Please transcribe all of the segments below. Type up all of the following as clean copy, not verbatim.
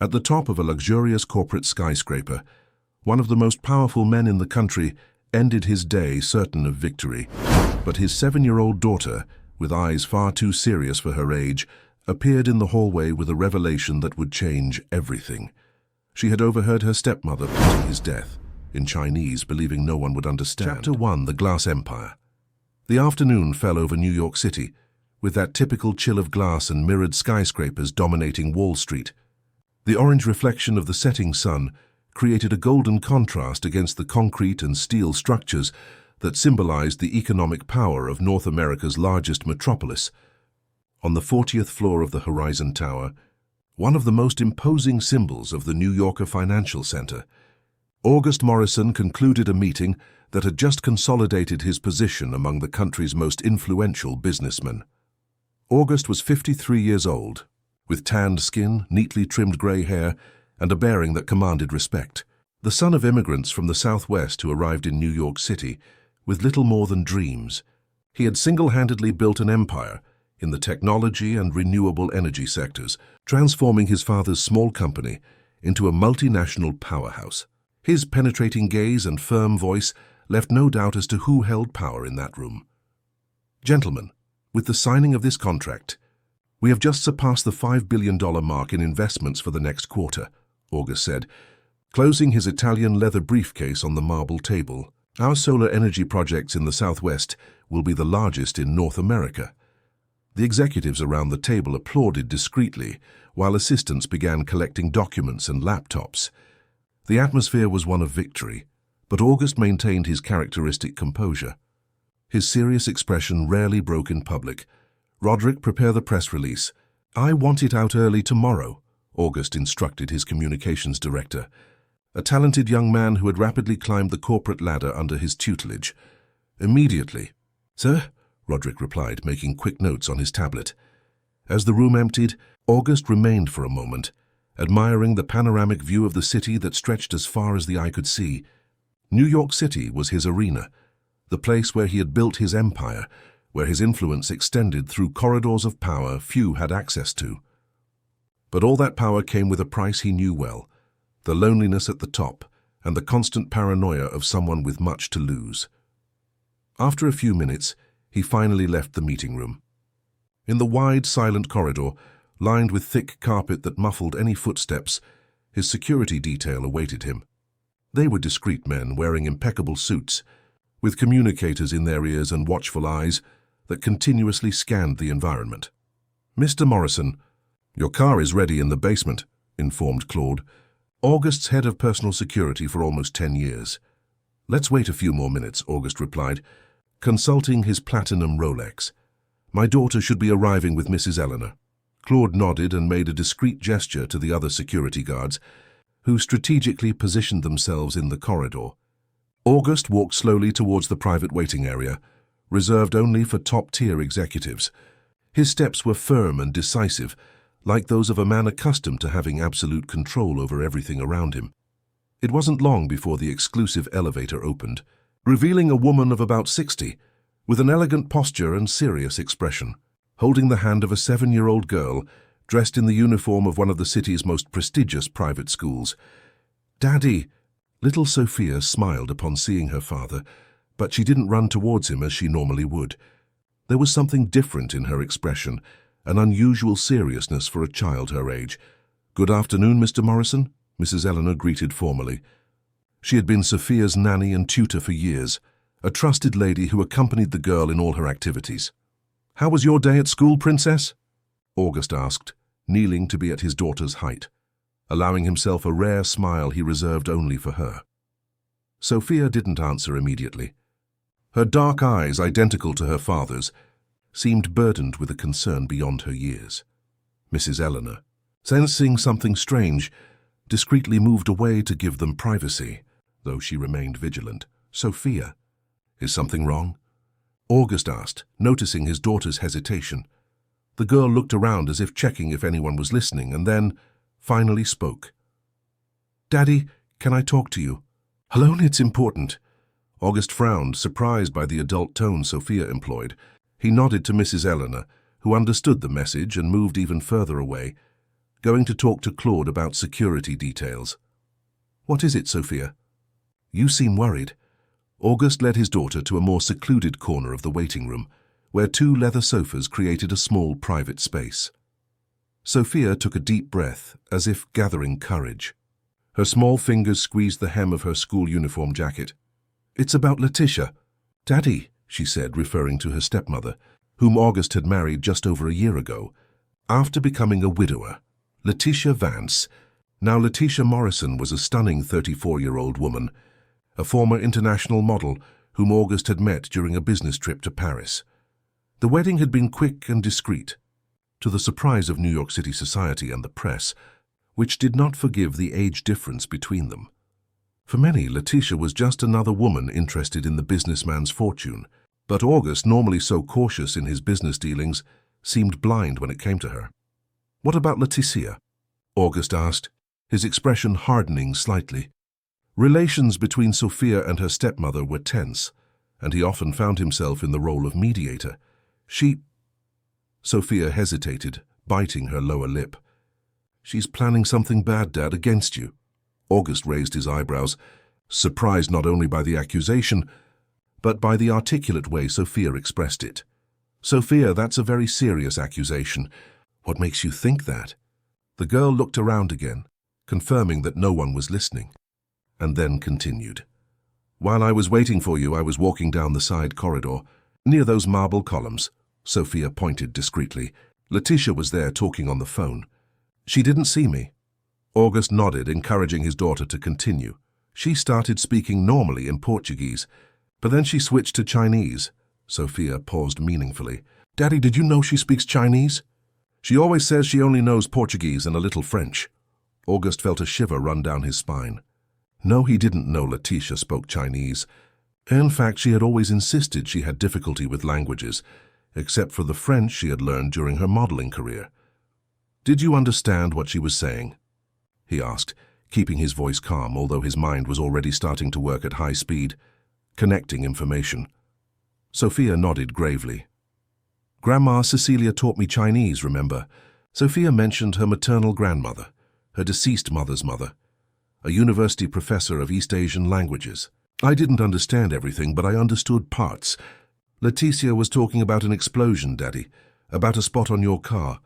At the top of a luxurious corporate skyscraper, one of the most powerful men in the country ended his day certain of victory. But his 7-year-old daughter, with eyes far too serious for her age, appeared in the hallway with a revelation that would change everything. She had overheard her stepmother plotting his death, in Chinese, believing no one would understand. Chapter 1: The Glass Empire. The afternoon fell over New York City, with that typical chill of glass and mirrored skyscrapers dominating Wall Street. The orange reflection of the setting sun created a golden contrast against the concrete and steel structures that symbolized the economic power of North America's largest metropolis. On the 40th floor of the Horizon Tower, one of the most imposing symbols of the New Yorker financial center, August Morrison concluded a meeting that had just consolidated his position among the country's most influential businessmen. August was 53 years old, with tanned skin, neatly trimmed gray hair, and a bearing that commanded respect. The son of immigrants from the Southwest who arrived in New York City with little more than dreams, he had single-handedly built an empire in the technology and renewable energy sectors, transforming his father's small company into a multinational powerhouse. His penetrating gaze and firm voice left no doubt as to who held power in that room. "Gentlemen, with the signing of this contract, we have just surpassed the $5 billion mark in investments for the next quarter," August said, closing his Italian leather briefcase on the marble table. "Our solar energy projects in the Southwest will be the largest in North America." The executives around the table applauded discreetly, while assistants began collecting documents and laptops. The atmosphere was one of victory, but August maintained his characteristic composure. His serious expression rarely broke in public. "Roderick, prepare the press release. I want it out early tomorrow," August instructed his communications director, a talented young man who had rapidly climbed the corporate ladder under his tutelage. "Immediately." "Sir," Roderick replied, making quick notes on his tablet. As the room emptied, August remained for a moment, admiring the panoramic view of the city that stretched as far as the eye could see. New York City was his arena, the place where he had built his empire, where his influence extended through corridors of power few had access to. But all that power came with a price he knew well: the loneliness at the top and the constant paranoia of someone with much to lose. After a few minutes, he finally left the meeting room. In the wide, silent corridor, lined with thick carpet that muffled any footsteps, his security detail awaited him. They were discreet men wearing impeccable suits, with communicators in their ears and watchful eyes that continuously scanned the environment. "Mr. Morrison, your car is ready in the basement," informed Claude, August's head of personal security for almost 10 years. "Let's wait a few more minutes," August replied, consulting his platinum Rolex. "My daughter should be arriving with Mrs. Eleanor." Claude nodded and made a discreet gesture to the other security guards, who strategically positioned themselves in the corridor. August walked slowly towards the private waiting area, reserved only for top-tier executives. His steps were firm and decisive, like those of a man accustomed to having absolute control over everything around him. It wasn't long before the exclusive elevator opened, revealing a woman of about 60, with an elegant posture and serious expression, holding the hand of a 7-year-old girl dressed in the uniform of one of the city's most prestigious private schools. "Daddy!" Little Sophia smiled upon seeing her father, but she didn't run towards him as she normally would. There was something different in her expression, an unusual seriousness for a child her age. "Good afternoon, Mr. Morrison," Mrs. Eleanor greeted formally. She had been Sophia's nanny and tutor for years, a trusted lady who accompanied the girl in all her activities. "How was your day at school, Princess?" August asked, kneeling to be at his daughter's height, allowing himself a rare smile he reserved only for her. Sophia didn't answer immediately. Her dark eyes, identical to her father's, seemed burdened with a concern beyond her years. Mrs. Eleanor, sensing something strange, discreetly moved away to give them privacy, though she remained vigilant. "Sophia, is something wrong?" August asked, noticing his daughter's hesitation. The girl looked around as if checking if anyone was listening, and then finally spoke. "Daddy, can I talk to you?" "Alone, it's important." August frowned, surprised by the adult tone Sophia employed. He nodded to Mrs. Eleanor, who understood the message and moved even further away. going to talk to Claude about security details. What is it, Sophia? You seem worried. August led his daughter to a more secluded corner of the waiting room, where two leather sofas created a small private space. Sophia took a deep breath, as if gathering courage. Her small fingers squeezed the hem of her school uniform jacket. It's about Letitia. Daddy, she said, referring to her stepmother, whom August had married just over a year ago, after becoming a widower. Letitia Vance. Now Letitia Morrison was a stunning 34-year-old woman, a former international model whom August had met during a business trip to Paris. The wedding had been quick and discreet, to the surprise of New York City society and the press, which did not forgive the age difference between them. For many, Letitia was just another woman interested in the businessman's fortune, but August, normally so cautious in his business dealings, seemed blind when it came to her. What about Letitia? August asked, his expression hardening slightly. Relations between Sophia and her stepmother were tense, and he often found himself in the role of mediator. Sophia hesitated, biting her lower lip. She's planning something bad, Dad, against you. August raised his eyebrows, surprised not only by the accusation, but by the articulate way Sophia expressed it. Sophia, that's a very serious accusation. What makes you think that? The girl looked around again, confirming that no one was listening, and then continued. While I was waiting for you, I was walking down the side corridor, near those marble columns. Sophia pointed discreetly. Letitia was there talking on the phone. She didn't see me. August nodded, encouraging his daughter to continue. She started speaking normally in Portuguese, but then she switched to Chinese. Sophia paused meaningfully. Daddy, did you know she speaks Chinese? She always says she only knows Portuguese and a little French. August felt a shiver run down his spine. No, he didn't know Letitia spoke Chinese. In fact, she had always insisted she had difficulty with languages, except for the French she had learned during her modeling career. Did you understand what she was saying? He asked, keeping his voice calm, although his mind was already starting to work at high speed, connecting information. Sophia nodded gravely. Grandma Cecilia taught me Chinese, remember? Sophia mentioned her maternal grandmother, her deceased mother's mother, a university professor of East Asian languages. I didn't understand everything, but I understood parts. Letitia was talking about an explosion, Daddy, about a spot on your car.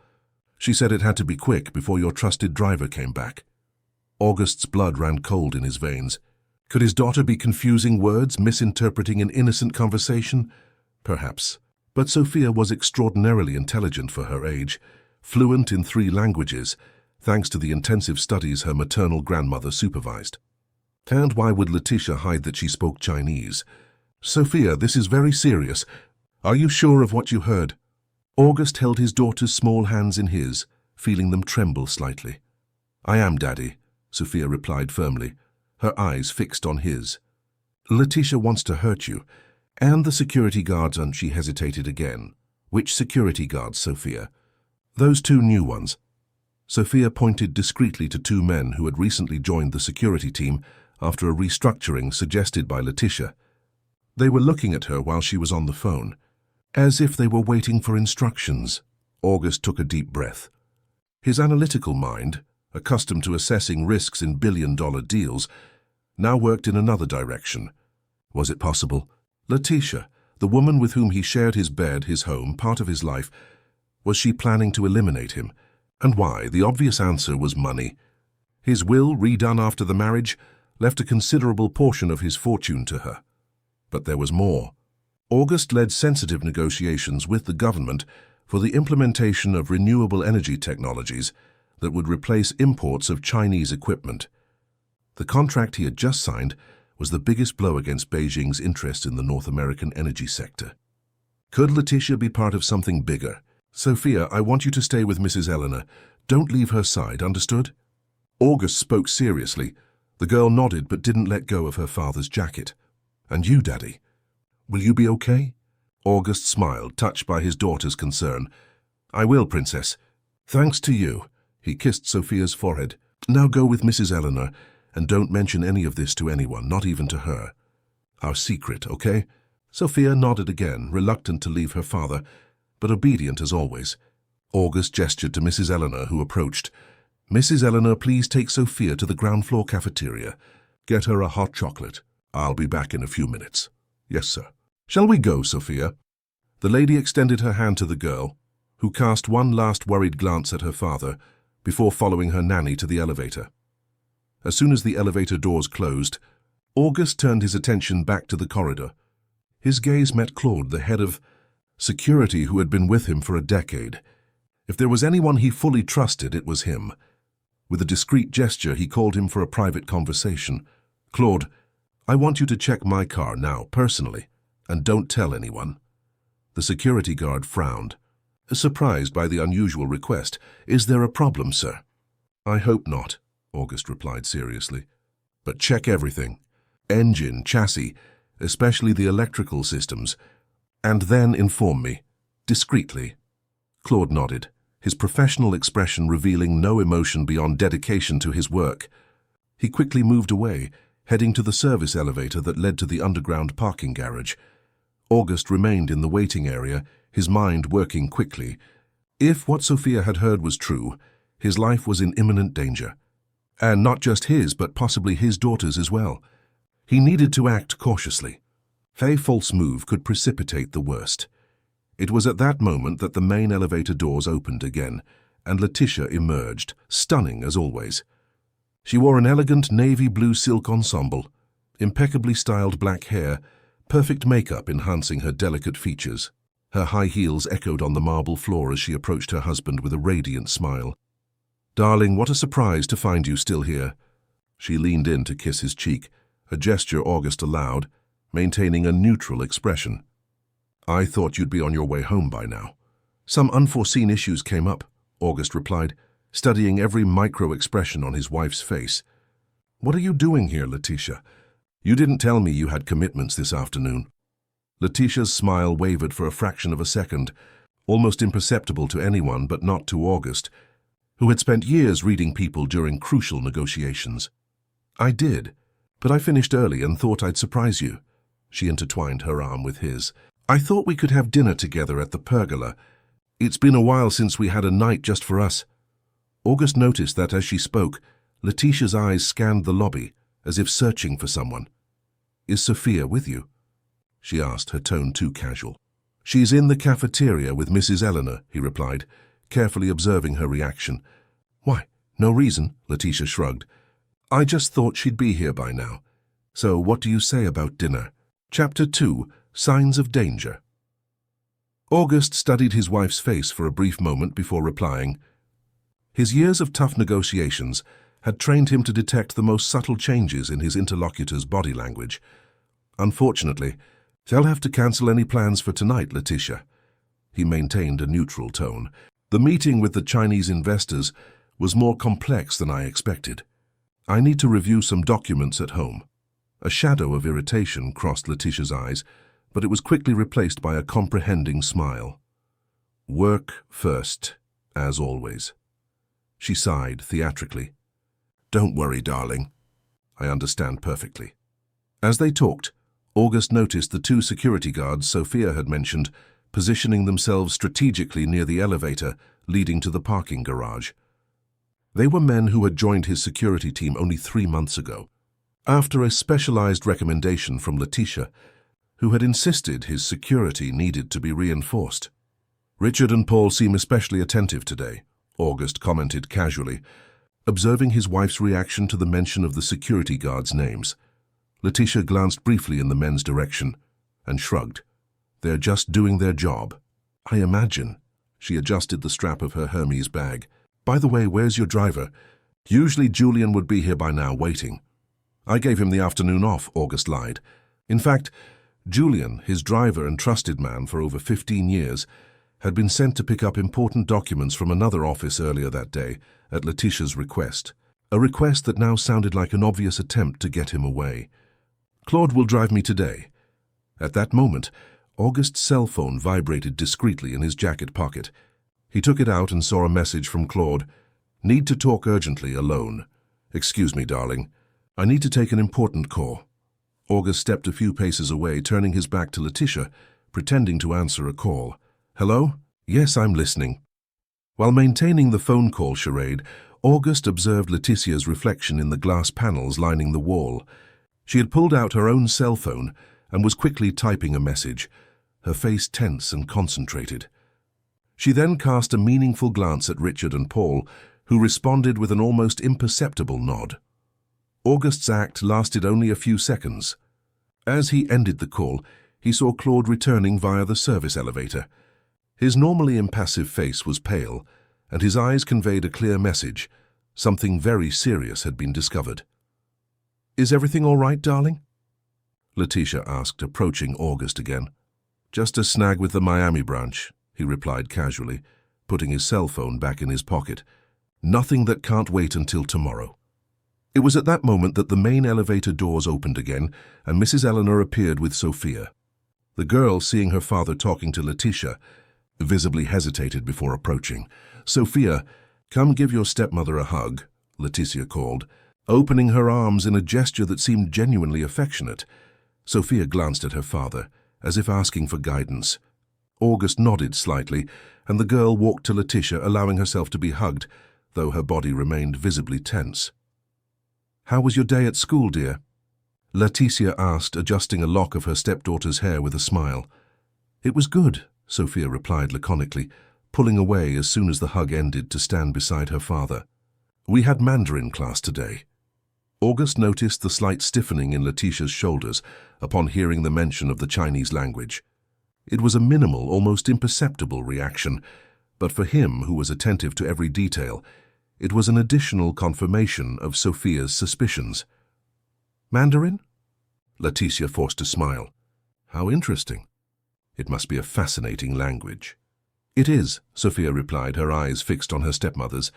She said it had to be quick before your trusted driver came back. August's blood ran cold in his veins. Could his daughter be confusing words, misinterpreting an innocent conversation? Perhaps. But Sophia was extraordinarily intelligent for her age, fluent in 3 languages, thanks to the intensive studies her maternal grandmother supervised. And why would Letitia hide that she spoke Chinese? Sophia, this is very serious. Are you sure of what you heard? August held his daughter's small hands in his, feeling them tremble slightly. I am, Daddy, Sophia replied firmly, her eyes fixed on his. Letitia wants to hurt you, and the security guards, and she hesitated again. Which security guards, Sophia? Those 2 new ones. Sophia pointed discreetly to 2 men who had recently joined the security team after a restructuring suggested by Letitia. They were looking at her while she was on the phone, as if they were waiting for instructions. August took a deep breath. His analytical mind, accustomed to assessing risks in billion-dollar deals, now worked in another direction. Was it possible? Letitia, the woman with whom he shared his bed, his home, part of his life, was she planning to eliminate him? And why? The obvious answer was money. His will, redone after the marriage, left a considerable portion of his fortune to her. But there was more. August led sensitive negotiations with the government for the implementation of renewable energy technologies that would replace imports of Chinese equipment. The contract he had just signed was the biggest blow against Beijing's interest in the North American energy sector. Could Letitia be part of something bigger? Sophia, I want you to stay with Mrs. Eleanor. Don't leave her side, understood? August spoke seriously. The girl nodded but didn't let go of her father's jacket. And you, Daddy? Will you be okay? August smiled, touched by his daughter's concern. I will, Princess. Thanks to you. He kissed Sophia's forehead. Now go with Mrs. Eleanor, and don't mention any of this to anyone, not even to her. Our secret, okay? Sophia nodded again, reluctant to leave her father, but obedient as always. August gestured to Mrs. Eleanor, who approached. Mrs. Eleanor, please take Sophia to the ground floor cafeteria. Get her a hot chocolate. I'll be back in a few minutes. Yes, sir. Shall we go, Sophia? The lady extended her hand to the girl, who cast one last worried glance at her father before following her nanny to the elevator. As soon as the elevator doors closed, August turned his attention back to the corridor. His gaze met Claude, the head of security who had been with him for a decade. If there was anyone he fully trusted, it was him. With a discreet gesture, he called him for a private conversation. Claude, I want you to check my car now, personally, and don't tell anyone. The security guard frowned, surprised by the unusual request. Is there a problem, sir? I hope not, August replied seriously. But check everything. Engine, chassis, especially the electrical systems, and then inform me, discreetly. Claude nodded, his professional expression revealing no emotion beyond dedication to his work. He quickly moved away, heading to the service elevator that led to the underground parking garage. August remained in the waiting area, his mind working quickly. If what Sophia had heard was true, his life was in imminent danger. And not just his, but possibly his daughter's as well. He needed to act cautiously. A false move could precipitate the worst. It was at that moment that the main elevator doors opened again, and Letitia emerged, stunning as always. She wore an elegant navy blue silk ensemble, impeccably styled black hair, perfect makeup enhancing her delicate features. Her high heels echoed on the marble floor as she approached her husband with a radiant smile. Darling, what a surprise to find you still here. She leaned in to kiss his cheek, a gesture August allowed, maintaining a neutral expression. I thought you'd be on your way home by now. Some unforeseen issues came up, August replied, studying every micro-expression on his wife's face. What are you doing here, Letitia? You didn't tell me you had commitments this afternoon. Letitia's smile wavered for a fraction of a second, almost imperceptible to anyone but not to August, who had spent years reading people during crucial negotiations. I did, but I finished early and thought I'd surprise you. She intertwined her arm with his. I thought we could have dinner together at the pergola. It's been a while since we had a night just for us. August noticed that as she spoke, Letitia's eyes scanned the lobby, as if searching for someone. Is Sophia with you? She asked, her tone too casual. She's in the cafeteria with Mrs. Eleanor, he replied, carefully observing her reaction. Why, no reason, Letitia shrugged. I just thought she'd be here by now. So what do you say about dinner? Chapter 2, Signs of Danger. August studied his wife's face for a brief moment before replying. His years of tough negotiations had trained him to detect the most subtle changes in his interlocutor's body language. Unfortunately, they'll have to cancel any plans for tonight, Letitia. He maintained a neutral tone. The meeting with the Chinese investors was more complex than I expected. I need to review some documents at home. A shadow of irritation crossed Letitia's eyes, but it was quickly replaced by a comprehending smile. Work first, as always. She sighed theatrically. Don't worry, darling. I understand perfectly. As they talked, August noticed the two security guards Sophia had mentioned positioning themselves strategically near the elevator leading to the parking garage. They were men who had joined his security team only 3 months ago, after a specialized recommendation from Letitia, who had insisted his security needed to be reinforced. Richard and Paul seem especially attentive today, August commented casually, observing his wife's reaction to the mention of the security guards' names. Letitia glanced briefly in the men's direction and shrugged. They're just doing their job. I imagine. She adjusted the strap of her Hermes bag. By the way, where's your driver? Usually Julian would be here by now waiting. I gave him the afternoon off, August lied. In fact, Julian, his driver and trusted man for over 15 years, had been sent to pick up important documents from another office earlier that day, at Letitia's request. A request that now sounded like an obvious attempt to get him away. Claude will drive me today. At that moment, August's cell phone vibrated discreetly in his jacket pocket. He took it out and saw a message from Claude. Need to talk urgently, alone. Excuse me, darling. I need to take an important call. August stepped a few paces away, turning his back to Letitia, pretending to answer a call. Hello? Yes, I'm listening. While maintaining the phone call charade, August observed Leticia's reflection in the glass panels lining the wall. She had pulled out her own cell phone and was quickly typing a message, her face tense and concentrated. She then cast a meaningful glance at Richard and Paul, who responded with an almost imperceptible nod. August's act lasted only a few seconds. As he ended the call, he saw Claude returning via the service elevator. His normally impassive face was pale, and his eyes conveyed a clear message. Something very serious had been discovered. "Is everything all right, darling?" Letitia asked, approaching August again. "Just a snag with the Miami branch," he replied casually, putting his cell phone back in his pocket. "Nothing that can't wait until tomorrow." It was at that moment that the main elevator doors opened again, and Mrs. Eleanor appeared with Sophia. The girl, seeing her father talking to Letitia, visibly hesitated before approaching. "Sophia, come give your stepmother a hug," Letitia called, opening her arms in a gesture that seemed genuinely affectionate. Sophia glanced at her father, as if asking for guidance. August nodded slightly, and the girl walked to Letitia, allowing herself to be hugged, though her body remained visibly tense. "How was your day at school, dear?" Letitia asked, adjusting a lock of her stepdaughter's hair with a smile. "It was good," Sophia replied laconically, pulling away as soon as the hug ended to stand beside her father. "We had Mandarin class today." August noticed the slight stiffening in Letitia's shoulders upon hearing the mention of the Chinese language. It was a minimal, almost imperceptible reaction, but for him, who was attentive to every detail, it was an additional confirmation of Sophia's suspicions. "Mandarin?" Letitia forced a smile. "How interesting. It must be a fascinating language." "It is," Sophia replied, her eyes fixed on her stepmother's.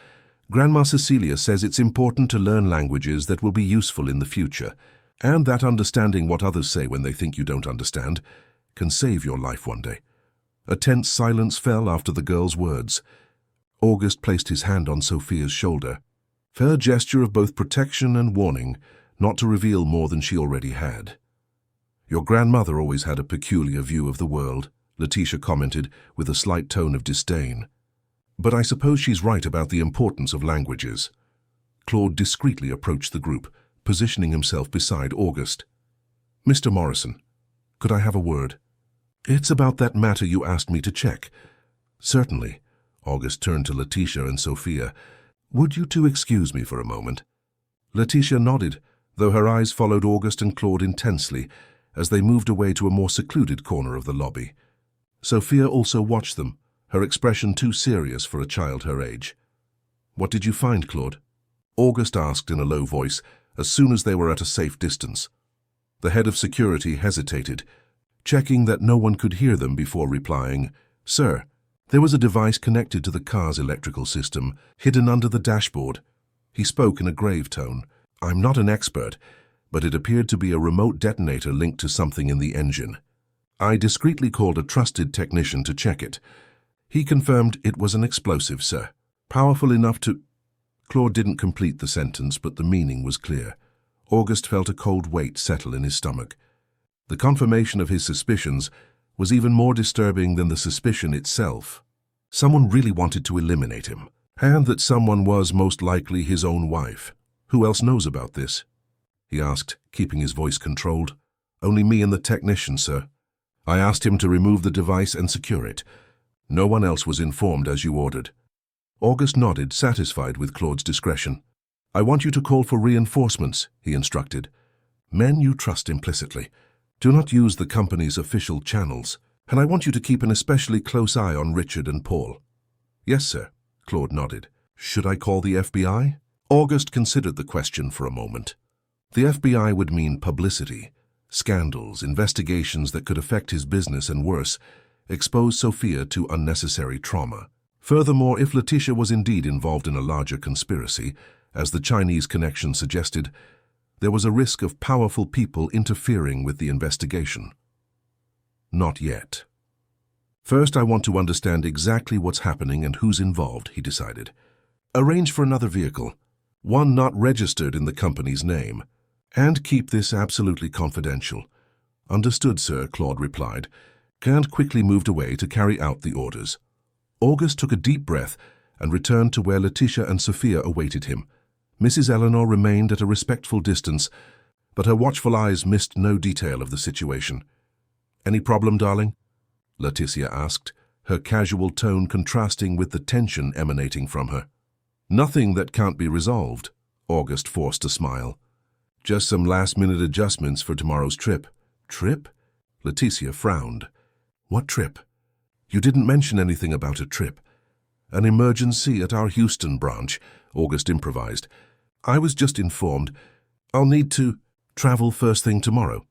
"Grandma Cecilia says it's important to learn languages that will be useful in the future, and that understanding what others say when they think you don't understand can save your life one day." A tense silence fell after the girl's words. August placed his hand on Sophia's shoulder, her gesture of both protection and warning, not to reveal more than she already had. "Your grandmother always had a peculiar view of the world," Letitia commented with a slight tone of disdain. "But I suppose she's right about the importance of languages." Claude discreetly approached the group, positioning himself beside August. "Mr. Morrison, could I have a word?" "It's about that matter you asked me to check." "Certainly." August turned to Letitia and Sophia. "Would you two excuse me for a moment?" Letitia nodded, though her eyes followed August and Claude intensely as they moved away to a more secluded corner of the lobby. Sophia also watched them, her expression too serious for a child her age. "What did you find, Claude?" August asked in a low voice, as soon as they were at a safe distance. The head of security hesitated, checking that no one could hear them before replying, "Sir, there was a device connected to the car's electrical system, hidden under the dashboard." He spoke in a grave tone. "I'm not an expert, but it appeared to be a remote detonator linked to something in the engine. I discreetly called a trusted technician to check it. He confirmed it was an explosive, sir. Powerful enough to—" Claude didn't complete the sentence, but the meaning was clear. August felt a cold weight settle in his stomach. The confirmation of his suspicions was even more disturbing than the suspicion itself. Someone really wanted to eliminate him, and that someone was most likely his own wife. "Who else knows about this?" he asked, keeping his voice controlled. "Only me and the technician, sir. I asked him to remove the device and secure it. No one else was informed as you ordered." August nodded, satisfied with Claude's discretion. "I want you to call for reinforcements," he instructed. "Men you trust implicitly. Do not use the company's official channels, and I want you to keep an especially close eye on Richard and Paul." "Yes, sir," Claude nodded. "Should I call the FBI?" August considered the question for a moment. The FBI would mean publicity, scandals, investigations that could affect his business and worse, expose Sophia to unnecessary trauma. Furthermore, if Letitia was indeed involved in a larger conspiracy, as the Chinese connection suggested, there was a risk of powerful people interfering with the investigation. "Not yet. First, I want to understand exactly what's happening and who's involved," he decided. "Arrange for another vehicle, one not registered in the company's name, and keep this absolutely confidential." "Understood, sir," Claude replied, and quickly moved away to carry out the orders. August took a deep breath and returned to where Letitia and Sophia awaited him. Mrs. Eleanor remained at a respectful distance, but her watchful eyes missed no detail of the situation. "Any problem, darling?" Letitia asked, her casual tone contrasting with the tension emanating from her. "Nothing that can't be resolved," August forced a smile. "Just some last-minute adjustments for tomorrow's trip." "Trip?" Letitia frowned. "What trip? You didn't mention anything about a trip." "An emergency at our Houston branch," August improvised. "I was just informed. I'll need to travel first thing tomorrow."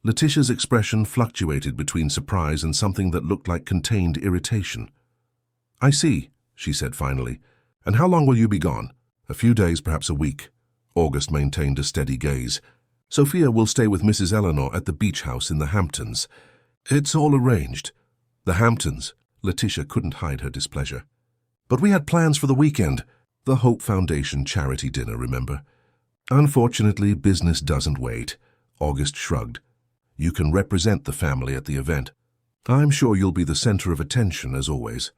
Letitia's expression fluctuated between surprise and something that looked like contained irritation. "I see," she said finally. "And how long will you be gone?" "A few days, perhaps a week." August maintained a steady gaze. "Sophia will stay with Mrs. Eleanor at the beach house in the Hamptons." "It's all arranged." "The Hamptons?" Letitia couldn't hide her displeasure. "But we had plans for the weekend." "The Hope Foundation charity dinner, remember?" "Unfortunately, business doesn't wait." August shrugged. "You can represent the family at the event. I'm sure you'll be the center of attention, as always."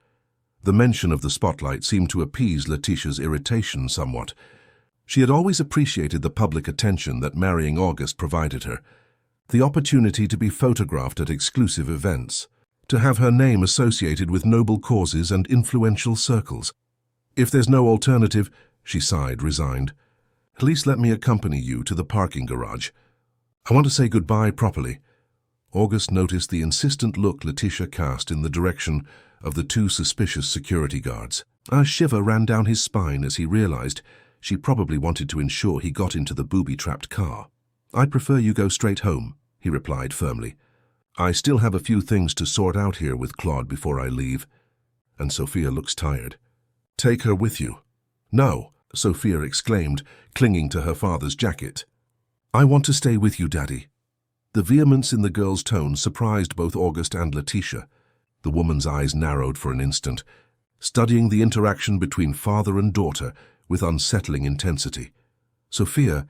The mention of the spotlight seemed to appease Letitia's irritation somewhat. She had always appreciated the public attention that marrying August provided her. The opportunity to be photographed at exclusive events, to have her name associated with noble causes and influential circles. "If there's no alternative," she sighed, resigned, "at least let me accompany you to the parking garage. I want to say goodbye properly." August noticed the insistent look Letitia cast in the direction of the two suspicious security guards. A shiver ran down his spine as he realized she probably wanted to ensure he got into the booby-trapped car. "I'd prefer you go straight home," he replied firmly. "I still have a few things to sort out here with Claude before I leave." "And Sophia looks tired." "Take her with you." "No," Sophia exclaimed, clinging to her father's jacket. "I want to stay with you, Daddy." The vehemence in the girl's tone surprised both August and Letitia. The woman's eyes narrowed for an instant, studying the interaction between father and daughter with unsettling intensity. "Sophia,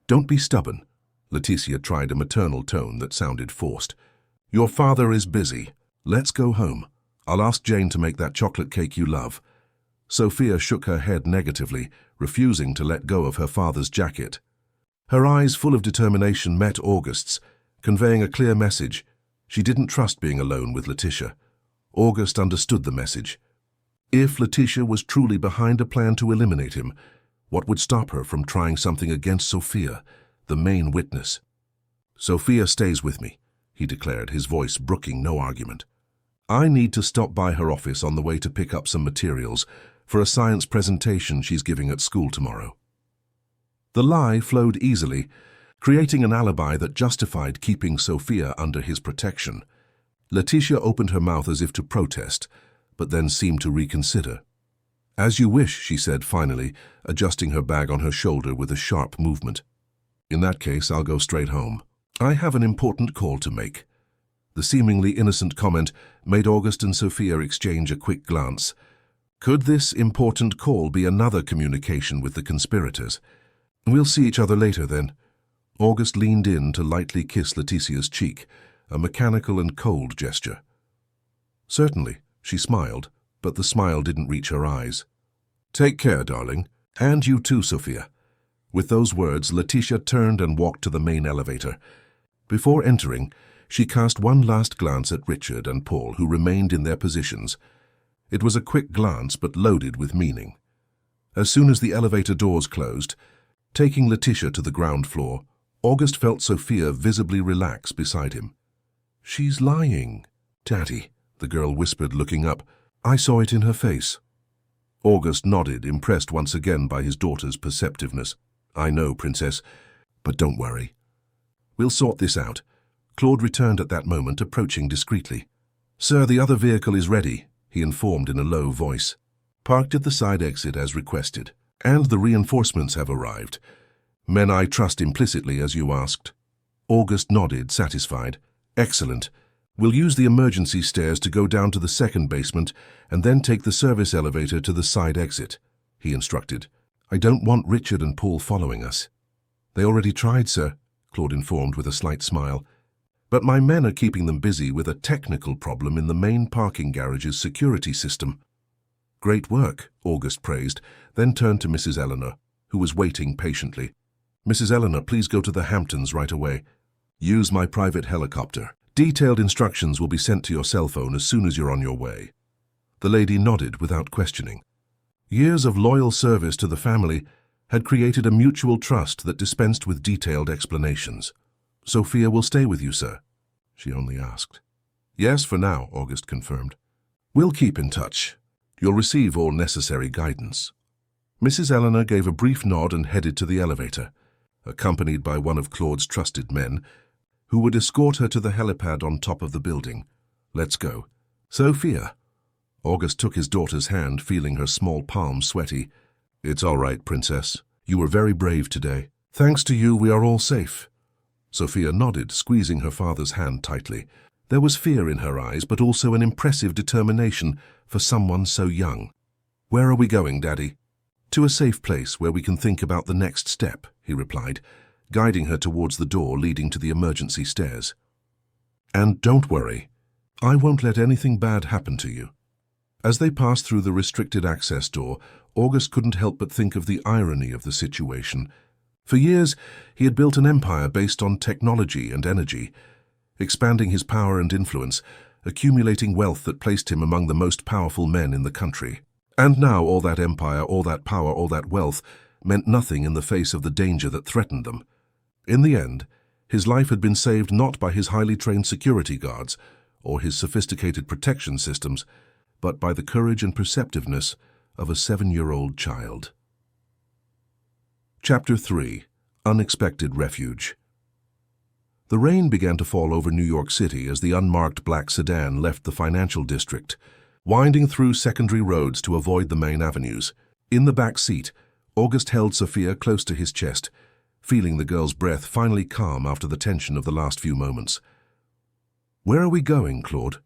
don't be stubborn." Letitia tried a maternal tone that sounded forced. "Your father is busy. Let's go home. I'll ask Jane to make that chocolate cake you love." Sophia shook her head negatively, refusing to let go of her father's jacket. Her eyes full of determination met August's, conveying a clear message. She didn't trust being alone with Letitia. August understood the message. If Letitia was truly behind a plan to eliminate him, what would stop her from trying something against Sophia, the main witness? "Sophia stays with me," he declared, his voice brooking no argument. "I need to stop by her office on the way to pick up some materials for a science presentation she's giving at school tomorrow." The lie flowed easily, creating an alibi that justified keeping Sophia under his protection. Letitia opened her mouth as if to protest, but then seemed to reconsider. "As you wish," she said finally, adjusting her bag on her shoulder with a sharp movement. "In that case, I'll go straight home. I have an important call to make." The seemingly innocent comment made August and Sophia exchange a quick glance. Could this important call be another communication with the conspirators? "We'll see each other later, then." August leaned in to lightly kiss Letitia's cheek, a mechanical and cold gesture. "Certainly," she smiled, but the smile didn't reach her eyes. "Take care, darling. And you too, Sophia." With those words, Letitia turned and walked to the main elevator. Before entering, she cast one last glance at Richard and Paul, who remained in their positions. It was a quick glance, but loaded with meaning. As soon as the elevator doors closed, taking Letitia to the ground floor, August felt Sophia visibly relax beside him. "She's lying." "Daddy," the girl whispered, looking up. "I saw it in her face." August nodded, impressed once again by his daughter's perceptiveness. "I know, Princess, but don't worry. We'll sort this out." Claude returned at that moment, approaching discreetly. "Sir, the other vehicle is ready," he informed in a low voice. "Parked at the side exit as requested. And the reinforcements have arrived. Men I trust implicitly, as you asked." August nodded, satisfied. "Excellent. We'll use the emergency stairs to go down to the second basement and then take the service elevator to the side exit," he instructed. "I don't want Richard and Paul following us." "They already tried, sir," Claude informed with a slight smile. "But my men are keeping them busy with a technical problem in the main parking garage's security system." Great work, August praised, then turned to Mrs. Eleanor, who was waiting patiently. Mrs. Eleanor, please go to the Hamptons right away. Use my private helicopter. Detailed instructions will be sent to your cell phone as soon as you're on your way. The lady nodded without questioning. Years of loyal service to the family had created a mutual trust that dispensed with detailed explanations. Sophia will stay with you, sir, she only asked. Yes, for now, August confirmed. We'll keep in touch. You'll receive all necessary guidance. Mrs. Eleanor gave a brief nod and headed to the elevator, accompanied by one of Claude's trusted men, who would escort her to the helipad on top of the building. Let's go. Sophia. August took his daughter's hand, feeling her small palm sweaty. It's all right, Princess. You were very brave today. Thanks to you, we are all safe. Sophia nodded, squeezing her father's hand tightly. There was fear in her eyes, but also an impressive determination for someone so young. Where are we going, Daddy? To a safe place where we can think about the next step, he replied, guiding her towards the door leading to the emergency stairs. And don't worry, I won't let anything bad happen to you. As they passed through the restricted access door, August couldn't help but think of the irony of the situation. For years, he had built an empire based on technology and energy, expanding his power and influence, accumulating wealth that placed him among the most powerful men in the country. And now all that empire, all that power, all that wealth meant nothing in the face of the danger that threatened them. In the end, his life had been saved not by his highly trained security guards or his sophisticated protection systems, but by the courage and perceptiveness of a 7-year-old child. Chapter 3. Unexpected Refuge. The rain began to fall over New York City as the unmarked black sedan left the financial district, winding through secondary roads to avoid the main avenues. In the back seat, August held Sophia close to his chest, feeling the girl's breath finally calm after the tension of the last few moments. Where are we going, Claude?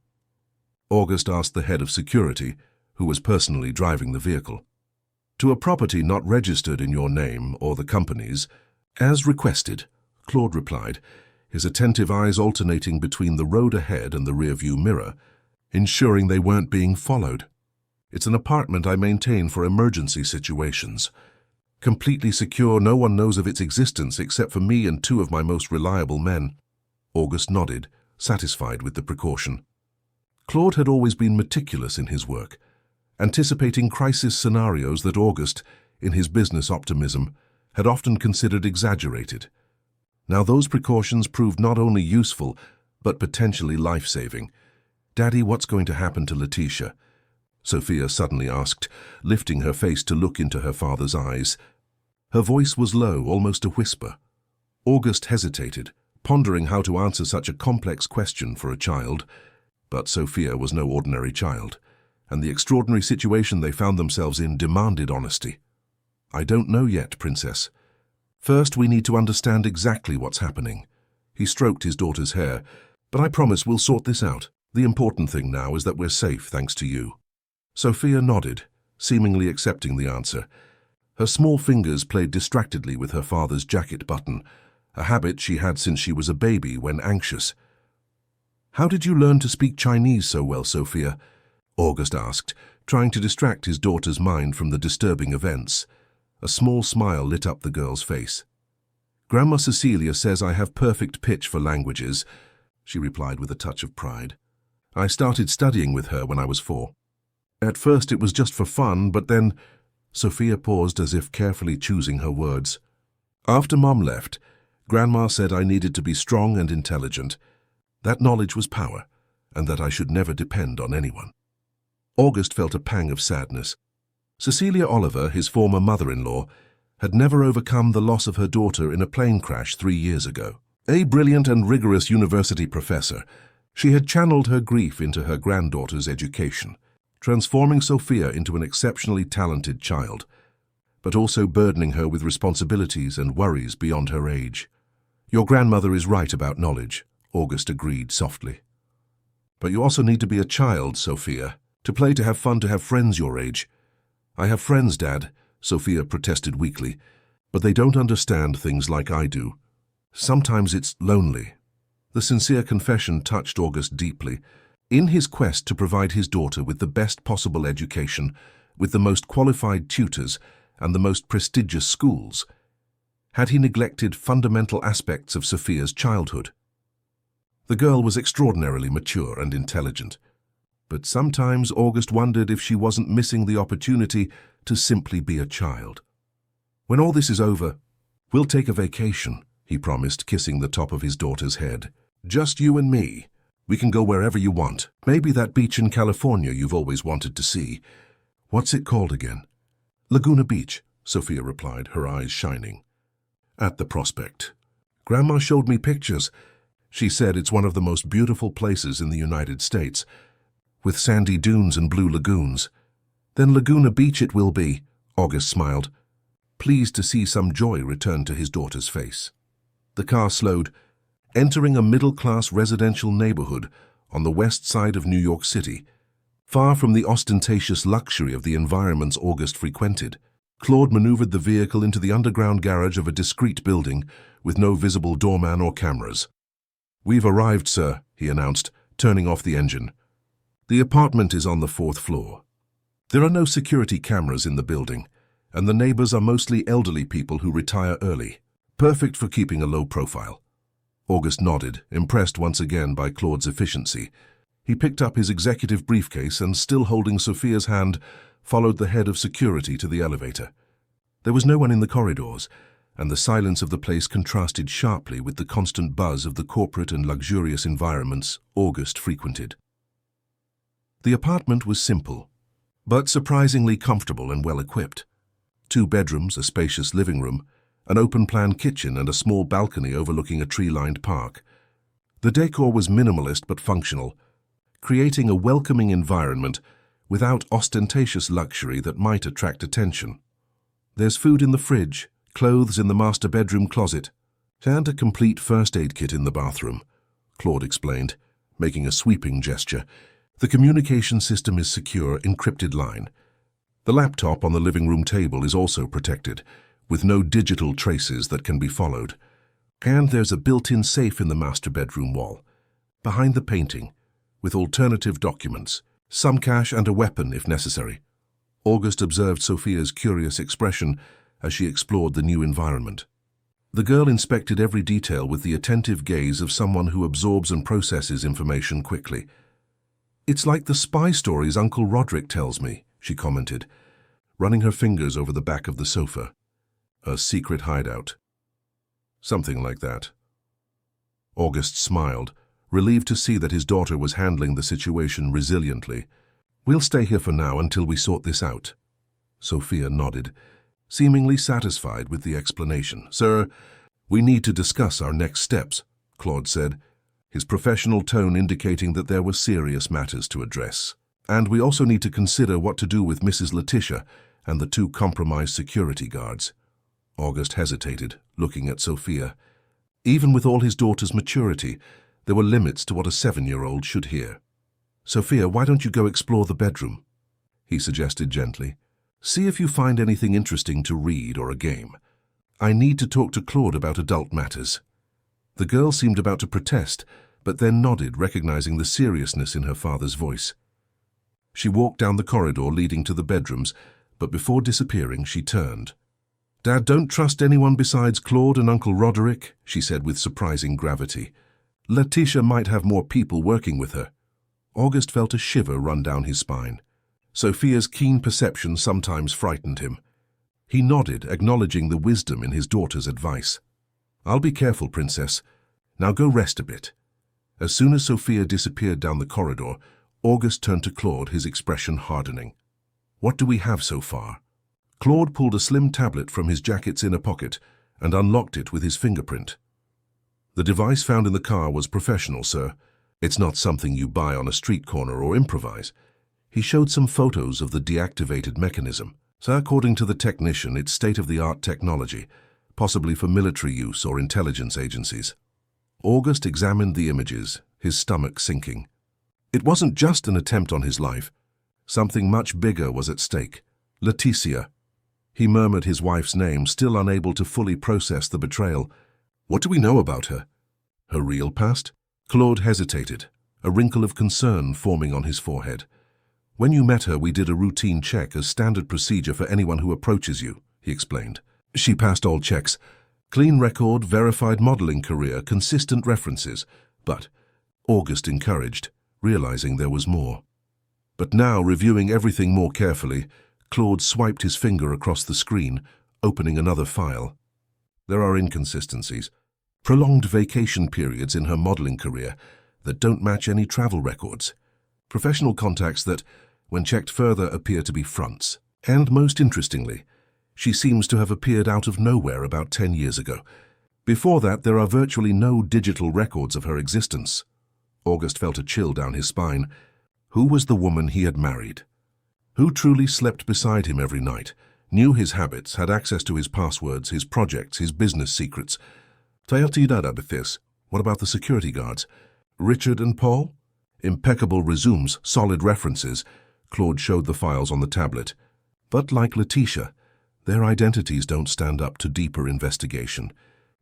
August asked the head of security, who was personally driving the vehicle. To a property not registered in your name or the company's, as requested, Claude replied, his attentive eyes alternating between the road ahead and the rearview mirror, ensuring they weren't being followed. It's an apartment I maintain for emergency situations. Completely secure, no one knows of its existence except for me and 2 of my most reliable men. August nodded, satisfied with the precaution. Claude had always been meticulous in his work, anticipating crisis scenarios that August, in his business optimism, had often considered exaggerated. Now those precautions proved not only useful, but potentially life-saving. Daddy, what's going to happen to Letitia? Sophia suddenly asked, lifting her face to look into her father's eyes. Her voice was low, almost a whisper. August hesitated, pondering how to answer such a complex question for a child. But Sophia was no ordinary child, and the extraordinary situation they found themselves in demanded honesty. I don't know yet, Princess. First, we need to understand exactly what's happening. He stroked his daughter's hair, but I promise we'll sort this out. The important thing now is that we're safe thanks to you. Sophia nodded, seemingly accepting the answer. Her small fingers played distractedly with her father's jacket button, a habit she had since she was a baby when anxious. How did you learn to speak Chinese so well, Sophia? August asked, trying to distract his daughter's mind from the disturbing events. A small smile lit up the girl's face. Grandma Cecilia says I have perfect pitch for languages, she replied with a touch of pride. I started studying with her when I was 4. At first it was just for fun, but then... Sophia paused as if carefully choosing her words. After Mom left, Grandma said I needed to be strong and intelligent. That knowledge was power, and that I should never depend on anyone. August felt a pang of sadness. Cecilia Oliver, his former mother-in-law, had never overcome the loss of her daughter in a plane crash 3 years ago. A brilliant and rigorous university professor, she had channeled her grief into her granddaughter's education, transforming Sophia into an exceptionally talented child, but also burdening her with responsibilities and worries beyond her age. Your grandmother is right about knowledge, August agreed softly. But you also need to be a child, Sophia. To play, to have fun, to have friends your age. I have friends, Dad, Sophia protested weakly, but they don't understand things like I do. Sometimes it's lonely. The sincere confession touched August deeply. In his quest to provide his daughter with the best possible education, with the most qualified tutors and the most prestigious schools? Had he neglected fundamental aspects of Sophia's childhood? The girl was extraordinarily mature and intelligent, but sometimes August wondered if she wasn't missing the opportunity to simply be a child. "When all this is over, we'll take a vacation," he promised, kissing the top of his daughter's head. "Just you and me. We can go wherever you want. Maybe that beach in California you've always wanted to see. What's it called again?" "Laguna Beach," Sophia replied, her eyes shining. "At the prospect. Grandma showed me pictures. She said it's one of the most beautiful places in the United States, with sandy dunes and blue lagoons." "Then Laguna Beach it will be," August smiled, pleased to see some joy return to his daughter's face. The car slowed, entering a middle-class residential neighborhood on the west side of New York City, far from the ostentatious luxury of the environments August frequented. Claude maneuvered the vehicle into the underground garage of a discreet building with no visible doorman or cameras. "We've arrived, sir," he announced, turning off the engine. "The apartment is on the 4th floor. There are no security cameras in the building, and the neighbors are mostly elderly people who retire early. Perfect for keeping a low profile." August nodded, impressed once again by Claude's efficiency. He picked up his executive briefcase and, still holding Sophia's hand, followed the head of security to the elevator. There was no one in the corridors, and the silence of the place contrasted sharply with the constant buzz of the corporate and luxurious environments August frequented. The apartment was simple, but surprisingly comfortable and well-equipped. 2 bedrooms, a spacious living room, an open-plan kitchen and a small balcony overlooking a tree-lined park. The decor was minimalist but functional, creating a welcoming environment without ostentatious luxury that might attract attention. "There's food in the fridge, clothes in the master bedroom closet, and a complete first aid kit in the bathroom," Claude explained, making a sweeping gesture. "The communication system is secure, encrypted line. The laptop on the living room table is also protected, with no digital traces that can be followed. And there's a built-in safe in the master bedroom wall, behind the painting, with alternative documents, some cash and a weapon if necessary." August observed Sophia's curious expression as she explored the new environment. The girl inspected every detail with the attentive gaze of someone who absorbs and processes information quickly. "It's like the spy stories Uncle Roderick tells me," she commented, running her fingers over the back of the sofa. "A secret hideout." "Something like that." August smiled, relieved to see that his daughter was handling the situation resiliently. "We'll stay here for now until we sort this out." Sophia nodded, seemingly satisfied with the explanation. "Sir, we need to discuss our next steps," Claude said, his professional tone indicating that there were serious matters to address. "And we also need to consider what to do with Mrs. Letitia and the 2 compromised security guards." August hesitated, looking at Sophia. Even with all his daughter's maturity, there were limits to what a 7-year-old should hear. "Sophia, why don't you go explore the bedroom?" he suggested gently. "See if you find anything interesting to read or a game. I need to talk to Claude about adult matters." The girl seemed about to protest, but then nodded, recognizing the seriousness in her father's voice. She walked down the corridor leading to the bedrooms, but before disappearing, she turned. "Dad, don't trust anyone besides Claude and Uncle Roderick," she said with surprising gravity. "Letitia might have more people working with her." August felt a shiver run down his spine. Sophia's keen perception sometimes frightened him. He nodded, acknowledging the wisdom in his daughter's advice. "I'll be careful, Princess. Now go rest a bit." As soon as Sophia disappeared down the corridor, August turned to Claude, his expression hardening. "What do we have so far?" Claude pulled a slim tablet from his jacket's inner pocket and unlocked it with his fingerprint. "The device found in the car was professional, sir. It's not something you buy on a street corner or improvise." He showed some photos of the deactivated mechanism. "So according to the technician, it's state-of-the-art technology, possibly for military use or intelligence agencies." August examined the images, his stomach sinking. It wasn't just an attempt on his life. Something much bigger was at stake. Letitia. He murmured his wife's name, still unable to fully process the betrayal. "What do we know about her?" "Her real past?" Claude hesitated, a wrinkle of concern forming on his forehead. When you met her, we did a routine check as standard procedure for anyone who approaches you, he explained. She passed all checks. Clean record, verified modeling career, consistent references. But August encouraged, realizing there was more. But now, reviewing everything more carefully, Claude swiped his finger across the screen, opening another file. There are inconsistencies. Prolonged vacation periods in her modeling career that don't match any travel records. Professional contacts that, when checked further, appear to be fronts. And most interestingly, she seems to have appeared out of nowhere about 10 years ago. Before that, there are virtually no digital records of her existence. August felt a chill down his spine. Who was the woman he had married? Who truly slept beside him every night, knew his habits, had access to his passwords, his projects, his business secrets? What about the security guards? Richard and Paul? Impeccable resumes, solid references. Claude showed the files on the tablet. But like Letitia, their identities don't stand up to deeper investigation.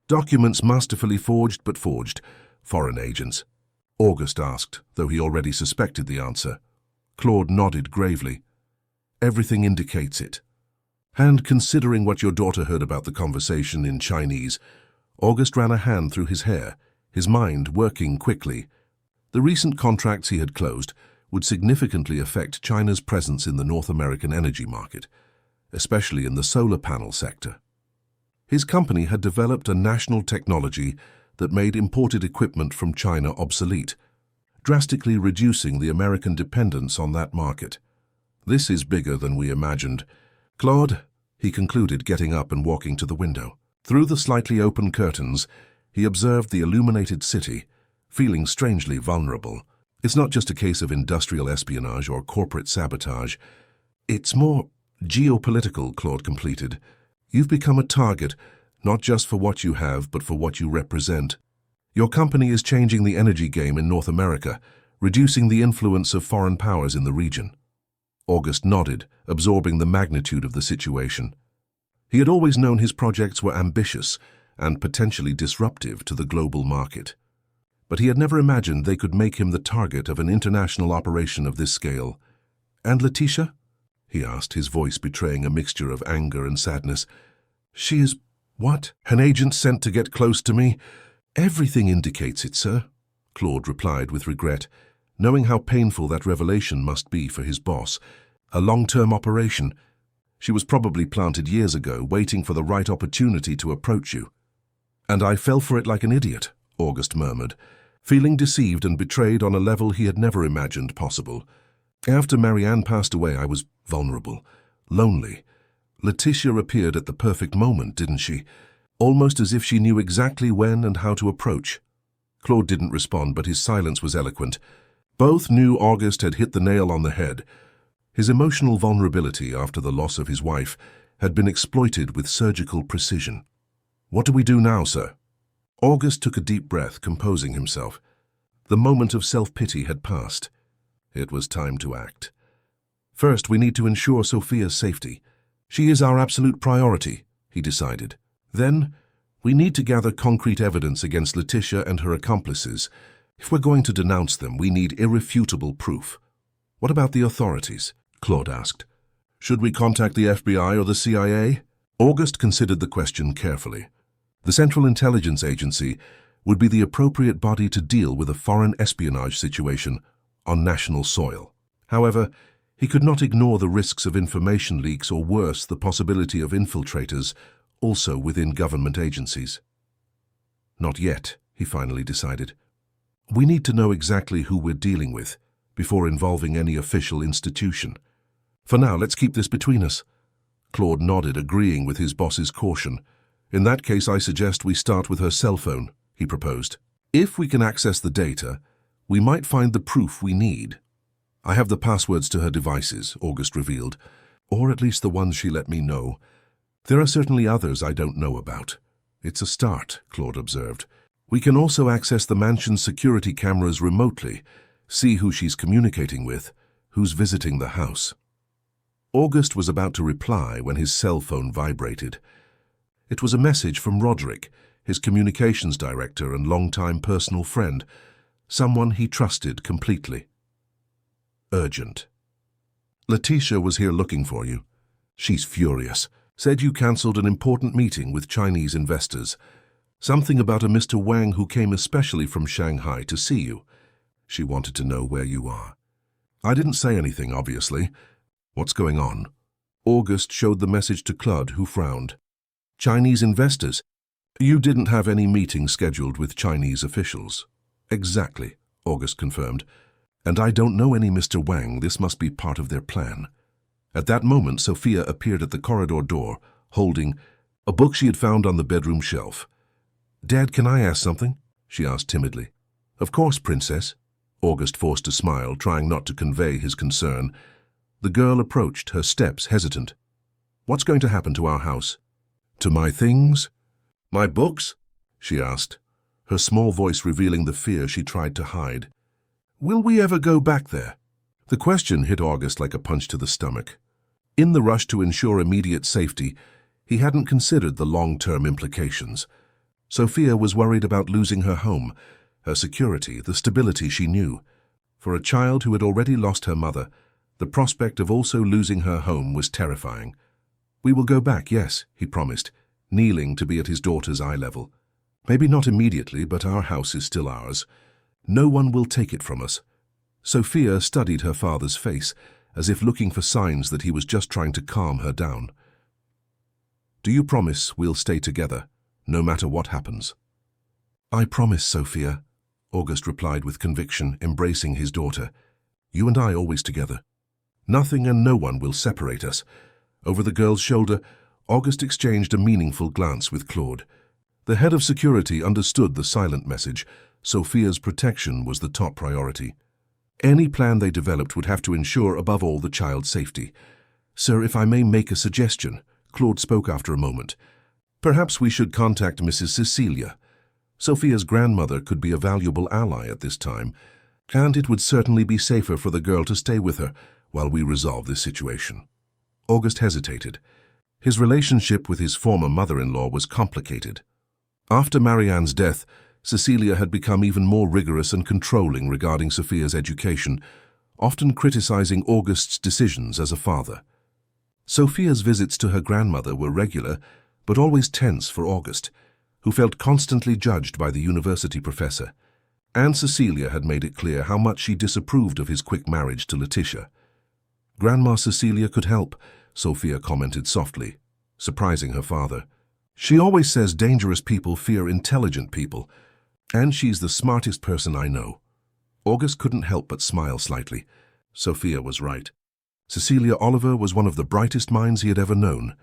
Documents masterfully forged but forged. Foreign agents. August asked, though he already suspected the answer. Claude nodded gravely. Everything indicates it. And considering what your daughter heard about the conversation in Chinese, August ran a hand through his hair, his mind working quickly. The recent contracts he had closed would significantly affect China's presence in the North American energy market, especially in the solar panel sector. His company had developed a national technology that made imported equipment from China obsolete, drastically reducing the American dependence on that market. This is bigger than we imagined. Claude, he concluded, getting up and walking to the window. Through the slightly open curtains, he observed the illuminated city, feeling strangely vulnerable. It's not just a case of industrial espionage or corporate sabotage. It's more geopolitical, Claude completed. You've become a target, not just for what you have, but for what you represent. Your company is changing the energy game in North America, reducing the influence of foreign powers in the region. August nodded, absorbing the magnitude of the situation. He had always known his projects were ambitious and potentially disruptive to the global market. But he had never imagined they could make him the target of an international operation of this scale. And Letitia? He asked, his voice betraying a mixture of anger and sadness. She is what? An agent sent to get close to me? Everything indicates it, sir, Claude replied with regret, knowing how painful that revelation must be for his boss. A long-term operation. She was probably planted years ago, waiting for the right opportunity to approach you. And I fell for it like an idiot, August murmured, feeling deceived and betrayed on a level he had never imagined possible. After Marianne passed away, I was vulnerable, lonely. Letitia appeared at the perfect moment, didn't she? Almost as if she knew exactly when and how to approach. Claude didn't respond, but his silence was eloquent. Both knew August had hit the nail on the head. His emotional vulnerability after the loss of his wife had been exploited with surgical precision. What do we do now, sir? August took a deep breath, composing himself. The moment of self-pity had passed. It was time to act. First, we need to ensure Sophia's safety. She is our absolute priority, he decided. Then, we need to gather concrete evidence against Letitia and her accomplices. If we're going to denounce them, we need irrefutable proof. What about the authorities? Claude asked. Should we contact the FBI or the CIA? August considered the question carefully. The Central Intelligence Agency would be the appropriate body to deal with a foreign espionage situation on national soil. However, he could not ignore the risks of information leaks or worse, the possibility of infiltrators also within government agencies. Not yet, he finally decided. We need to know exactly who we're dealing with before involving any official institution. For now, let's keep this between us. Claude nodded, agreeing with his boss's caution. In that case, I suggest we start with her cell phone, he proposed. If we can access the data, we might find the proof we need. I have the passwords to her devices, August revealed, or at least the ones she let me know. There are certainly others I don't know about. It's a start, Claude observed. We can also access the mansion's security cameras remotely, see who she's communicating with, who's visiting the house. August was about to reply when his cell phone vibrated. It was a message from Roderick, his communications director and longtime personal friend, someone he trusted completely. Urgent. Letitia was here looking for you. She's furious. Said you cancelled an important meeting with Chinese investors. Something about a Mr. Wang who came especially from Shanghai to see you. She wanted to know where you are. I didn't say anything, obviously. What's going on? August showed the message to Claude, who frowned. Chinese investors? You didn't have any meeting scheduled with Chinese officials. Exactly, August confirmed. And I don't know any Mr. Wang. This must be part of their plan. At that moment, Sophia appeared at the corridor door, holding a book she had found on the bedroom shelf. Dad, can I ask something? She asked timidly. Of course, Princess. August forced a smile, trying not to convey his concern. The girl approached, her steps hesitant. What's going to happen to our house? To my things? My books? She asked, her small voice revealing the fear she tried to hide. Will we ever go back there? The question hit August like a punch to the stomach. In the rush to ensure immediate safety, he hadn't considered the long-term implications. Sophia was worried about losing her home, her security, the stability she knew. For a child who had already lost her mother, the prospect of also losing her home was terrifying. We will go back, yes, he promised, kneeling to be at his daughter's eye level. Maybe not immediately, but our house is still ours. No one will take it from us. Sophia studied her father's face, as if looking for signs that he was just trying to calm her down. Do you promise we'll stay together, no matter what happens? I promise, Sophia, August replied with conviction, embracing his daughter. You and I always together. Nothing and no one will separate us. Over the girl's shoulder, August exchanged a meaningful glance with Claude. The head of security understood the silent message. Sophia's protection was the top priority. Any plan they developed would have to ensure above all the child's safety. Sir, if I may make a suggestion, Claude spoke after a moment. Perhaps we should contact Mrs. Cecilia. Sophia's grandmother could be a valuable ally at this time, and it would certainly be safer for the girl to stay with her while we resolve this situation. August hesitated. His relationship with his former mother-in-law was complicated. After Marianne's death, Cecilia had become even more rigorous and controlling regarding Sophia's education, often criticizing August's decisions as a father. Sophia's visits to her grandmother were regular, but always tense for August, who felt constantly judged by the university professor. And Cecilia had made it clear how much she disapproved of his quick marriage to Letitia. Grandma Cecilia could help, Sophia commented softly, surprising her father. She always says dangerous people fear intelligent people, and she's the smartest person I know. August couldn't help but smile slightly. Sophia was right. Cecilia Oliver was one of the brightest minds he had ever known,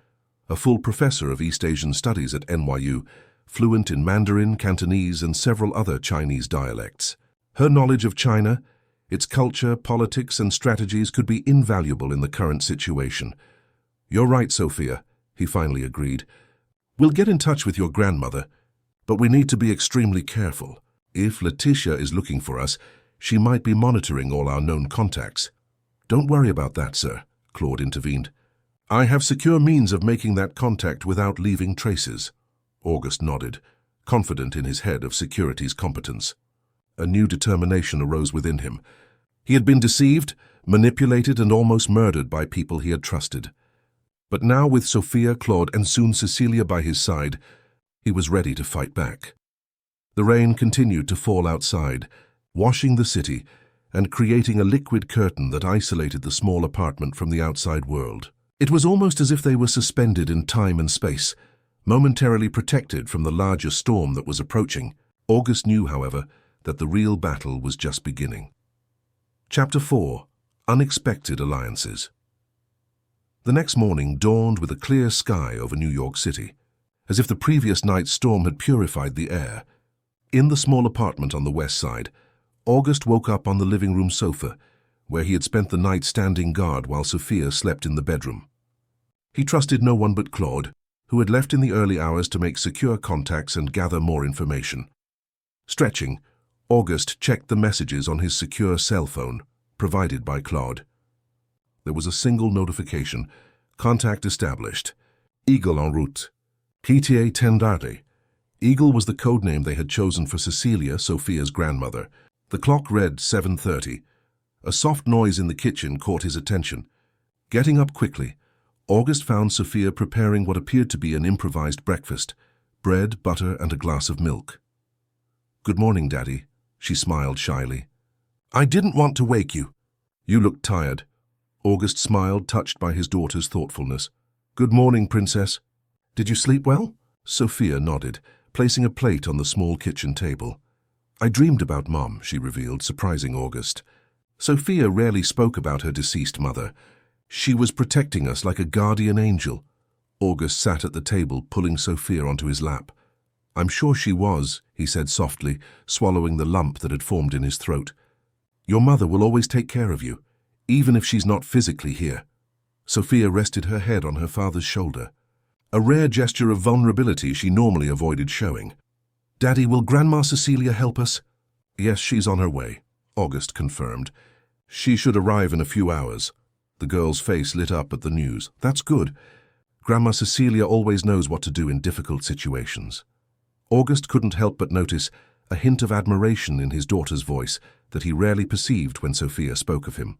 a full professor of East Asian studies at NYU, fluent in Mandarin, Cantonese, and several other Chinese dialects. Her knowledge of China, its culture, politics, and strategies could be invaluable in the current situation. You're right, Sophia, he finally agreed. We'll get in touch with your grandmother, but we need to be extremely careful. If Letitia is looking for us, she might be monitoring all our known contacts. Don't worry about that, sir, Claude intervened. I have secure means of making that contact without leaving traces. August nodded, confident in his head of security's competence. A new determination arose within him. He had been deceived, manipulated, and almost murdered by people he had trusted. But now, with Sophia, Claude, and soon Cecilia by his side, he was ready to fight back. The rain continued to fall outside, washing the city and creating a liquid curtain that isolated the small apartment from the outside world. It was almost as if they were suspended in time and space, momentarily protected from the larger storm that was approaching. August knew, however, that the real battle was just beginning. Chapter 4. Unexpected Alliances. The next morning dawned with a clear sky over New York City, as if the previous night's storm had purified the air. In the small apartment on the west side, August woke up on the living room sofa, where he had spent the night standing guard while Sophia slept in the bedroom. He trusted no one but Claude, who had left in the early hours to make secure contacts and gather more information. Stretching, August checked the messages on his secure cell phone, provided by Claude. There was a single notification. Contact established. Eagle en route. Pitié Tendarte. Eagle was the codename they had chosen for Cecilia, Sophia's grandmother. The clock read 7:30. A soft noise in the kitchen caught his attention. Getting up quickly, August found Sophia preparing what appeared to be an improvised breakfast: bread, butter, and a glass of milk. "Good morning, Daddy," she smiled shyly. "I didn't want to wake you." "You look tired." August smiled, touched by his daughter's thoughtfulness. "Good morning, Princess. Did you sleep well?" Sophia nodded, placing a plate on the small kitchen table. "I dreamed about Mom," she revealed, surprising August. Sophia rarely spoke about her deceased mother. She was protecting us like a guardian angel. August sat at the table, pulling Sophia onto his lap. "I'm sure she was," he said softly, swallowing the lump that had formed in his throat. "Your mother will always take care of you, even if she's not physically here." Sophia rested her head on her father's shoulder, a rare gesture of vulnerability she normally avoided showing. "Daddy, will Grandma Cecilia help us?" "Yes, she's on her way," August confirmed. "She should arrive in a few hours." The girl's face lit up at the news. "That's good. Grandma Cecilia always knows what to do in difficult situations." August couldn't help but notice a hint of admiration in his daughter's voice that he rarely perceived when Sophia spoke of him.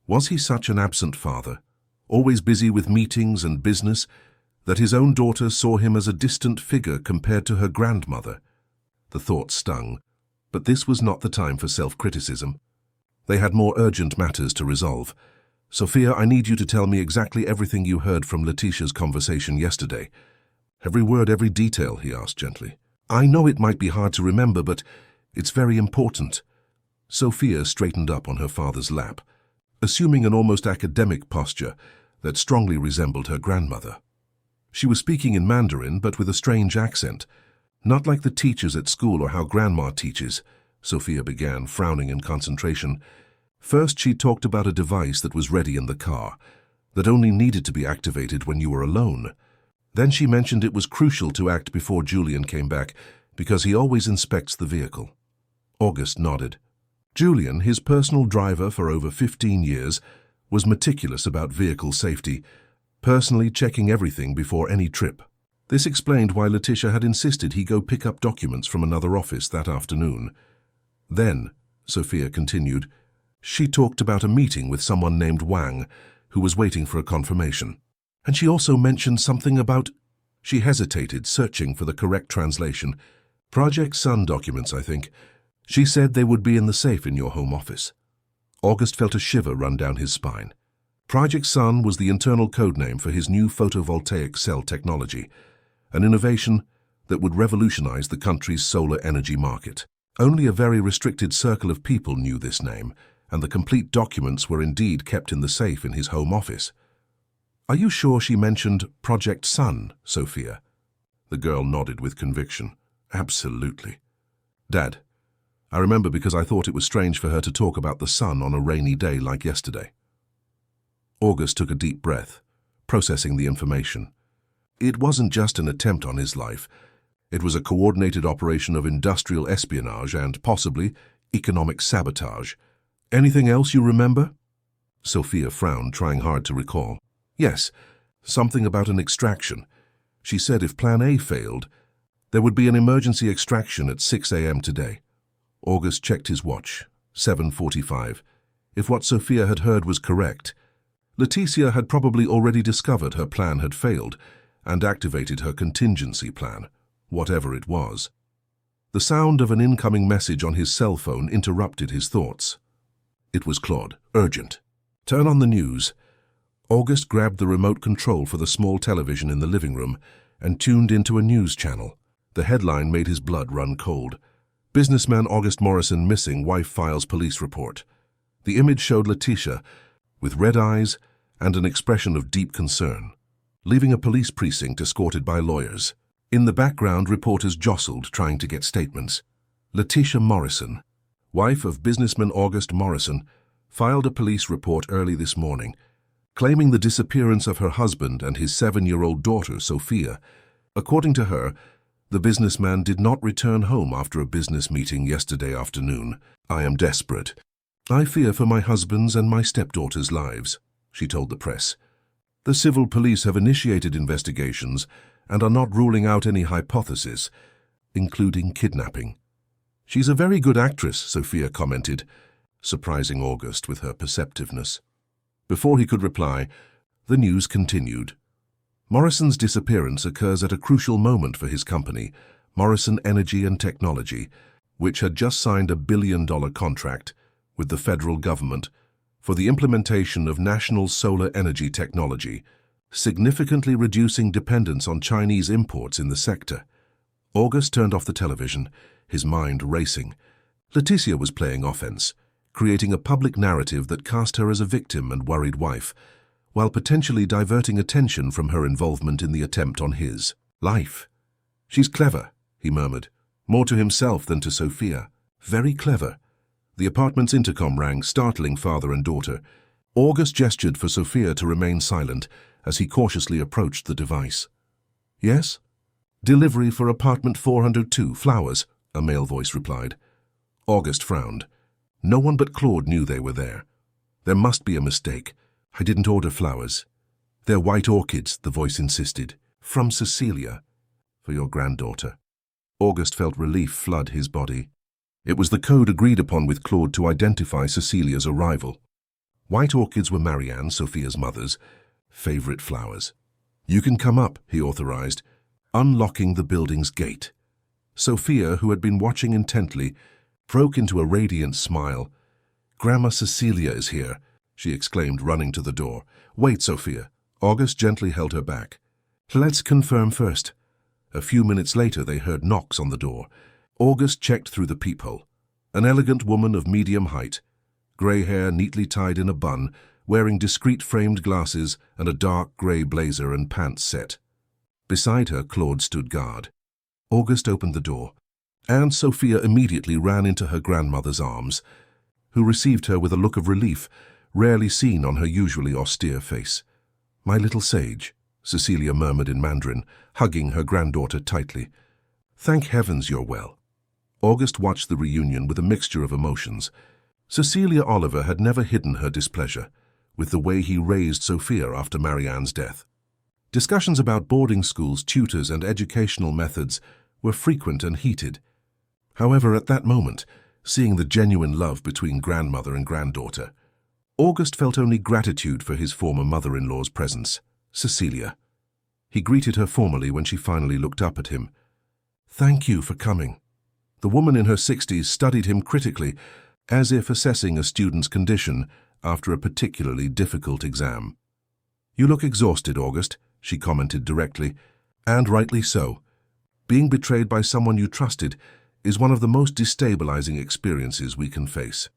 Was he such an absent father, always busy with meetings and business, that his own daughter saw him as a distant figure compared to her grandmother? The thought stung, but this was not the time for self-criticism. They had more urgent matters to resolve. "Sophia, I need you to tell me exactly everything you heard from Letitia's conversation yesterday." "Every word, every detail?" he asked gently. "I know it might be hard to remember, but it's very important." Sophia straightened up on her father's lap, assuming an almost academic posture that strongly resembled her grandmother. She was speaking in Mandarin, but with a strange accent. "Not like the teachers at school or how Grandma teaches," Sophia began, frowning in concentration. First, she talked about a device that was ready in the car, that only needed to be activated when you were alone. Then she mentioned it was crucial to act before Julian came back, because he always inspects the vehicle. August nodded. Julian, his personal driver for over 15 years, was meticulous about vehicle safety, personally checking everything before any trip. This explained why Letitia had insisted he go pick up documents from another office that afternoon. Then, Sophia continued, she talked about a meeting with someone named Wang, who was waiting for a confirmation. And she also mentioned something about... She hesitated, searching for the correct translation. "Project Sun documents, I think. She said they would be in the safe in your home office." August felt a shiver run down his spine. Project Sun was the internal code name for his new photovoltaic cell technology, an innovation that would revolutionize the country's solar energy market. Only a very restricted circle of people knew this name, and the complete documents were indeed kept in the safe in his home office. "Are you sure she mentioned Project Sun, Sophia?" The girl nodded with conviction. "Absolutely. Dad, I remember because I thought it was strange for her to talk about the sun on a rainy day like yesterday." August took a deep breath, processing the information. It wasn't just an attempt on his life. It was a coordinated operation of industrial espionage and, possibly, economic sabotage. "Anything else you remember?" Sophia frowned, trying hard to recall. "Yes, something about an extraction. She said if Plan A failed, there would be an emergency extraction at 6 a.m. today." August checked his watch. 7:45. If what Sophia had heard was correct, Letitia had probably already discovered her plan had failed and activated her contingency plan, whatever it was. The sound of an incoming message on his cell phone interrupted his thoughts. It was Claude. Urgent. "Turn on the news." August grabbed the remote control for the small television in the living room and tuned into a news channel. The headline made his blood run cold. "Businessman August Morrison missing, wife files police report." The image showed Letitia, with red eyes and an expression of deep concern, leaving a police precinct escorted by lawyers. In the background, reporters jostled, trying to get statements. Letitia Morrison, wife of businessman August Morrison, filed a police report early this morning, claiming the disappearance of her husband and his 7-year-old daughter, Sophia. According to her, the businessman did not return home after a business meeting yesterday afternoon. "I am desperate. I fear for my husband's and my stepdaughter's lives," she told the press. "The civil police have initiated investigations and are not ruling out any hypothesis, including kidnapping." "She's a very good actress," Sophia commented, surprising August with her perceptiveness. Before he could reply, the news continued. Morrison's disappearance occurs at a crucial moment for his company, Morrison Energy and Technology, which had just signed a billion-dollar contract with the federal government for the implementation of national solar energy technology, significantly reducing dependence on Chinese imports in the sector. August turned off the television, his mind racing. Leticia was playing offense, creating a public narrative that cast her as a victim and worried wife, while potentially diverting attention from her involvement in the attempt on his life. "She's clever," he murmured, more to himself than to Sophia. "Very clever." The apartment's intercom rang, startling father and daughter. August gestured for Sophia to remain silent as he cautiously approached the device. "Yes?" "Delivery for apartment 402, flowers," a male voice replied. August frowned. No one but Claude knew they were there. "There must be a mistake. I didn't order flowers." "They're white orchids," the voice insisted. "From Cecilia. For your granddaughter." August felt relief flood his body. It was the code agreed upon with Claude to identify Cecilia's arrival. White orchids were Marianne, Sophia's mother's, favorite flowers. "You can come up," he authorized, unlocking the building's gate. Sophia, who had been watching intently, broke into a radiant smile. "Grandma Cecilia is here," she exclaimed, running to the door. "Wait, Sophia." August gently held her back. "Let's confirm first." A few minutes later, they heard knocks on the door. August checked through the peephole. An elegant woman of medium height, grey hair neatly tied in a bun, wearing discreet framed glasses and a dark grey blazer and pants set. Beside her, Claude stood guard. August opened the door, and Sophia immediately ran into her grandmother's arms, who received her with a look of relief rarely seen on her usually austere face. "My little sage," Cecilia murmured in Mandarin, hugging her granddaughter tightly. "Thank heavens you're well." August watched the reunion with a mixture of emotions. Cecilia Oliver had never hidden her displeasure with the way he raised Sophia after Marianne's death. Discussions about boarding schools, tutors, and educational methods were frequent and heated. However, at that moment, seeing the genuine love between grandmother and granddaughter, August felt only gratitude for his former mother-in-law's presence, Cecilia. He greeted her formally when she finally looked up at him. "Thank you for coming." The woman in her 60s studied him critically, as if assessing a student's condition after a particularly difficult exam. "You look exhausted, August," she commented directly, "and rightly so. Being betrayed by someone you trusted is one of the most destabilizing experiences we can face."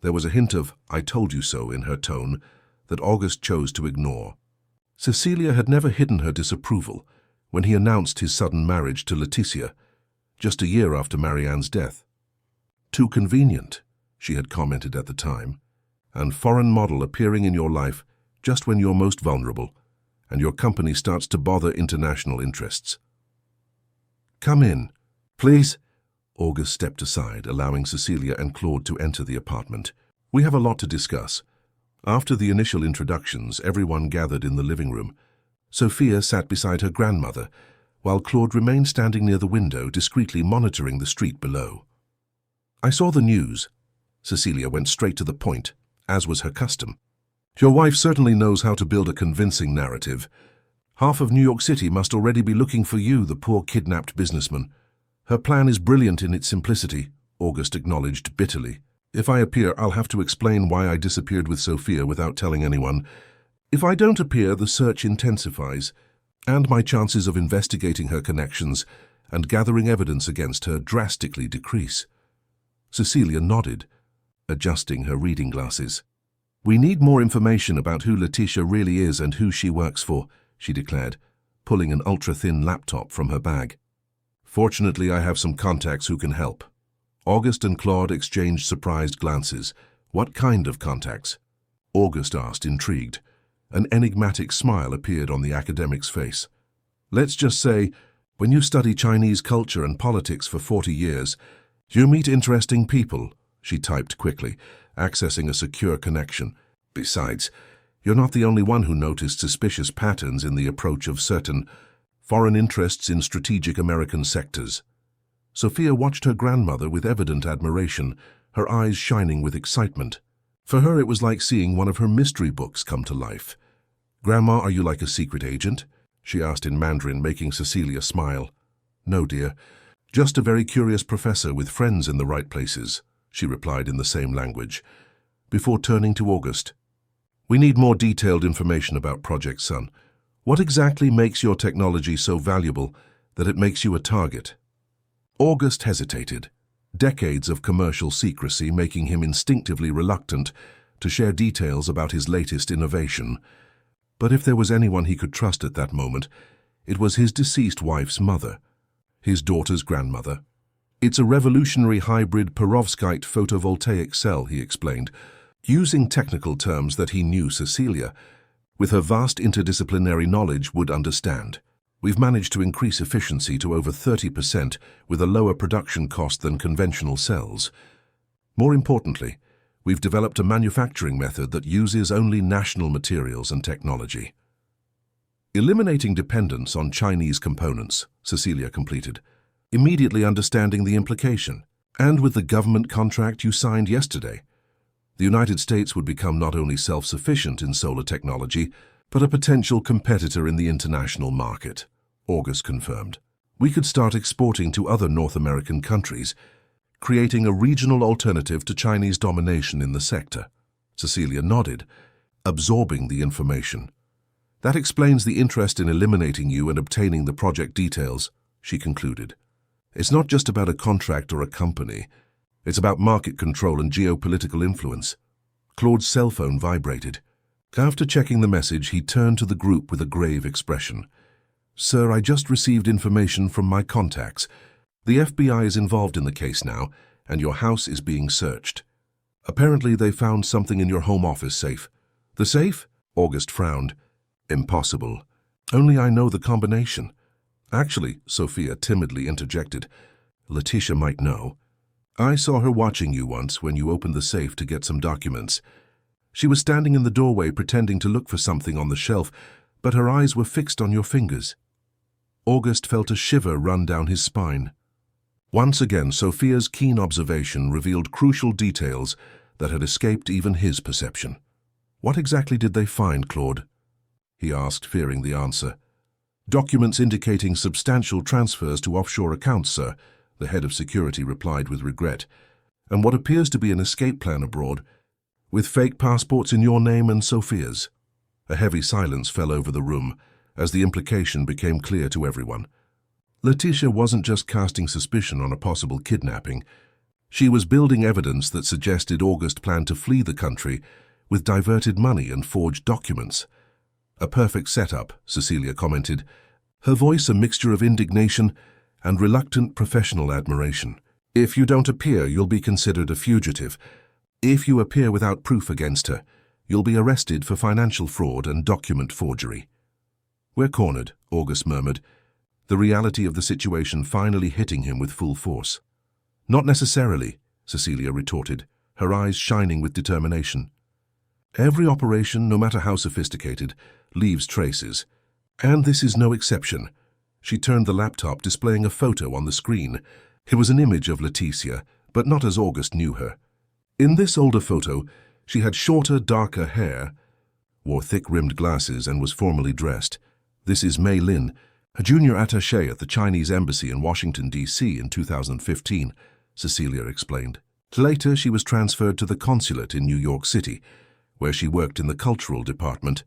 There was a hint of "I told you so" in her tone that August chose to ignore. Cecilia had never hidden her disapproval when he announced his sudden marriage to Leticia, just a year after Marianne's death. "Too convenient," she had commented at the time, "and foreign model appearing in your life just when you're most vulnerable, and your company starts to bother international interests." "Come in, please." August stepped aside, allowing Cecilia and Claude to enter the apartment. "We have a lot to discuss." After the initial introductions, everyone gathered in the living room. Sophia sat beside her grandmother, while Claude remained standing near the window, discreetly monitoring the street below. "I saw the news." Cecilia went straight to the point, as was her custom. "Your wife certainly knows how to build a convincing narrative. Half of New York City must already be looking for you, the poor kidnapped businessman. Her plan is brilliant in its simplicity," August acknowledged bitterly. "If I appear, I'll have to explain why I disappeared with Sophia without telling anyone. If I don't appear, the search intensifies, and my chances of investigating her connections and gathering evidence against her drastically decrease." Cecilia nodded, adjusting her reading glasses. "We need more information about who Leticia really is and who she works for," she declared, pulling an ultra-thin laptop from her bag. "Fortunately, I have some contacts who can help." August and Claude exchanged surprised glances. "What kind of contacts?" August asked, intrigued. An enigmatic smile appeared on the academic's face. "Let's just say, when you study Chinese culture and politics for 40 years, you meet interesting people," she typed quickly, accessing a secure connection. "Besides, you're not the only one who noticed suspicious patterns in the approach of certain foreign interests in strategic American sectors." Sophia watched her grandmother with evident admiration, her eyes shining with excitement. For her, it was like seeing one of her mystery books come to life. "Grandma, are you like a secret agent?" she asked in Mandarin, making Cecilia smile. "No, dear. Just a very curious professor with friends in the right places," she replied in the same language, before turning to August. "We need more detailed information about Project Sun. What exactly makes your technology so valuable that it makes you a target?" August hesitated, decades of commercial secrecy making him instinctively reluctant to share details about his latest innovation. But if there was anyone he could trust at that moment, it was his deceased wife's mother, his daughter's grandmother. "It's a revolutionary hybrid perovskite photovoltaic cell," he explained, using technical terms that he knew Cecilia, with her vast interdisciplinary knowledge, would understand. "We've managed to increase efficiency to over 30% with a lower production cost than conventional cells. More importantly, we've developed a manufacturing method that uses only national materials and technology." "Eliminating dependence on Chinese components," Cecilia completed, immediately understanding the implication. "And with the government contract you signed yesterday, the United States would become not only self-sufficient in solar technology, but a potential competitor in the international market," August confirmed. "We could start exporting to other North American countries, creating a regional alternative to Chinese domination in the sector." Cecilia nodded, absorbing the information. "That explains the interest in eliminating you and obtaining the project details," she concluded. "It's not just about a contract or a company. It's about market control and geopolitical influence." Claude's cell phone vibrated. After checking the message, he turned to the group with a grave expression. "Sir, I just received information from my contacts. The FBI is involved in the case now, and your house is being searched. Apparently they found something in your home office safe." "The safe?" August frowned. "Impossible. Only I know the combination." "Actually," Sophia timidly interjected, "Letitia might know. I saw her watching you once when you opened the safe to get some documents. She was standing in the doorway pretending to look for something on the shelf, but her eyes were fixed on your fingers." August felt a shiver run down his spine. Once again, Sophia's keen observation revealed crucial details that had escaped even his perception. "What exactly did they find, Claude?" he asked, fearing the answer. "Documents indicating substantial transfers to offshore accounts, sir," the head of security replied with regret, "and what appears to be an escape plan abroad, with fake passports in your name and Sophia's." A heavy silence fell over the room as the implication became clear to everyone. Letitia wasn't just casting suspicion on a possible kidnapping. She was building evidence that suggested August planned to flee the country with diverted money and forged documents. "A perfect setup," Cecilia commented, her voice a mixture of indignation and reluctant professional admiration. "If you don't appear, you'll be considered a fugitive. If you appear without proof against her, you'll be arrested for financial fraud and document forgery." "We're cornered," August murmured, the reality of the situation finally hitting him with full force. "Not necessarily," Cecilia retorted, her eyes shining with determination. "Every operation, no matter how sophisticated, leaves traces. And this is no exception." She turned the laptop, displaying a photo on the screen. It was an image of Leticia, but not as August knew her. In this older photo, she had shorter, darker hair, wore thick-rimmed glasses, and was formally dressed. "This is Mei Lin, a junior attaché at the Chinese embassy in Washington, D.C. in 2015, Cecilia explained. Later, she was transferred to the consulate in New York City, where she worked in the cultural department,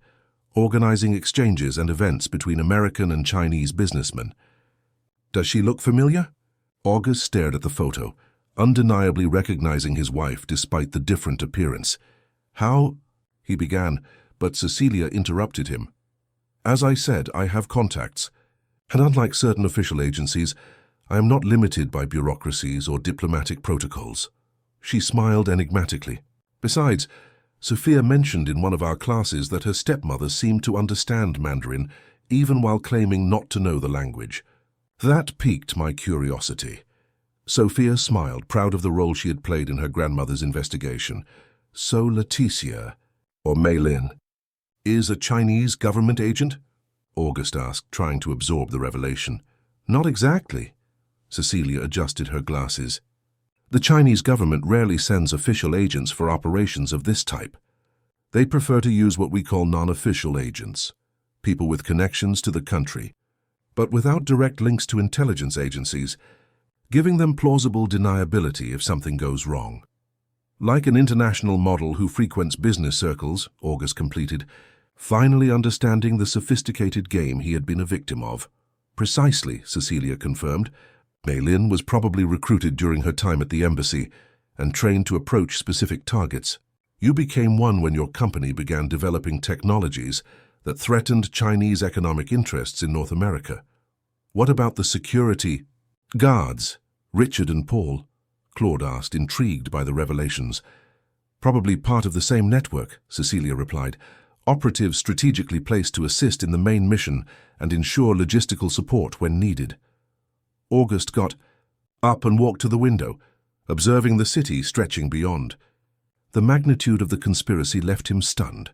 organizing exchanges and events between American and Chinese businessmen. "Does she look familiar?" August stared at the photo, undeniably recognizing his wife despite the different appearance. "How?" he began, but Cecilia interrupted him. "As I said, I have contacts, and unlike certain official agencies, I am not limited by bureaucracies or diplomatic protocols." She smiled enigmatically. "Besides, Sophia mentioned in one of our classes that her stepmother seemed to understand Mandarin, even while claiming not to know the language. That piqued my curiosity." Sophia smiled, proud of the role she had played in her grandmother's investigation. "So Leticia, or Mei Lin, is a Chinese government agent?" August asked, trying to absorb the revelation. "Not exactly." Cecilia adjusted her glasses. The Chinese government rarely sends official agents for operations of this type. They prefer to use what we call non-official agents, people with connections to the country, but without direct links to intelligence agencies, giving them plausible deniability if something goes wrong. Like an international model who frequents business circles, August completed, finally understanding the sophisticated game he had been a victim of. Precisely, Cecilia confirmed. Mei-Lin was probably recruited during her time at the embassy and trained to approach specific targets. You became one when your company began developing technologies that threatened Chinese economic interests in North America. What about the security guards, Richard and Paul? Claude asked, intrigued by the revelations. Probably part of the same network, Cecilia replied. Operatives strategically placed to assist in the main mission and ensure logistical support when needed. August got up and walked to the window, observing the city stretching beyond. The magnitude of the conspiracy left him stunned.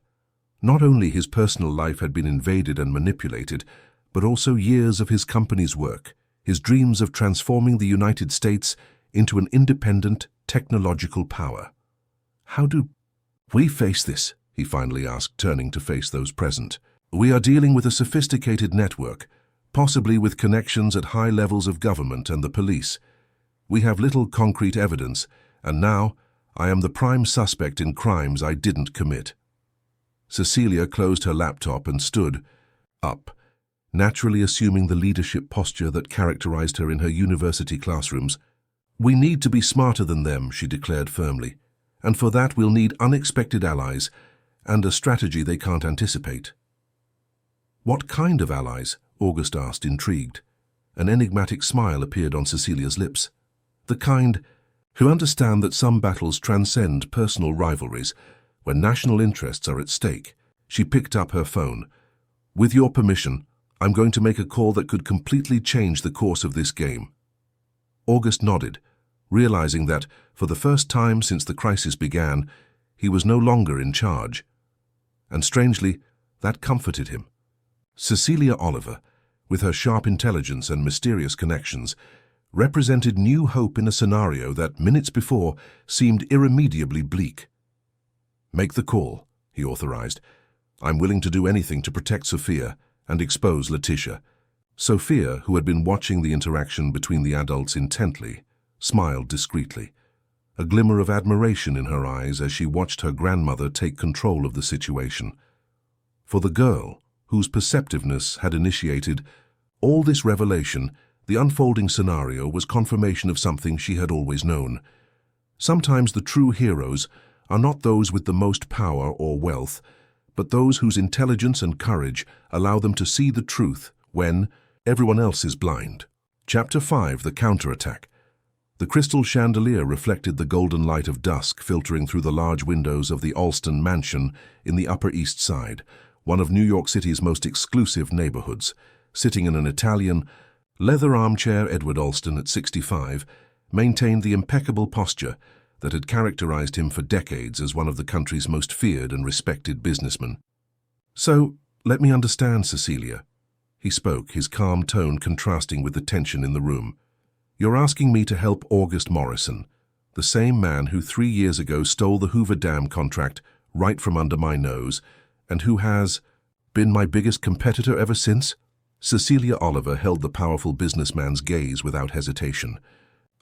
Not only his personal life had been invaded and manipulated, but also years of his company's work, his dreams of transforming the United States into an independent technological power. How do we face this? He finally asked, turning to face those present. We are dealing with a sophisticated network, possibly with connections at high levels of government and the police. We have little concrete evidence, and now I am the prime suspect in crimes I didn't commit. Cecilia closed her laptop and stood up, naturally assuming the leadership posture that characterized her in her university classrooms. We need to be smarter than them, she declared firmly, and for that we'll need unexpected allies and a strategy they can't anticipate. What kind of allies? August asked, intrigued. An enigmatic smile appeared on Cecilia's lips. The kind who understand that some battles transcend personal rivalries when national interests are at stake. She picked up her phone. With your permission, I'm going to make a call that could completely change the course of this game. August nodded, realizing that, for the first time since the crisis began, he was no longer in charge. And strangely, that comforted him. Cecilia Oliver, with her sharp intelligence and mysterious connections, represented new hope in a scenario that minutes before seemed irremediably bleak. Make the call, he authorized. I'm willing to do anything to protect Sophia and expose Letitia. Sophia, who had been watching the interaction between the adults intently, smiled discreetly, a glimmer of admiration in her eyes as she watched her grandmother take control of the situation. For the girl, whose perceptiveness had initiated all this revelation, the unfolding scenario was confirmation of something she had always known. Sometimes the true heroes are not those with the most power or wealth, but those whose intelligence and courage allow them to see the truth when everyone else is blind. Chapter 5: The Counterattack. The crystal chandelier reflected the golden light of dusk filtering through the large windows of the Alston mansion in the Upper East Side, one of New York City's most exclusive neighborhoods. Sitting in an Italian, leather armchair, Edward Alston, at 65, maintained the impeccable posture that had characterized him for decades as one of the country's most feared and respected businessmen. So, let me understand, Cecilia. He spoke, his calm tone contrasting with the tension in the room. You're asking me to help August Morrison, the same man who 3 years ago stole the Hoover Dam contract right from under my nose, and who has been my biggest competitor ever since? Cecilia Oliver held the powerful businessman's gaze without hesitation.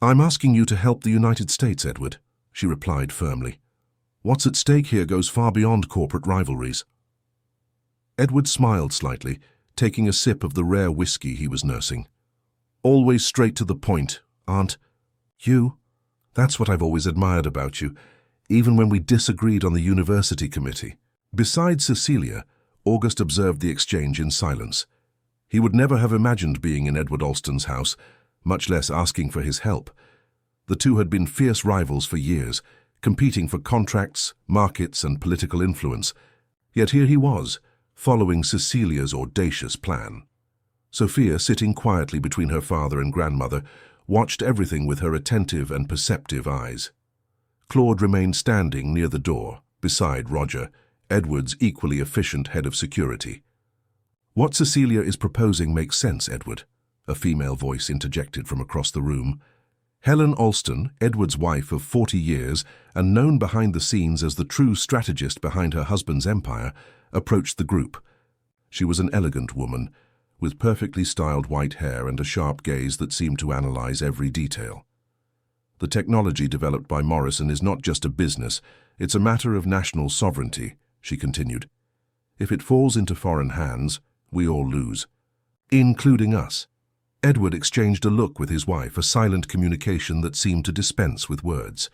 I'm asking you to help the United States, Edward, she replied firmly. What's at stake here goes far beyond corporate rivalries. Edward smiled slightly, taking a sip of the rare whiskey he was nursing. Always straight to the point, aren't you? That's what I've always admired about you, even when we disagreed on the university committee. Besides Cecilia, August observed the exchange in silence. He would never have imagined being in Edward Alston's house, much less asking for his help. The two had been fierce rivals for years, competing for contracts, markets, and political influence. Yet here he was, following Cecilia's audacious plan. Sophia, sitting quietly between her father and grandmother, watched everything with her attentive and perceptive eyes. Claude remained standing near the door, beside Roger, Edward's equally efficient head of security. What Cecilia is proposing makes sense, Edward, a female voice interjected from across the room. Helen Alston, Edward's wife of 40 years and known behind the scenes as the true strategist behind her husband's empire, approached the group. She was an elegant woman, with perfectly styled white hair and a sharp gaze that seemed to analyze every detail. The technology developed by Morrison is not just a business, it's a matter of national sovereignty, she continued. If it falls into foreign hands, we all lose, including us. Edward exchanged a look with his wife, a silent communication that seemed to dispense with words.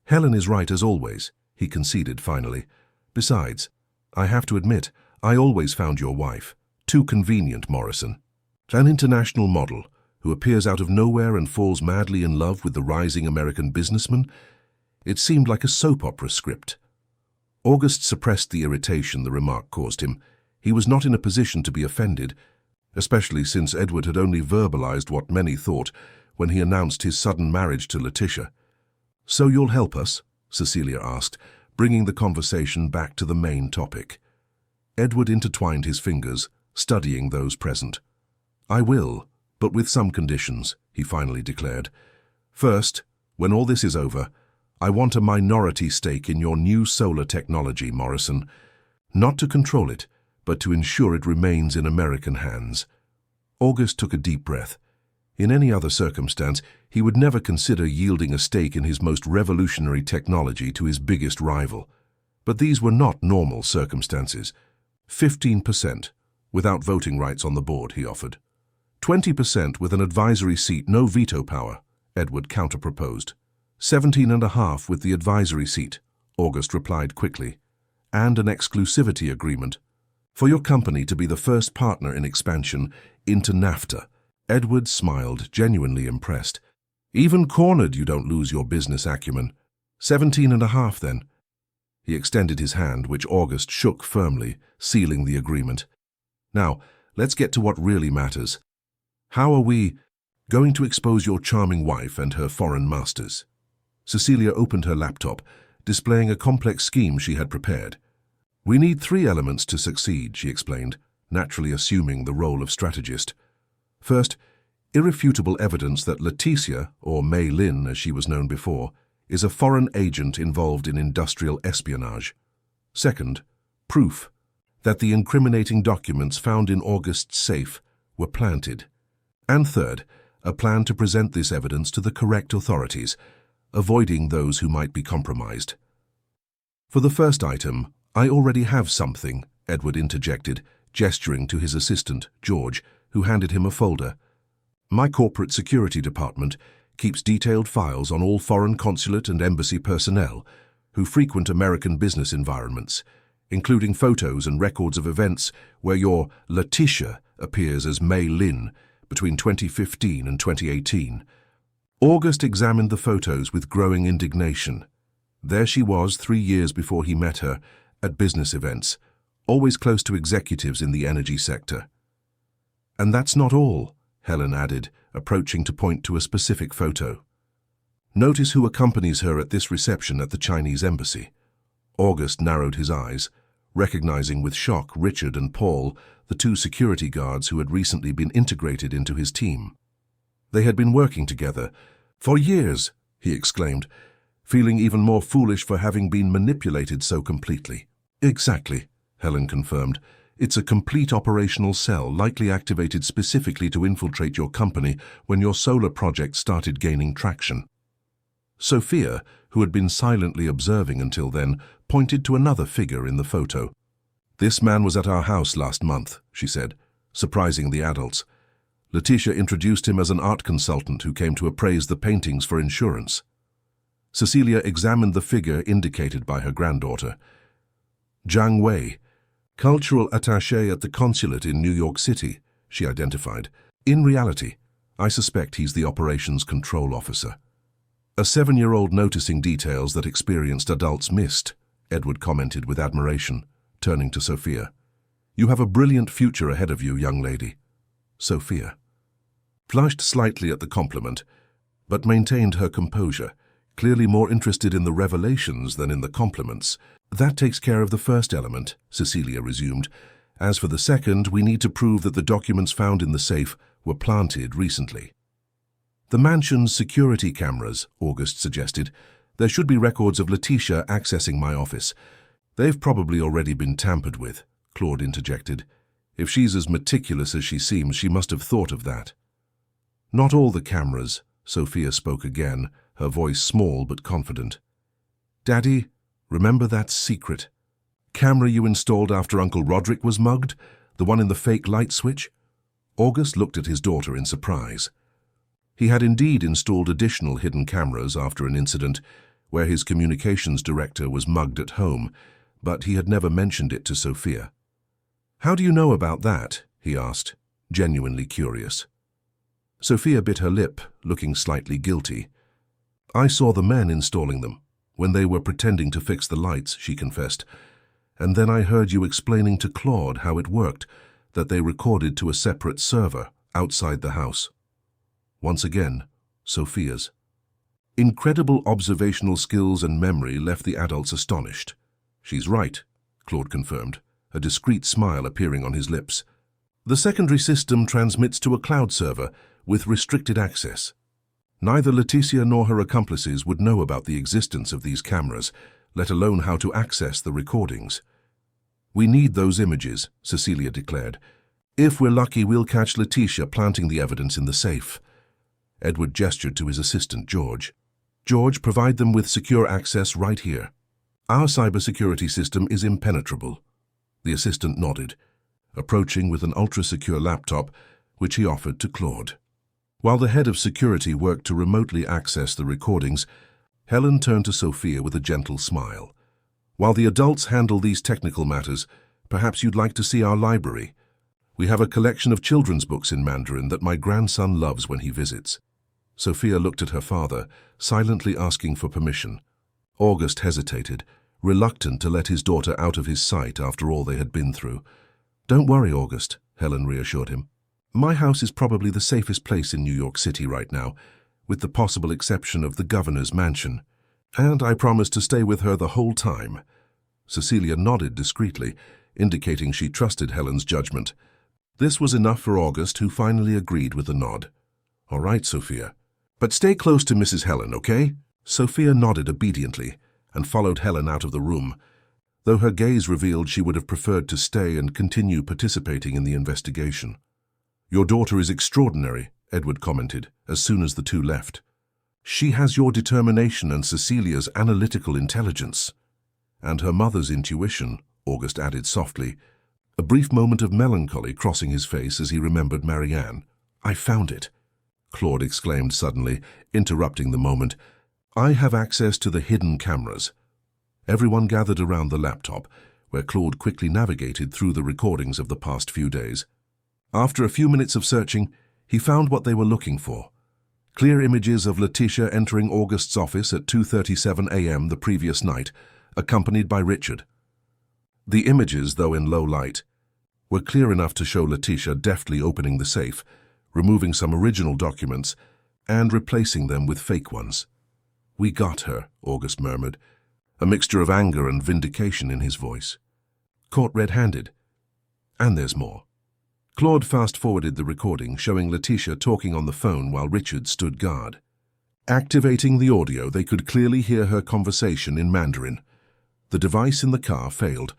Helen is right as always, he conceded finally. Besides, I have to admit, I always found your wife too convenient, Morrison. An international model who appears out of nowhere and falls madly in love with the rising American businessman. It seemed like a soap opera script. August suppressed the irritation the remark caused him. He was not in a position to be offended, especially since Edward had only verbalized what many thought when he announced his sudden marriage to Letitia. "So you'll help us?" Cecilia asked, bringing the conversation back to the main topic. Edward intertwined his fingers, studying those present. "I will, but with some conditions," he finally declared. "First, when all this is over, I want a minority stake in your new solar technology, Morrison. Not to control it, but to ensure it remains in American hands." August took a deep breath. In any other circumstance, he would never consider yielding a stake in his most revolutionary technology to his biggest rival. But these were not normal circumstances. 15%, without voting rights on the board, he offered. 20% with an advisory seat, no veto power, Edward counterproposed. 17.5% with the advisory seat, August replied quickly. And an exclusivity agreement for your company to be the first partner in expansion into NAFTA. Edward smiled, genuinely impressed. Even cornered, you don't lose your business acumen. 17.5% then. He extended his hand, which August shook firmly, sealing the agreement. Now, let's get to what really matters. How are we going to expose your charming wife and her foreign masters? Cecilia opened her laptop, displaying a complex scheme she had prepared. We need 3 elements to succeed, she explained, naturally assuming the role of strategist. First, irrefutable evidence that Letitia, or Mei Lin as she was known before, is a foreign agent involved in industrial espionage. Second, proof that the incriminating documents found in August's safe were planted. And third, a plan to present this evidence to the correct authorities, avoiding those who might be compromised. For the first item, I already have something, Edward interjected, gesturing to his assistant, George, who handed him a folder. My corporate security department keeps detailed files on all foreign consulate and embassy personnel who frequent American business environments, including photos and records of events where your Letitia appears as Mei Lin between 2015 and 2018. August examined the photos with growing indignation. There she was 3 years before he met her, at business events, always close to executives in the energy sector. And that's not all, Helen added, approaching to point to a specific photo. Notice who accompanies her at this reception at the Chinese embassy. August narrowed his eyes, recognizing with shock Richard and Paul, the 2 security guards who had recently been integrated into his team. They had been working together for years, he exclaimed, feeling even more foolish for having been manipulated so completely. Exactly, Helen confirmed. It's a complete operational cell, likely activated specifically to infiltrate your company when your solar project started gaining traction. Sophia, who had been silently observing until then, pointed to another figure in the photo. This man was at our house last month, she said, surprising the adults. Letitia introduced him as an art consultant who came to appraise the paintings for insurance. Cecilia examined the figure indicated by her granddaughter. Zhang Wei, cultural attaché at the consulate in New York City, she identified. In reality, I suspect he's the operations control officer. A 7-year-old noticing details that experienced adults missed, Edward commented with admiration, turning to Sophia. You have a brilliant future ahead of you, young lady. Sophia flushed slightly at the compliment, but maintained her composure, clearly more interested in the revelations than in the compliments. That takes care of the first element, Cecilia resumed. As for the second, we need to prove that the documents found in the safe were planted recently. The mansion's security cameras, August suggested. There should be records of Letitia accessing my office. They've probably already been tampered with, Claude interjected. If she's as meticulous as she seems, she must have thought of that. Not all the cameras, Sophia spoke again, her voice small but confident. Daddy, remember that secret camera you installed after Uncle Roderick was mugged? The one in the fake light switch? August looked at his daughter in surprise. He had indeed installed additional hidden cameras after an incident where his communications director was mugged at home, but he had never mentioned it to Sophia. How do you know about that? He asked, genuinely curious. Sophia bit her lip, looking slightly guilty. I saw the men installing them, when they were pretending to fix the lights, she confessed. And then I heard you explaining to Claude how it worked, that they recorded to a separate server outside the house. Once again, Sophia's incredible observational skills and memory left the adults astonished. She's right, Claude confirmed, a discreet smile appearing on his lips. The secondary system transmits to a cloud server with restricted access. Neither Letitia nor her accomplices would know about the existence of these cameras, let alone how to access the recordings. We need those images, Cecilia declared. If we're lucky, we'll catch Letitia planting the evidence in the safe. Edward gestured to his assistant, George. George, provide them with secure access right here. Our cybersecurity system is impenetrable. The assistant nodded, approaching with an ultra-secure laptop, which he offered to Claude. While the head of security worked to remotely access the recordings, Helen turned to Sophia with a gentle smile. While the adults handle these technical matters, perhaps you'd like to see our library. We have a collection of children's books in Mandarin that my grandson loves when he visits. Sophia looked at her father, silently asking for permission. August hesitated, reluctant to let his daughter out of his sight after all they had been through. Don't worry, August, Helen reassured him. My house is probably the safest place in New York City right now, with the possible exception of the governor's mansion. And I promise to stay with her the whole time. Cecilia nodded discreetly, indicating she trusted Helen's judgment. This was enough for August, who finally agreed with a nod. All right, Sophia. But stay close to Mrs. Helen, okay? Sophia nodded obediently and followed Helen out of the room, though her gaze revealed she would have preferred to stay and continue participating in the investigation. Your daughter is extraordinary, Edward commented, as soon as the two left. She has your determination and Cecilia's analytical intelligence. And her mother's intuition, August added softly, a brief moment of melancholy crossing his face as he remembered Marianne. I found it, Claude exclaimed suddenly, interrupting the moment. I have access to the hidden cameras. Everyone gathered around the laptop, where Claude quickly navigated through the recordings of the past few days. After a few minutes of searching, he found what they were looking for. Clear images of Letitia entering August's office at 2:37 a.m. the previous night, accompanied by Richard. The images, though in low light, were clear enough to show Letitia deftly opening the safe, removing some original documents, and replacing them with fake ones. We got her, August murmured, a mixture of anger and vindication in his voice. Caught red-handed. And there's more. Claude fast-forwarded the recording, showing Letitia talking on the phone while Richard stood guard. Activating the audio, they could clearly hear her conversation in Mandarin. The device in the car failed.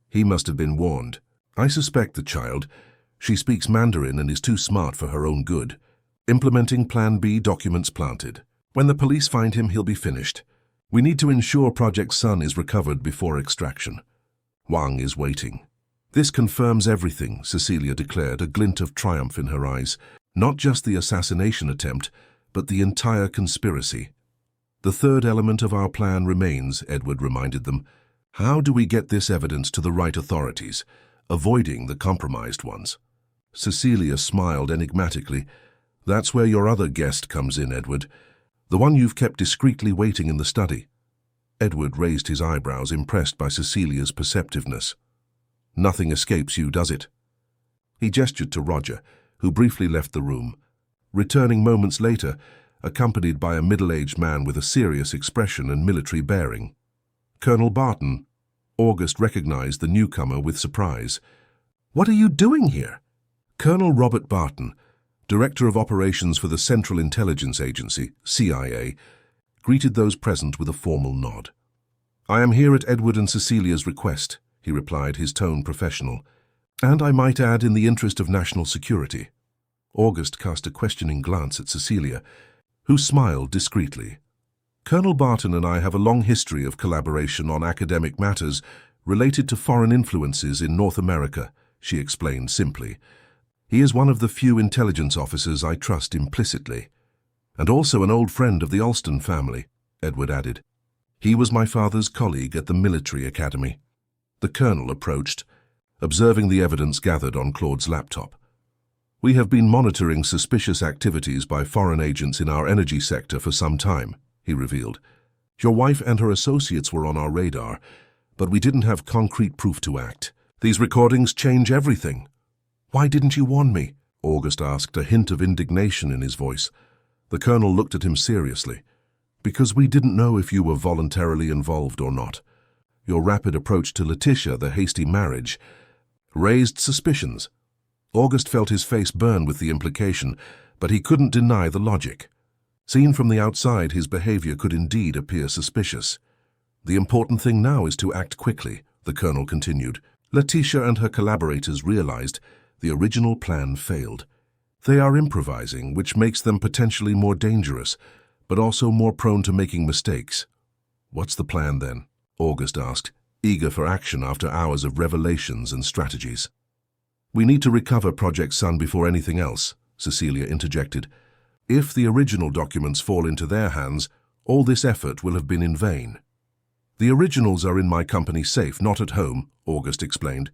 He must have been warned. I suspect the child. She speaks Mandarin and is too smart for her own good. Implementing Plan B, documents planted. When the police find him, he'll be finished. We need to ensure Project Sun is recovered before extraction. Wang is waiting. This confirms everything, Cecilia declared, a glint of triumph in her eyes. Not just the assassination attempt, but the entire conspiracy. The third element of our plan remains, Edward reminded them. How do we get this evidence to the right authorities, avoiding the compromised ones? Cecilia smiled enigmatically. That's where your other guest comes in, Edward. The one you've kept discreetly waiting in the study. Edward raised his eyebrows, impressed by Cecilia's perceptiveness. Nothing escapes you, does it? He gestured to Roger, who briefly left the room, returning moments later, accompanied by a middle-aged man with a serious expression and military bearing. Colonel Barton. August recognized the newcomer with surprise. What are you doing here? Colonel Robert Barton, Director of Operations for the Central Intelligence Agency, CIA, greeted those present with a formal nod. "I am here at Edward and Cecilia's request," he replied, his tone professional. "And I might add, in the interest of national security." August cast a questioning glance at Cecilia, who smiled discreetly. "Colonel Barton and I have a long history of collaboration on academic matters related to foreign influences in North America," she explained simply. "He is one of the few intelligence officers I trust implicitly. And also an old friend of the Alston family," Edward added. "He was my father's colleague at the military academy." The colonel approached, observing the evidence gathered on Claude's laptop. "We have been monitoring suspicious activities by foreign agents in our energy sector for some time," he revealed. "Your wife and her associates were on our radar, but we didn't have concrete proof to act. These recordings change everything." "Why didn't you warn me?" August asked, a hint of indignation in his voice. The colonel looked at him seriously. "Because we didn't know if you were voluntarily involved or not. Your rapid approach to Letitia, the hasty marriage, raised suspicions." August felt his face burn with the implication, but he couldn't deny the logic. Seen from the outside, his behavior could indeed appear suspicious. "The important thing now is to act quickly," the colonel continued. "Letitia and her collaborators realized the original plan failed. They are improvising, which makes them potentially more dangerous, but also more prone to making mistakes." "What's the plan then?" August asked, eager for action after hours of revelations and strategies. "We need to recover Project Sun before anything else," Cecilia interjected. "If the original documents fall into their hands, all this effort will have been in vain." "The originals are in my company safe, not at home," August explained.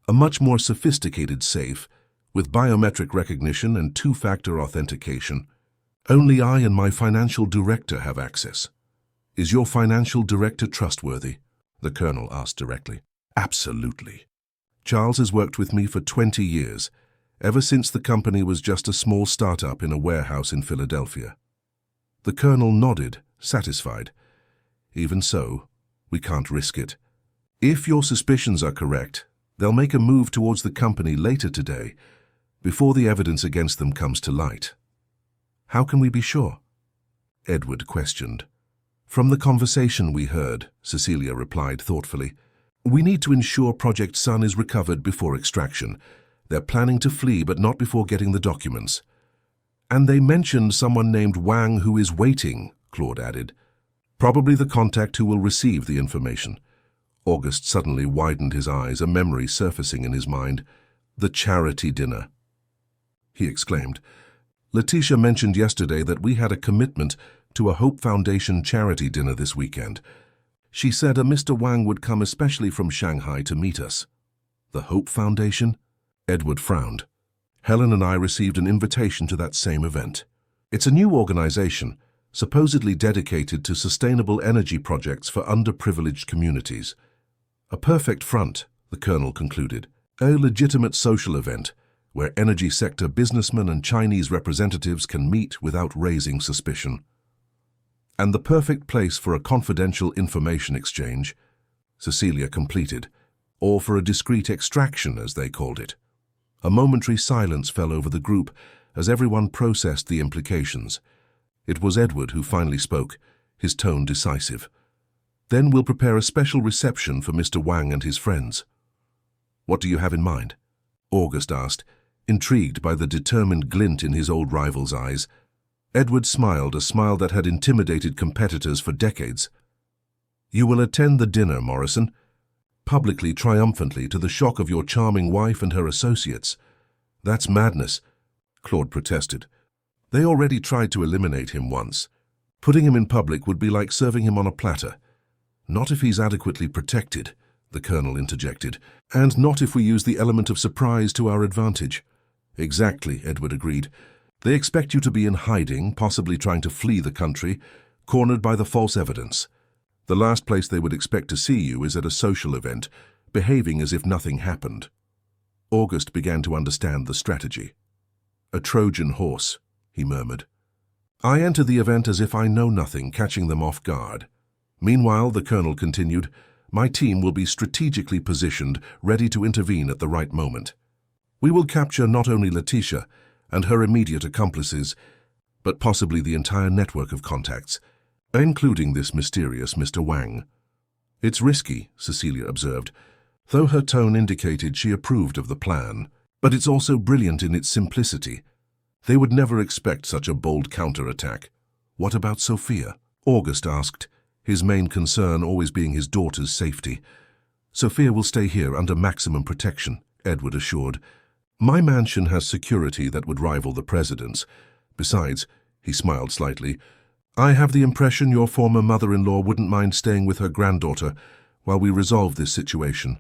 "A much more sophisticated safe, with biometric recognition and two-factor authentication. Only I and my financial director have access." "Is your financial director trustworthy?" the colonel asked directly. "Absolutely. Charles has worked with me for 20 years, ever since the company was just a small startup in a warehouse in Philadelphia." The colonel nodded, satisfied. "Even so, we can't risk it. If your suspicions are correct, they'll make a move towards the company later today, before the evidence against them comes to light." "How can we be sure?" Edward questioned. "From the conversation we heard," Cecilia replied thoughtfully. "We need to ensure Project Sun is recovered before extraction. They're planning to flee, but not before getting the documents." "And they mentioned someone named Wang who is waiting," Claude added. "Probably the contact who will receive the information." August suddenly widened his eyes, a memory surfacing in his mind. "The charity dinner," he exclaimed. "Letitia mentioned yesterday that we had a commitment to a Hope Foundation charity dinner this weekend. She said a Mr. Wang would come especially from Shanghai to meet us." "The Hope Foundation?" Edward frowned. "Helen and I received an invitation to that same event. It's a new organization, supposedly dedicated to sustainable energy projects for underprivileged communities. A perfect front," the colonel concluded. "A legitimate social event, where energy sector businessmen and Chinese representatives can meet without raising suspicion. And the perfect place for a confidential information exchange," Cecilia completed, "or for a discreet extraction, as they called it." A momentary silence fell over the group as everyone processed the implications. It was Edward who finally spoke, his tone decisive. "Then we'll prepare a special reception for Mr. Wang and his friends." "What do you have in mind?" August asked, intrigued by the determined glint in his old rival's eyes. Edward smiled, a smile that had intimidated competitors for decades. "You will attend the dinner, Morrison, publicly, triumphantly, to the shock of your charming wife and her associates." "That's madness," Claude protested. "They already tried to eliminate him once. Putting him in public would be like serving him on a platter." "Not if he's adequately protected," the colonel interjected, "and not if we use the element of surprise to our advantage." "Exactly," Edward agreed. "They expect you to be in hiding, possibly trying to flee the country, cornered by the false evidence. The last place they would expect to see you is at a social event, behaving as if nothing happened." August began to understand the strategy. "A Trojan horse," he murmured. "I enter the event as if I know nothing, catching them off guard. Meanwhile," the colonel continued, "my team will be strategically positioned, ready to intervene at the right moment. We will capture not only Letitia and her immediate accomplices, but possibly the entire network of contacts, including this mysterious Mr. Wang. "It's risky," Cecilia observed, though her tone indicated she approved of the plan. "But it's also brilliant in its simplicity. They would never expect such a bold counterattack." "What about Sophia?" August asked, his main concern always being his daughter's safety. "Sophia will stay here under maximum protection," Edward assured. "My mansion has security that would rival the president's. Besides," he smiled slightly, "I have the impression your former mother-in-law wouldn't mind staying with her granddaughter while we resolve this situation."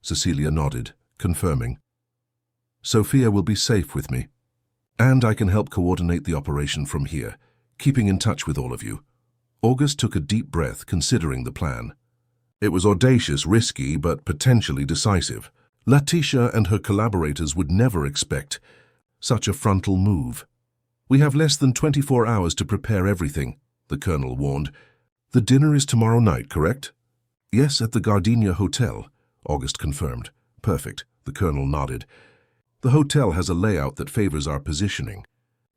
Cecilia nodded, confirming. "Sophia will be safe with me, and I can help coordinate the operation from here, keeping in touch with all of you." August took a deep breath, considering the plan. It was audacious, risky, but potentially decisive. Letitia and her collaborators would never expect such a frontal move. "We have less than 24 hours to prepare everything," the colonel warned. "The dinner is tomorrow night, correct?" "Yes, at the Gardenia Hotel," August confirmed. "Perfect," the colonel nodded. "The hotel has a layout that favors our positioning,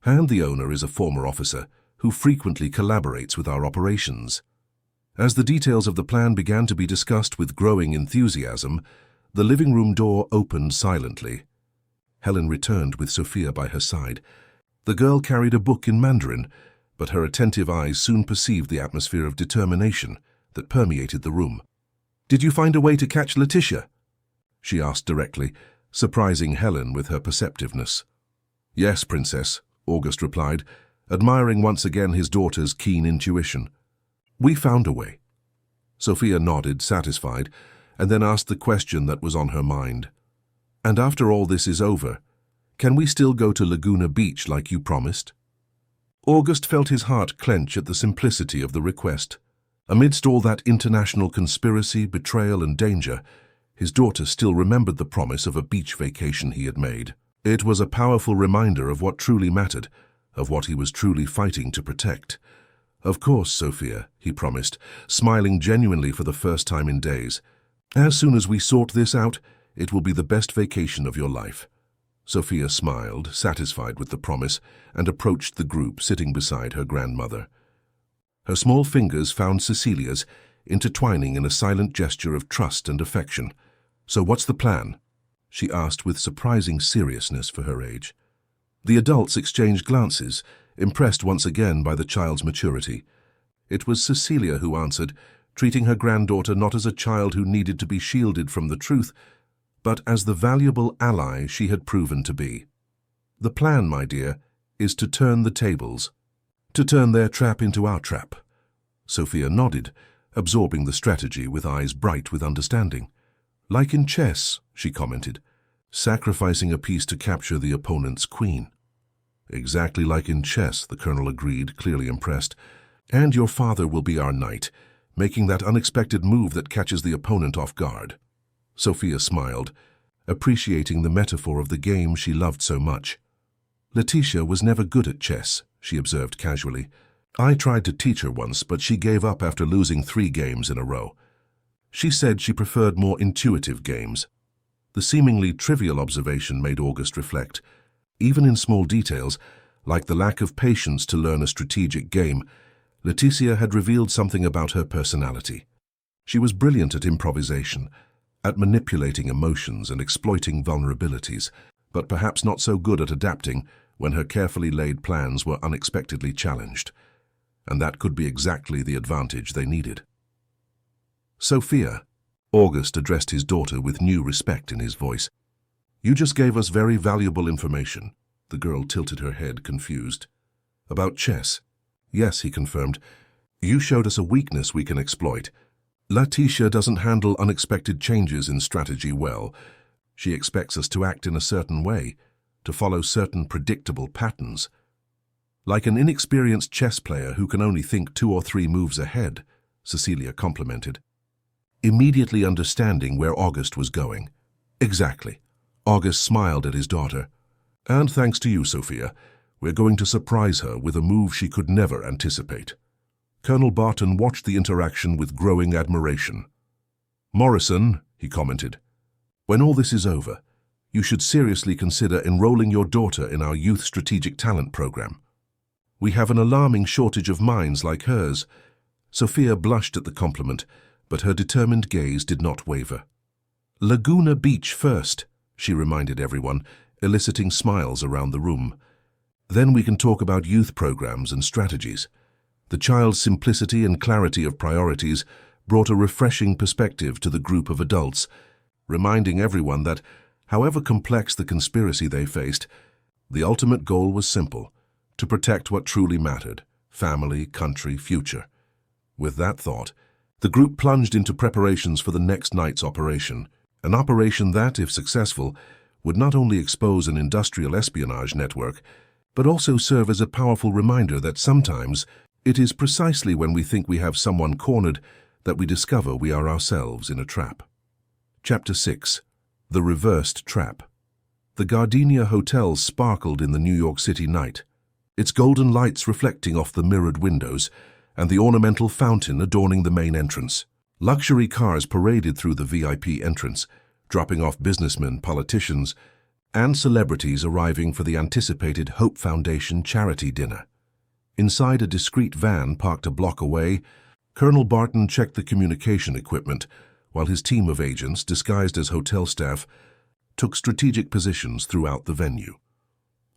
and the owner is a former officer who frequently collaborates with our operations." As the details of the plan began to be discussed with growing enthusiasm, the living room door opened silently. Helen returned with Sophia by her side. The girl carried a book in Mandarin, but her attentive eyes soon perceived the atmosphere of determination that permeated the room. "Did you find a way to catch Letitia?" she asked directly, surprising Helen with her perceptiveness. "Yes, Princess," August replied, admiring once again his daughter's keen intuition. "We found a way." Sophia nodded, satisfied, and then asked the question that was on her mind. "And after all this is over, can we still go to Laguna Beach like you promised?" August felt his heart clench at the simplicity of the request. Amidst all that international conspiracy, betrayal, and danger, his daughter still remembered the promise of a beach vacation he had made. It was a powerful reminder of what truly mattered, of what he was truly fighting to protect. "Of course, Sophia," he promised, smiling genuinely for the first time in days. "As soon as we sort this out, it will be the best vacation of your life." Sophia smiled, satisfied with the promise, and approached the group, sitting beside her grandmother. Her small fingers found Cecilia's, intertwining in a silent gesture of trust and affection. "So what's the plan?" she asked with surprising seriousness for her age. The adults exchanged glances, impressed once again by the child's maturity. It was Cecilia who answered, treating her granddaughter not as a child who needed to be shielded from the truth, but as the valuable ally she had proven to be. "The plan, my dear, is to turn the tables, to turn their trap into our trap." Sophia nodded, absorbing the strategy with eyes bright with understanding. "Like in chess," she commented, "sacrificing a piece to capture the opponent's queen." "Exactly like in chess," the colonel agreed, clearly impressed. "And your father will be our knight, making that unexpected move that catches the opponent off guard." Sophia smiled, appreciating the metaphor of the game she loved so much. "Letitia was never good at chess," she observed casually. "I tried to teach her once, but she gave up after losing 3 games in a row. She said she preferred more intuitive games." The seemingly trivial observation made August reflect. Even in small details, like the lack of patience to learn a strategic game, Letitia had revealed something about her personality. She was brilliant at improvisation, at manipulating emotions and exploiting vulnerabilities, but perhaps not so good at adapting when her carefully laid plans were unexpectedly challenged. And that could be exactly the advantage they needed. "Sophia," August addressed his daughter with new respect in his voice. "You just gave us very valuable information." The girl tilted her head, confused. "About chess?" "Yes," he confirmed. "You showed us a weakness we can exploit. Letitia doesn't handle unexpected changes in strategy well. She expects us to act in a certain way, to follow certain predictable patterns. Like an inexperienced chess player who can only think 2 or 3 moves ahead," Cecilia complimented, immediately understanding where August was going. "Exactly." August smiled at his daughter. "And thanks to you, Sophia, we're going to surprise her with a move she could never anticipate." Colonel Barton watched the interaction with growing admiration. "Morrison," he commented, "when all this is over, You should seriously consider enrolling your daughter in our Youth Strategic Talent Program. We have an alarming shortage of minds like hers." Sophia blushed at the compliment, but her determined gaze did not waver. "Laguna Beach first," she reminded everyone, eliciting smiles around the room. "Then we can talk about youth programs and strategies." The child's simplicity and clarity of priorities brought a refreshing perspective to the group of adults, reminding everyone that, however complex the conspiracy they faced, the ultimate goal was simple: to protect what truly mattered: family, country, future. With that thought, the group plunged into preparations for the next night's operation, an operation that, if successful, would not only expose an industrial espionage network, but also serve as a powerful reminder that sometimes it is precisely when we think we have someone cornered that we discover we are ourselves in a trap. Chapter 6. The Reversed Trap. The Gardenia Hotel sparkled in the New York City night, its golden lights reflecting off the mirrored windows and the ornamental fountain adorning the main entrance. Luxury cars paraded through the VIP entrance, dropping off businessmen, politicians, and celebrities arriving for the anticipated Hope Foundation charity dinner. Inside a discreet van parked a block away, Colonel Barton checked the communication equipment, while his team of agents, disguised as hotel staff, took strategic positions throughout the venue.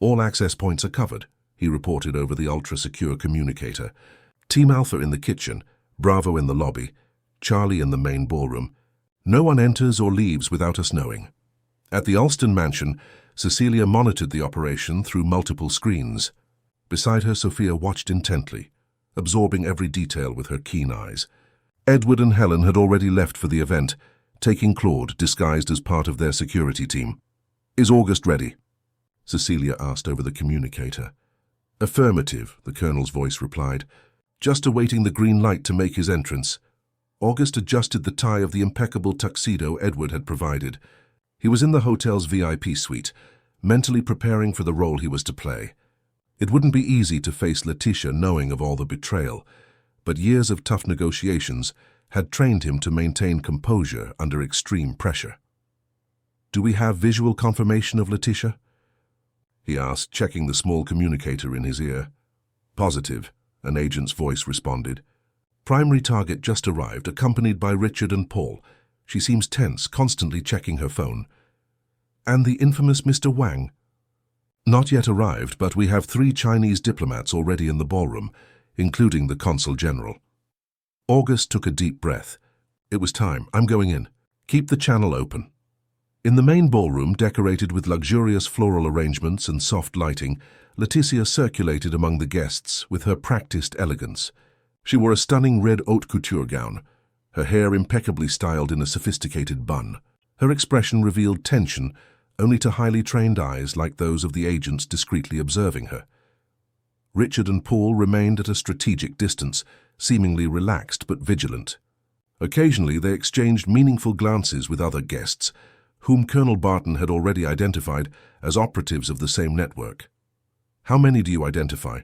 "All access points are covered," he reported over the ultra-secure communicator. "Team Alpha in the kitchen, Bravo in the lobby, Charlie in the main ballroom. No one enters or leaves without us knowing." At the Alston mansion, Cecilia monitored the operation through multiple screens. Beside her, Sophia watched intently, absorbing every detail with her keen eyes. Edward and Helen had already left for the event, taking Claude disguised as part of their security team. "Is August ready?" Cecilia asked over the communicator. "Affirmative," the colonel's voice replied. "Just awaiting the green light to make his entrance." August adjusted the tie of the impeccable tuxedo Edward had provided. He was in the hotel's VIP suite, mentally preparing for the role he was to play. It wouldn't be easy to face Letitia knowing of all the betrayal, but years of tough negotiations had trained him to maintain composure under extreme pressure. "Do we have visual confirmation of Letitia?" he asked, checking the small communicator in his ear. "Positive," an agent's voice responded. "Primary target just arrived, accompanied by Richard and Paul. She seems tense, constantly checking her phone." "And the infamous Mr. Wang?" "Not yet arrived, but we have 3 Chinese diplomats already in the ballroom, including the consul general." August took a deep breath. "It was time. I'm going in. Keep the channel open." In the main ballroom, decorated with luxurious floral arrangements and soft lighting, Letitia circulated among the guests with her practiced elegance. She wore a stunning red haute couture gown, her hair impeccably styled in a sophisticated bun. Her expression revealed tension only to highly trained eyes like those of the agents discreetly observing her. Richard and Paul remained at a strategic distance, seemingly relaxed but vigilant. Occasionally they exchanged meaningful glances with other guests, whom Colonel Barton had already identified as operatives of the same network. "How many do you identify?"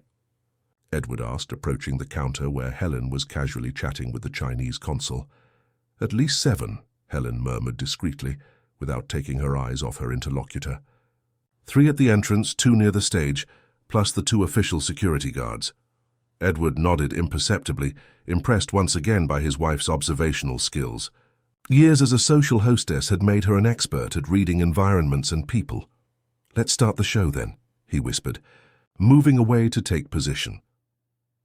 Edward asked, approaching the counter where Helen was casually chatting with the Chinese consul. "At least 7, Helen murmured discreetly, without taking her eyes off her interlocutor. 3 at the entrance, 2 near the stage, plus the 2 official security guards." Edward nodded imperceptibly, impressed once again by his wife's observational skills. Years as a social hostess had made her an expert at reading environments and people. "Let's start the show then," he whispered, moving away to take position.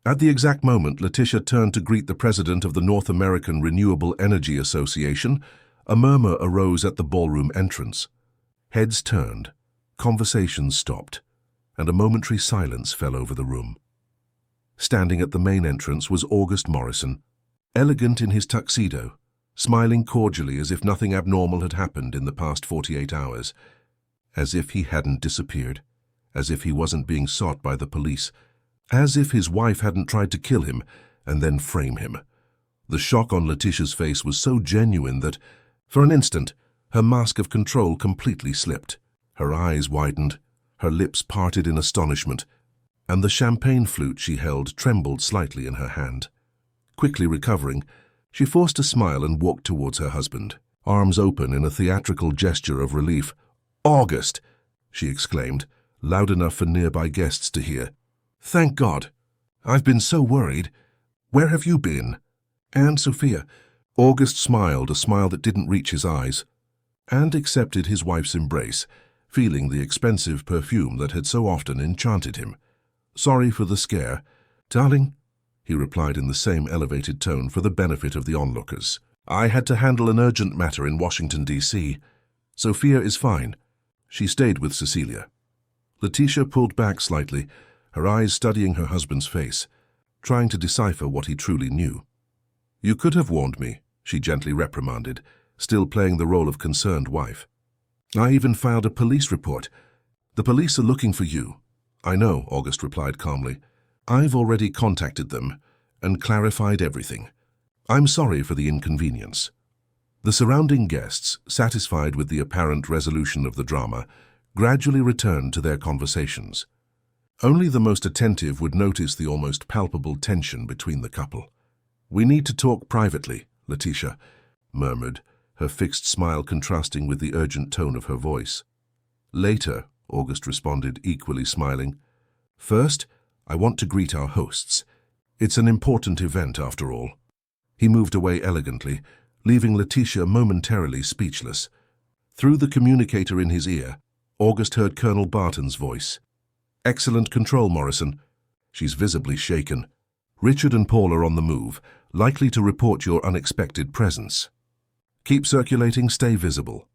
At the exact moment, Letitia turned to greet the president of the North American Renewable Energy Association, a murmur arose at the ballroom entrance. Heads turned, conversations stopped, and a momentary silence fell over the room. Standing at the main entrance was August Morrison, elegant in his tuxedo, smiling cordially as if nothing abnormal had happened in the past 48 hours, as if he hadn't disappeared, as if he wasn't being sought by the police, as if his wife hadn't tried to kill him and then frame him. The shock on Letitia's face was so genuine that, for an instant, her mask of control completely slipped. Her eyes widened, her lips parted in astonishment, and the champagne flute she held trembled slightly in her hand. Quickly recovering, she forced a smile and walked towards her husband, arms open in a theatrical gesture of relief. "August!" she exclaimed, loud enough for nearby guests to hear. "Thank God! I've been so worried. Where have you been?" "And Sophia." August smiled, a smile that didn't reach his eyes, and accepted his wife's embrace, feeling the expensive perfume that had so often enchanted him. "Sorry for the scare, darling," he replied in the same elevated tone for the benefit of the onlookers. "I had to handle an urgent matter in Washington, D.C. Sophia is fine. She stayed with Cecilia." Letitia pulled back slightly, her eyes studying her husband's face, trying to decipher what he truly knew. "You could have warned me," she gently reprimanded, still playing the role of concerned wife. "I even filed a police report. The police are looking for you." "I know," August replied calmly. "I've already contacted them and clarified everything. I'm sorry for the inconvenience." The surrounding guests, satisfied with the apparent resolution of the drama, gradually returned to their conversations. Only the most attentive would notice the almost palpable tension between the couple. "We need to talk privately," Letitia murmured, her fixed smile contrasting with the urgent tone of her voice. "Later," August responded, equally smiling. "First, I want to greet our hosts. It's an important event, after all." He moved away elegantly, leaving Letitia momentarily speechless. Through the communicator in his ear, August heard Colonel Barton's voice. "Excellent control, Morrison." "She's visibly shaken. Richard and Paul are on the move, likely to report your unexpected presence. Keep circulating, stay visible."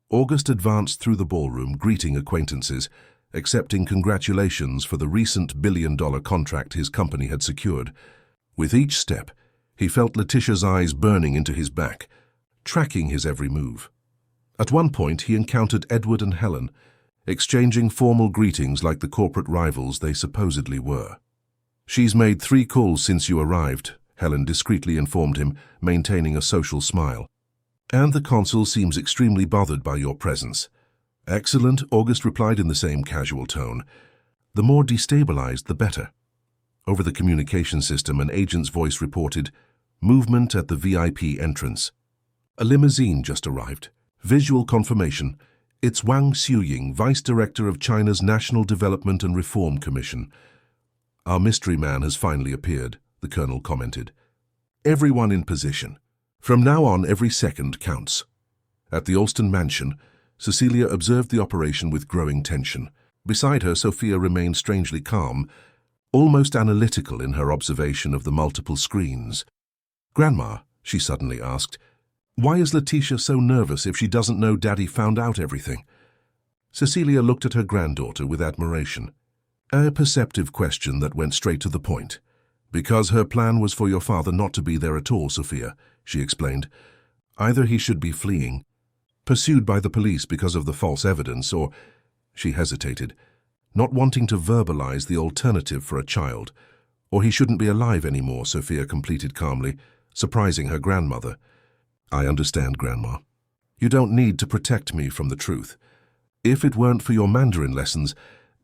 August advanced through the ballroom, greeting acquaintances, accepting congratulations for the recent billion-dollar contract his company had secured. With each step, he felt Letitia's eyes burning into his back, tracking his every move. At one point, he encountered Edward and Helen, exchanging formal greetings like the corporate rivals they supposedly were. "She's made 3 calls since you arrived," Helen discreetly informed him, maintaining a social smile. "And the consul seems extremely bothered by your presence." "Excellent," August replied in the same casual tone. "The more destabilized, the better." Over the communication system, an agent's voice reported, "Movement at the VIP entrance. A limousine just arrived. Visual confirmation. It's Wang Xuying, Vice Director of China's National Development and Reform Commission." "Our mystery man has finally appeared," the colonel commented. "Everyone in position. From now on, every second counts." At the Alston mansion, Cecilia observed the operation with growing tension. Beside her, Sophia remained strangely calm, almost analytical in her observation of the multiple screens. "Grandma," she suddenly asked, "why is Letitia so nervous if she doesn't know Daddy found out everything?" Cecilia looked at her granddaughter with admiration. A perceptive question that went straight to the point. "Because her plan was for your father not to be there at all, Sophia," she explained. "Either he should be fleeing, pursued by the police because of the false evidence, or—" She hesitated, not wanting to verbalize the alternative for a child. "Or he shouldn't be alive anymore," Sophia completed calmly, surprising her grandmother. "I understand, Grandma. You don't need to protect me from the truth. If it weren't for your Mandarin lessons,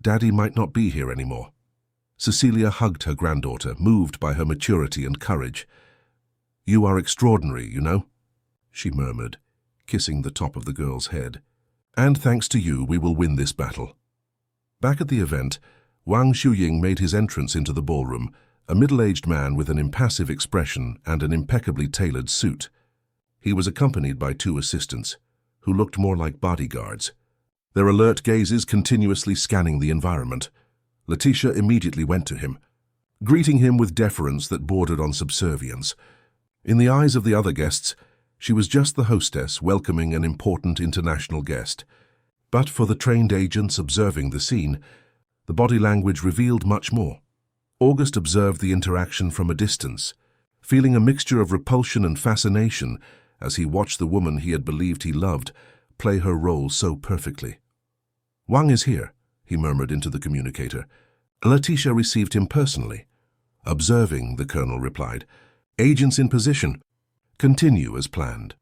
Daddy might not be here anymore." Cecilia hugged her granddaughter, moved by her maturity and courage. "You are extraordinary, you know," she murmured, kissing the top of the girl's head. "And thanks to you, we will win this battle." Back at the event, Wang Xuying made his entrance into the ballroom, a middle-aged man with an impassive expression and an impeccably tailored suit. He was accompanied by 2 assistants, who looked more like bodyguards, their alert gazes continuously scanning the environment. Letitia immediately went to him, greeting him with deference that bordered on subservience. In the eyes of the other guests, she was just the hostess welcoming an important international guest. But for the trained agents observing the scene, the body language revealed much more. August observed the interaction from a distance, feeling a mixture of repulsion and fascination as he watched the woman he had believed he loved play her role so perfectly. "Wang is here," he murmured into the communicator. Letitia received him personally. "Observing," the colonel replied. "Agents in position. Continue as planned."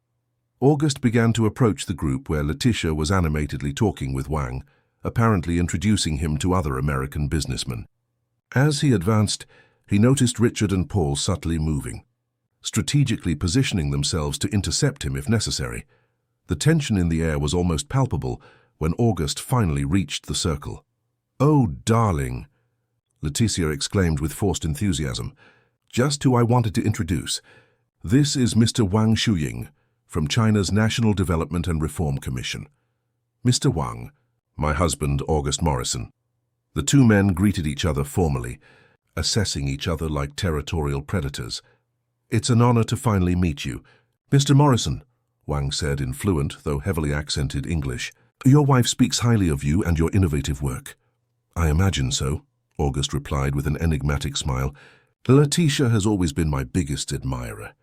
August began to approach the group where Letitia was animatedly talking with Wang, apparently introducing him to other American businessmen. As he advanced, he noticed Richard and Paul subtly moving, strategically positioning themselves to intercept him if necessary. The tension in the air was almost palpable, when August finally reached the circle. "Oh, darling," Leticia exclaimed with forced enthusiasm. "Just who I wanted to introduce. This is Mr. Wang Shuying, from China's National Development and Reform Commission. Mr. Wang, my husband, August Morrison." The two men greeted each other formally, assessing each other like territorial predators. "It's an honor to finally meet you. Mr. Morrison," Wang said in fluent, though heavily accented English. "Your wife speaks highly of you and your innovative work." "I imagine so," August replied with an enigmatic smile. "Leticia has always been my biggest admirer."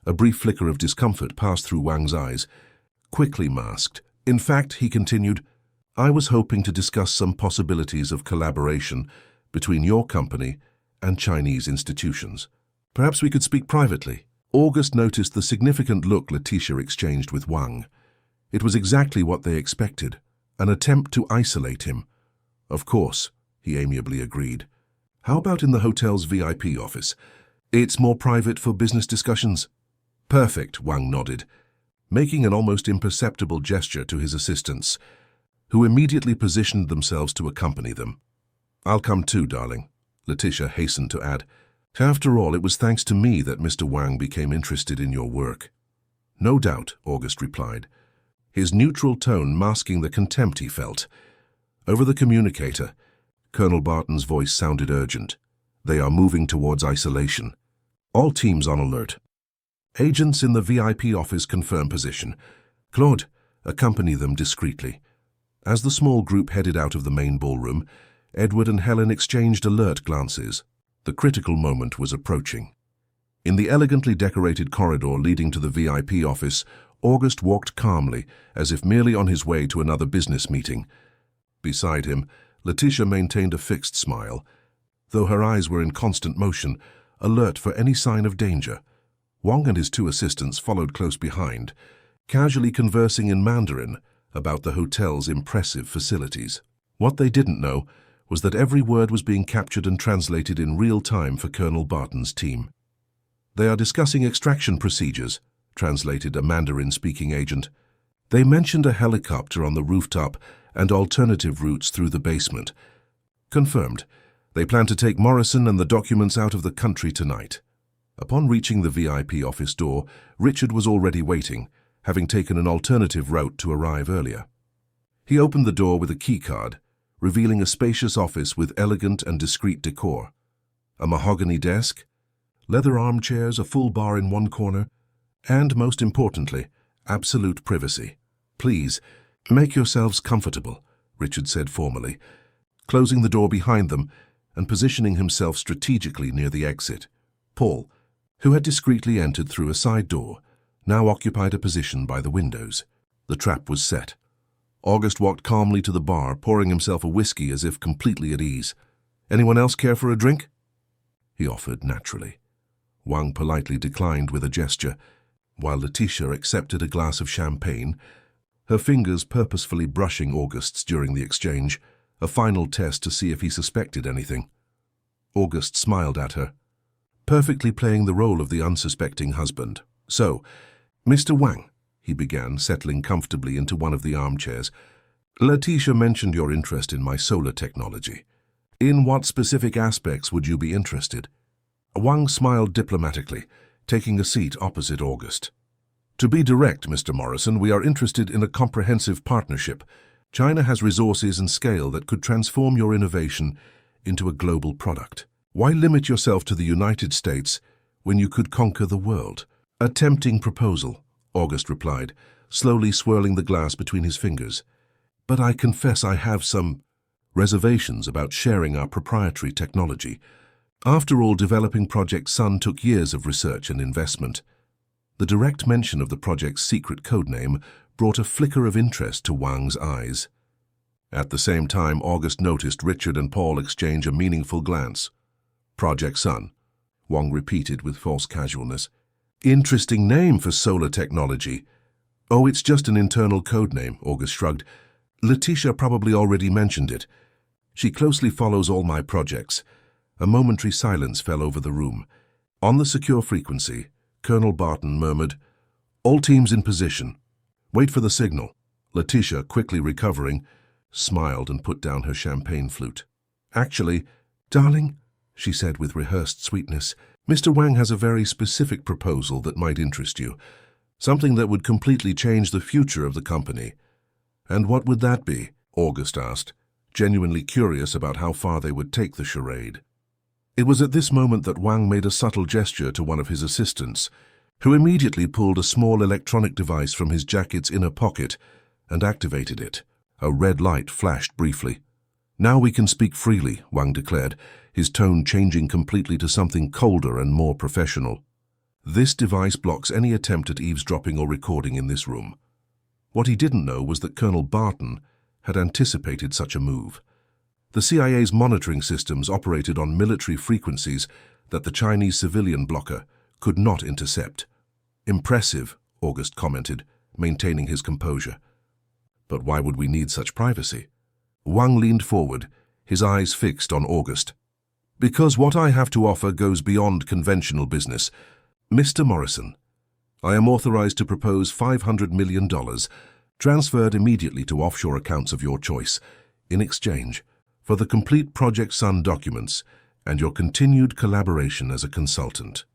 A brief flicker of discomfort passed through Wang's eyes, quickly masked. "In fact," he continued, "I was hoping to discuss some possibilities of collaboration between your company and Chinese institutions. Perhaps we could speak privately." August noticed the significant look Leticia exchanged with Wang. It was exactly what they expected, an attempt to isolate him. "Of course," he amiably agreed. "How about in the hotel's VIP office? It's more private for business discussions." "Perfect," Wang nodded, making an almost imperceptible gesture to his assistants, who immediately positioned themselves to accompany them. "I'll come too, darling," Leticia hastened to add. "After all, it was thanks to me that Mr. Wang became interested in your work." "No doubt," August replied, his neutral tone masking the contempt he felt. Over the communicator, Colonel Barton's voice sounded urgent. "They are moving towards isolation. All teams on alert. Agents in the VIP office confirm position. Claude, accompany them discreetly." As the small group headed out of the main ballroom, Edward and Helen exchanged alert glances. The critical moment was approaching. In the elegantly decorated corridor leading to the VIP office, August walked calmly, as if merely on his way to another business meeting. Beside him, Leticia maintained a fixed smile, though her eyes were in constant motion, alert for any sign of danger. Wang and his two assistants followed close behind, casually conversing in Mandarin about the hotel's impressive facilities. What they didn't know was that every word was being captured and translated in real time for Colonel Barton's team. "They are discussing extraction procedures," translated a Mandarin-speaking agent. "They mentioned a helicopter on the rooftop and alternative routes through the basement." "Confirmed. They plan to take Morrison and the documents out of the country tonight." Upon reaching the VIP office door, Richard was already waiting, having taken an alternative route to arrive earlier. He opened the door with a keycard, revealing a spacious office with elegant and discreet decor. A mahogany desk, leather armchairs, a full bar in one corner, and, most importantly, absolute privacy. "Please, make yourselves comfortable," Richard said formally, closing the door behind them and positioning himself strategically near the exit. Paul, who had discreetly entered through a side door, now occupied a position by the windows. The trap was set. August walked calmly to the bar, pouring himself a whiskey as if completely at ease. "Anyone else care for a drink?" he offered naturally. Wang politely declined with a gesture, while Leticia accepted a glass of champagne, her fingers purposefully brushing August's during the exchange, a final test to see if he suspected anything. August smiled at her, perfectly playing the role of the unsuspecting husband. "So, Mr. Wang," he began, settling comfortably into one of the armchairs, "Leticia mentioned your interest in my solar technology. In what specific aspects would you be interested?" Wang smiled diplomatically, taking a seat opposite August. "To be direct, Mr. Morrison, we are interested in a comprehensive partnership. China has resources and scale that could transform your innovation into a global product. Why limit yourself to the United States when you could conquer the world?" "A tempting proposal," August replied, slowly swirling the glass between his fingers. "But I confess I have some reservations about sharing our proprietary technology. After all, developing Project Sun took years of research and investment." The direct mention of the project's secret codename brought a flicker of interest to Wang's eyes. At the same time, August noticed Richard and Paul exchange a meaningful glance. "Project Sun," Wang repeated with false casualness. "Interesting name for solar technology." "Oh, it's just an internal codename," August shrugged. "Leticia probably already mentioned it. She closely follows all my projects." A momentary silence fell over the room. On the secure frequency, Colonel Barton murmured, "All teams in position. Wait for the signal. Letitia, quickly recovering, smiled and put down her champagne flute. "Actually, darling," she said with rehearsed sweetness, "Mr. Wang has a very specific proposal that might interest you, something that would completely change the future of the company." "And what would that be?" August asked, genuinely curious about how far they would take the charade. It was at this moment that Wang made a subtle gesture to one of his assistants, who immediately pulled a small electronic device from his jacket's inner pocket and activated it. A red light flashed briefly. "Now we can speak freely," Wang declared, his tone changing completely to something colder and more professional. "This device blocks any attempt at eavesdropping or recording in this room." What he didn't know was that Colonel Barton had anticipated such a move. The CIA's monitoring systems operated on military frequencies that the Chinese civilian blocker could not intercept. "Impressive," August commented, maintaining his composure. "But why would we need such privacy?" Wang leaned forward, his eyes fixed on August. "Because what I have to offer goes beyond conventional business. Mr. Morrison, I am authorized to propose $500 million, transferred immediately to offshore accounts of your choice, in exchange for the complete Project Sun documents and your continued collaboration as a consultant."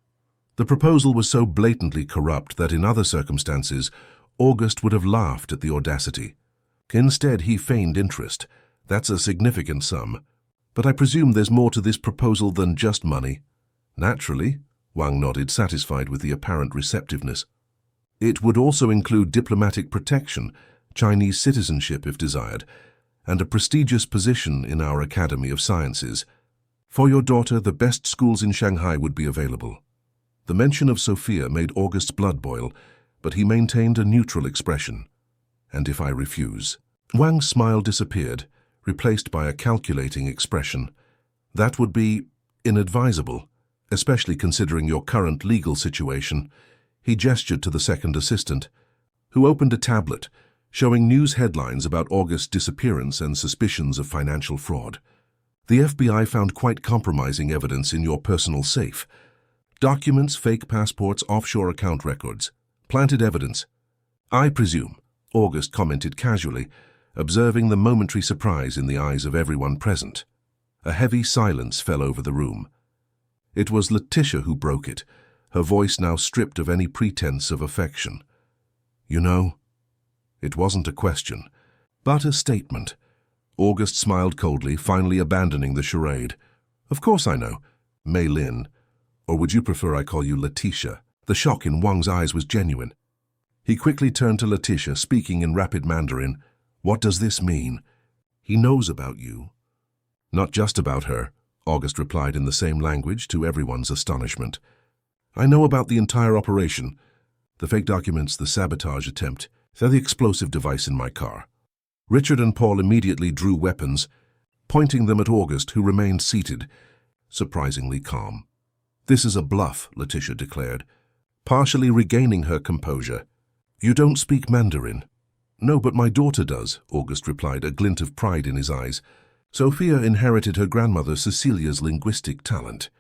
The proposal was so blatantly corrupt that in other circumstances, August would have laughed at the audacity. Instead, he feigned interest. "That's a significant sum. But I presume there's more to this proposal than just money." "Naturally," Wang nodded, satisfied with the apparent receptiveness. "It would also include diplomatic protection, Chinese citizenship if desired, and a prestigious position in our Academy of Sciences. For your daughter, the best schools in Shanghai would be available." The mention of Sophia made August's blood boil, but he maintained a neutral expression. "And if I refuse?" Wang's smile disappeared, replaced by a calculating expression. "That would be inadvisable, especially considering your current legal situation." He gestured to the second assistant, who opened a tablet, showing news headlines about August's disappearance and suspicions of financial fraud. "The FBI found quite compromising evidence in your personal safe. Documents, fake passports, offshore account records. Planted evidence. I presume," August commented casually, observing the momentary surprise in the eyes of everyone present. A heavy silence fell over the room. It was Letitia who broke it, her voice now stripped of any pretense of affection. "You know, it wasn't a question, but a statement." August smiled coldly, finally abandoning the charade. "Of course I know. Mei Lin. Or would you prefer I call you Letitia?" The shock in Wang's eyes was genuine. He quickly turned to Letitia, speaking in rapid Mandarin. "What does this mean?" "He knows about you." "Not just about her," August replied in the same language, to everyone's astonishment. "I know about the entire operation. The fake documents, the sabotage attempt, the explosive device in my car." Richard and Paul immediately drew weapons, pointing them at August, who remained seated, surprisingly calm. "This is a bluff," Letitia declared, partially regaining her composure. "You don't speak Mandarin." "No, but my daughter does," August replied, a glint of pride in his eyes. "Sophia inherited her grandmother Cecilia's linguistic talent.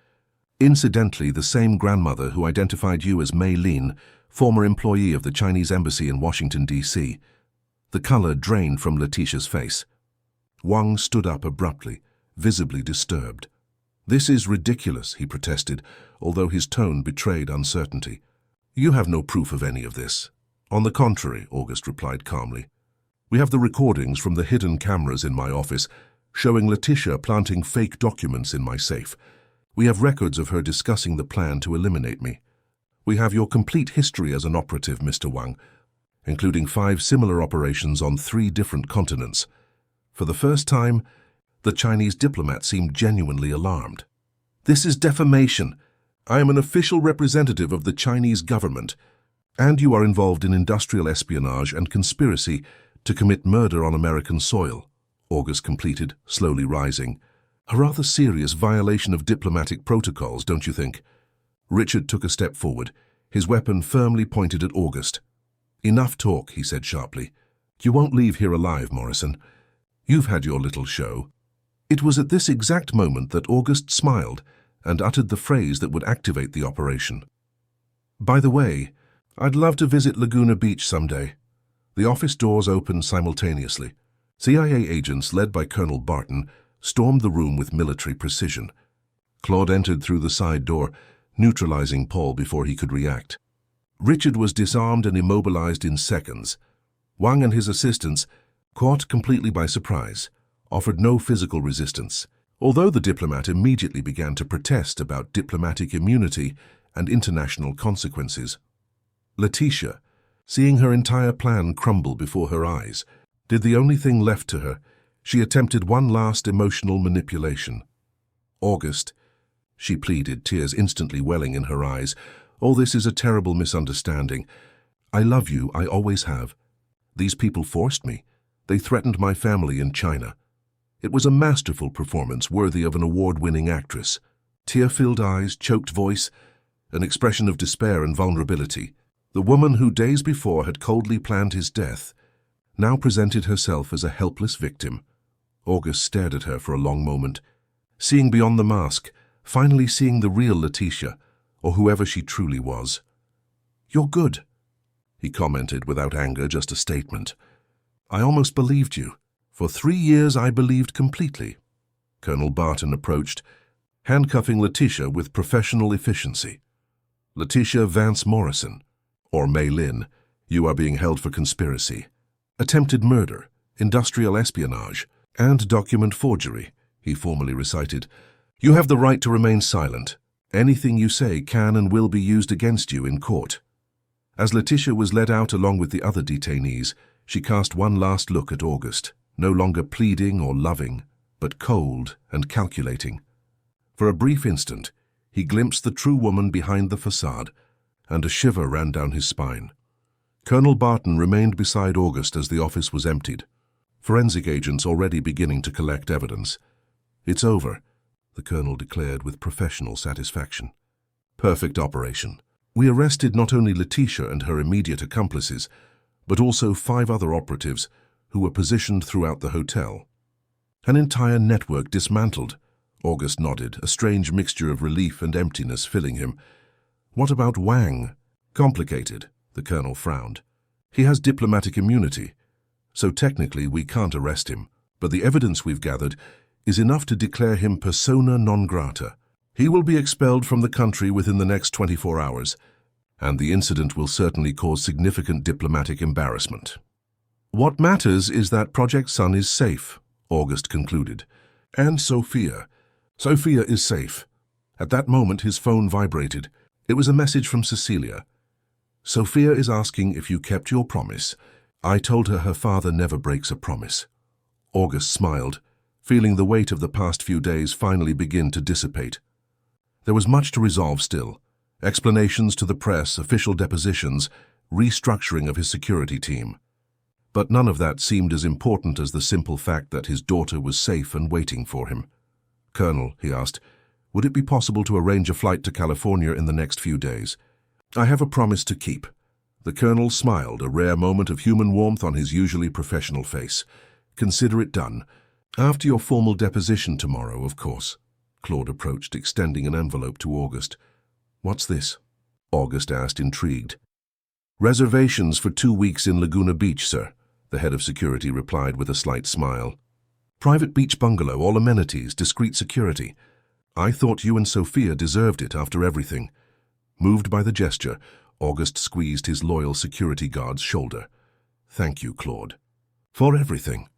Incidentally, the same grandmother who identified you as Mei Lin, former employee of the Chinese embassy in Washington, D.C. The color drained from Letitia's face. Wang stood up abruptly, visibly disturbed. "This is ridiculous," he protested, although his tone betrayed uncertainty. "You have no proof of any of this." "On the contrary," August replied calmly. "We have the recordings from the hidden cameras in my office, showing Letitia planting fake documents in my safe. We have records of her discussing the plan to eliminate me. We have your complete history as an operative, Mr. Wang, including 5 similar operations on 3 different continents." For the first time, the Chinese diplomat seemed genuinely alarmed. "This is defamation. I am an official representative of the Chinese government, and you are involved in industrial espionage and conspiracy to commit murder on American soil," August completed, slowly rising. "A rather serious violation of diplomatic protocols, don't you think?" Richard took a step forward, his weapon firmly pointed at August. "Enough talk," he said sharply. "You won't leave here alive, Morrison. You've had your little show." It was at this exact moment that August smiled and uttered the phrase that would activate the operation. "By the way, I'd love to visit Laguna Beach someday." The office doors opened simultaneously. CIA agents, led by Colonel Barton, stormed the room with military precision. Claude entered through the side door, neutralizing Paul before he could react. Richard was disarmed and immobilized in seconds. Wang and his assistants, caught completely by surprise, offered no physical resistance, although the diplomat immediately began to protest about diplomatic immunity and international consequences. Letitia, seeing her entire plan crumble before her eyes, did the only thing left to her. She attempted one last emotional manipulation. "August," she pleaded, tears instantly welling in her eyes, "all this is a terrible misunderstanding. I love you, I always have. These people forced me. They threatened my family in China. It was a masterful performance worthy of an award-winning actress. Tear-filled eyes, choked voice, an expression of despair and vulnerability. The woman who days before had coldly planned his death now presented herself as a helpless victim. August stared at her for a long moment, seeing beyond the mask, finally seeing the real Letitia, or whoever she truly was. "You're good," he commented without anger, just a statement. "I almost believed you. For 3 years I believed completely." Colonel Barton approached, handcuffing Letitia with professional efficiency. "Letitia Vance Morrison, or Mei Lin, you are being held for conspiracy, attempted murder, industrial espionage, and document forgery," he formally recited. "You have the right to remain silent. Anything you say can and will be used against you in court." As Letitia was led out along with the other detainees, she cast one last look at August, no longer pleading or loving, but cold and calculating. For a brief instant, he glimpsed the true woman behind the facade, and a shiver ran down his spine. Colonel Barton remained beside August as the office was emptied, forensic agents already beginning to collect evidence. "It's over," the colonel declared with professional satisfaction. "Perfect operation. We arrested not only Letitia and her immediate accomplices, but also 5 other operatives who were positioned throughout the hotel. An entire network dismantled." August nodded, a strange mixture of relief and emptiness filling him. "What about Wang?" "Complicated," the colonel frowned. "He has diplomatic immunity, so technically we can't arrest him, but the evidence we've gathered is enough to declare him persona non grata. He will be expelled from the country within the next 24 hours, and the incident will certainly cause significant diplomatic embarrassment." "What matters is that Project Sun is safe," August concluded. "And Sophia. Sophia is safe." At that moment his phone vibrated. It was a message from Cecilia. "Sophia is asking if you kept your promise. I told her her father never breaks a promise." August smiled, feeling the weight of the past few days finally begin to dissipate. There was much to resolve still. Explanations to the press, official depositions, restructuring of his security team. But none of that seemed as important as the simple fact that his daughter was safe and waiting for him. "Colonel," he asked, "would it be possible to arrange a flight to California in the next few days? I have a promise to keep." The colonel smiled, a rare moment of human warmth on his usually professional face. "Consider it done. After your formal deposition tomorrow, of course." Claude approached, extending an envelope to August. "What's this?" August asked, intrigued. "Reservations for 2 weeks in Laguna Beach, sir," the head of security replied with a slight smile. "Private beach bungalow, all amenities, discreet security. I thought you and Sophia deserved it after everything." Moved by the gesture, August squeezed his loyal security guard's shoulder. "Thank you, Claude." "For everything."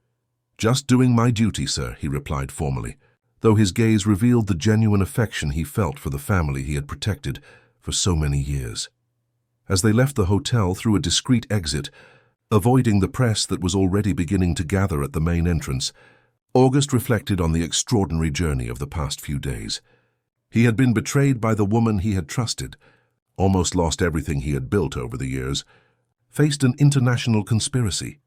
"Just doing my duty, sir," he replied formally, though his gaze revealed the genuine affection he felt for the family he had protected for so many years. As they left the hotel through a discreet exit, avoiding the press that was already beginning to gather at the main entrance, August reflected on the extraordinary journey of the past few days. He had been betrayed by the woman he had trusted, almost lost everything he had built over the years, faced an international conspiracy.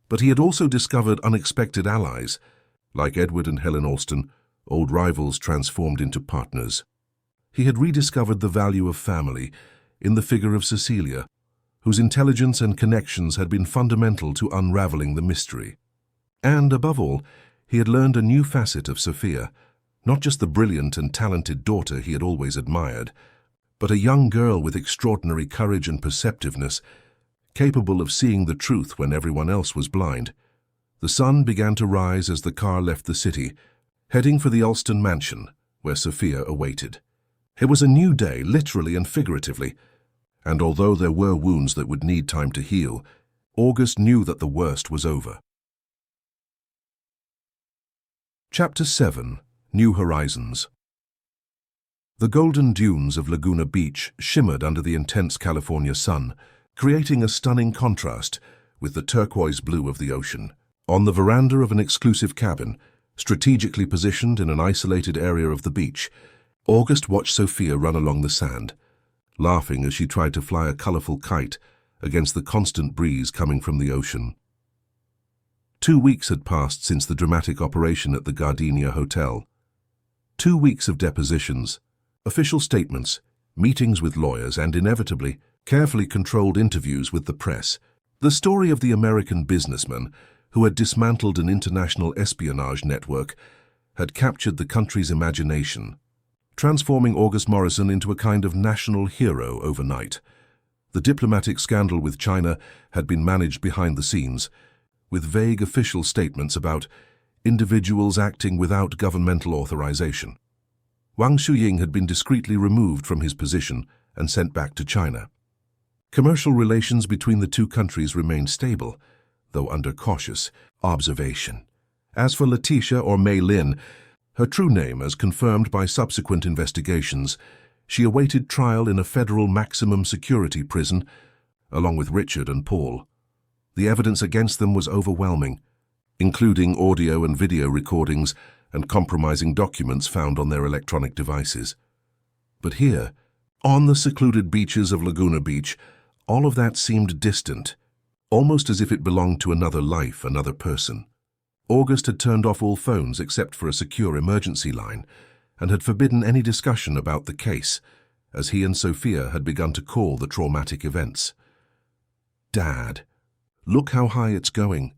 But he had also discovered unexpected allies, like Edward and Helen Alston, old rivals transformed into partners. He had rediscovered the value of family in the figure of Cecilia, whose intelligence and connections had been fundamental to unraveling the mystery. And, above all, he had learned a new facet of Sophia, not just the brilliant and talented daughter he had always admired, but a young girl with extraordinary courage and perceptiveness, capable of seeing the truth when everyone else was blind. The sun began to rise as the car left the city, heading for the Alston mansion, where Sophia awaited. It was a new day, literally and figuratively, and although there were wounds that would need time to heal, August knew that the worst was over. Chapter 7. New Horizons. The golden dunes of Laguna Beach shimmered under the intense California sun, creating a stunning contrast with the turquoise blue of the ocean. On the veranda of an exclusive cabin, strategically positioned in an isolated area of the beach, August watched Sophia run along the sand, laughing as she tried to fly a colorful kite against the constant breeze coming from the ocean. 2 weeks had passed since the dramatic operation at the Gardenia Hotel. 2 weeks of depositions, official statements, meetings with lawyers, and inevitably, carefully controlled interviews with the press. The story of the American businessman who had dismantled an international espionage network had captured the country's imagination, transforming August Morrison into a kind of national hero overnight. The diplomatic scandal with China had been managed behind the scenes, with vague official statements about individuals acting without governmental authorization. Wang Shuying had been discreetly removed from his position and sent back to China. Commercial relations between the two countries remained stable, though under cautious observation. As for Letitia, or Mei Lin, her true name as confirmed by subsequent investigations, she awaited trial in a federal maximum security prison, along with Richard and Paul. The evidence against them was overwhelming, including audio and video recordings and compromising documents found on their electronic devices. But here, on the secluded beaches of Laguna Beach, all of that seemed distant, almost as if it belonged to another life, another person. August had turned off all phones except for a secure emergency line, and had forbidden any discussion about the case, as he and Sophia had begun to call the traumatic events. "Dad, look how high it's going,"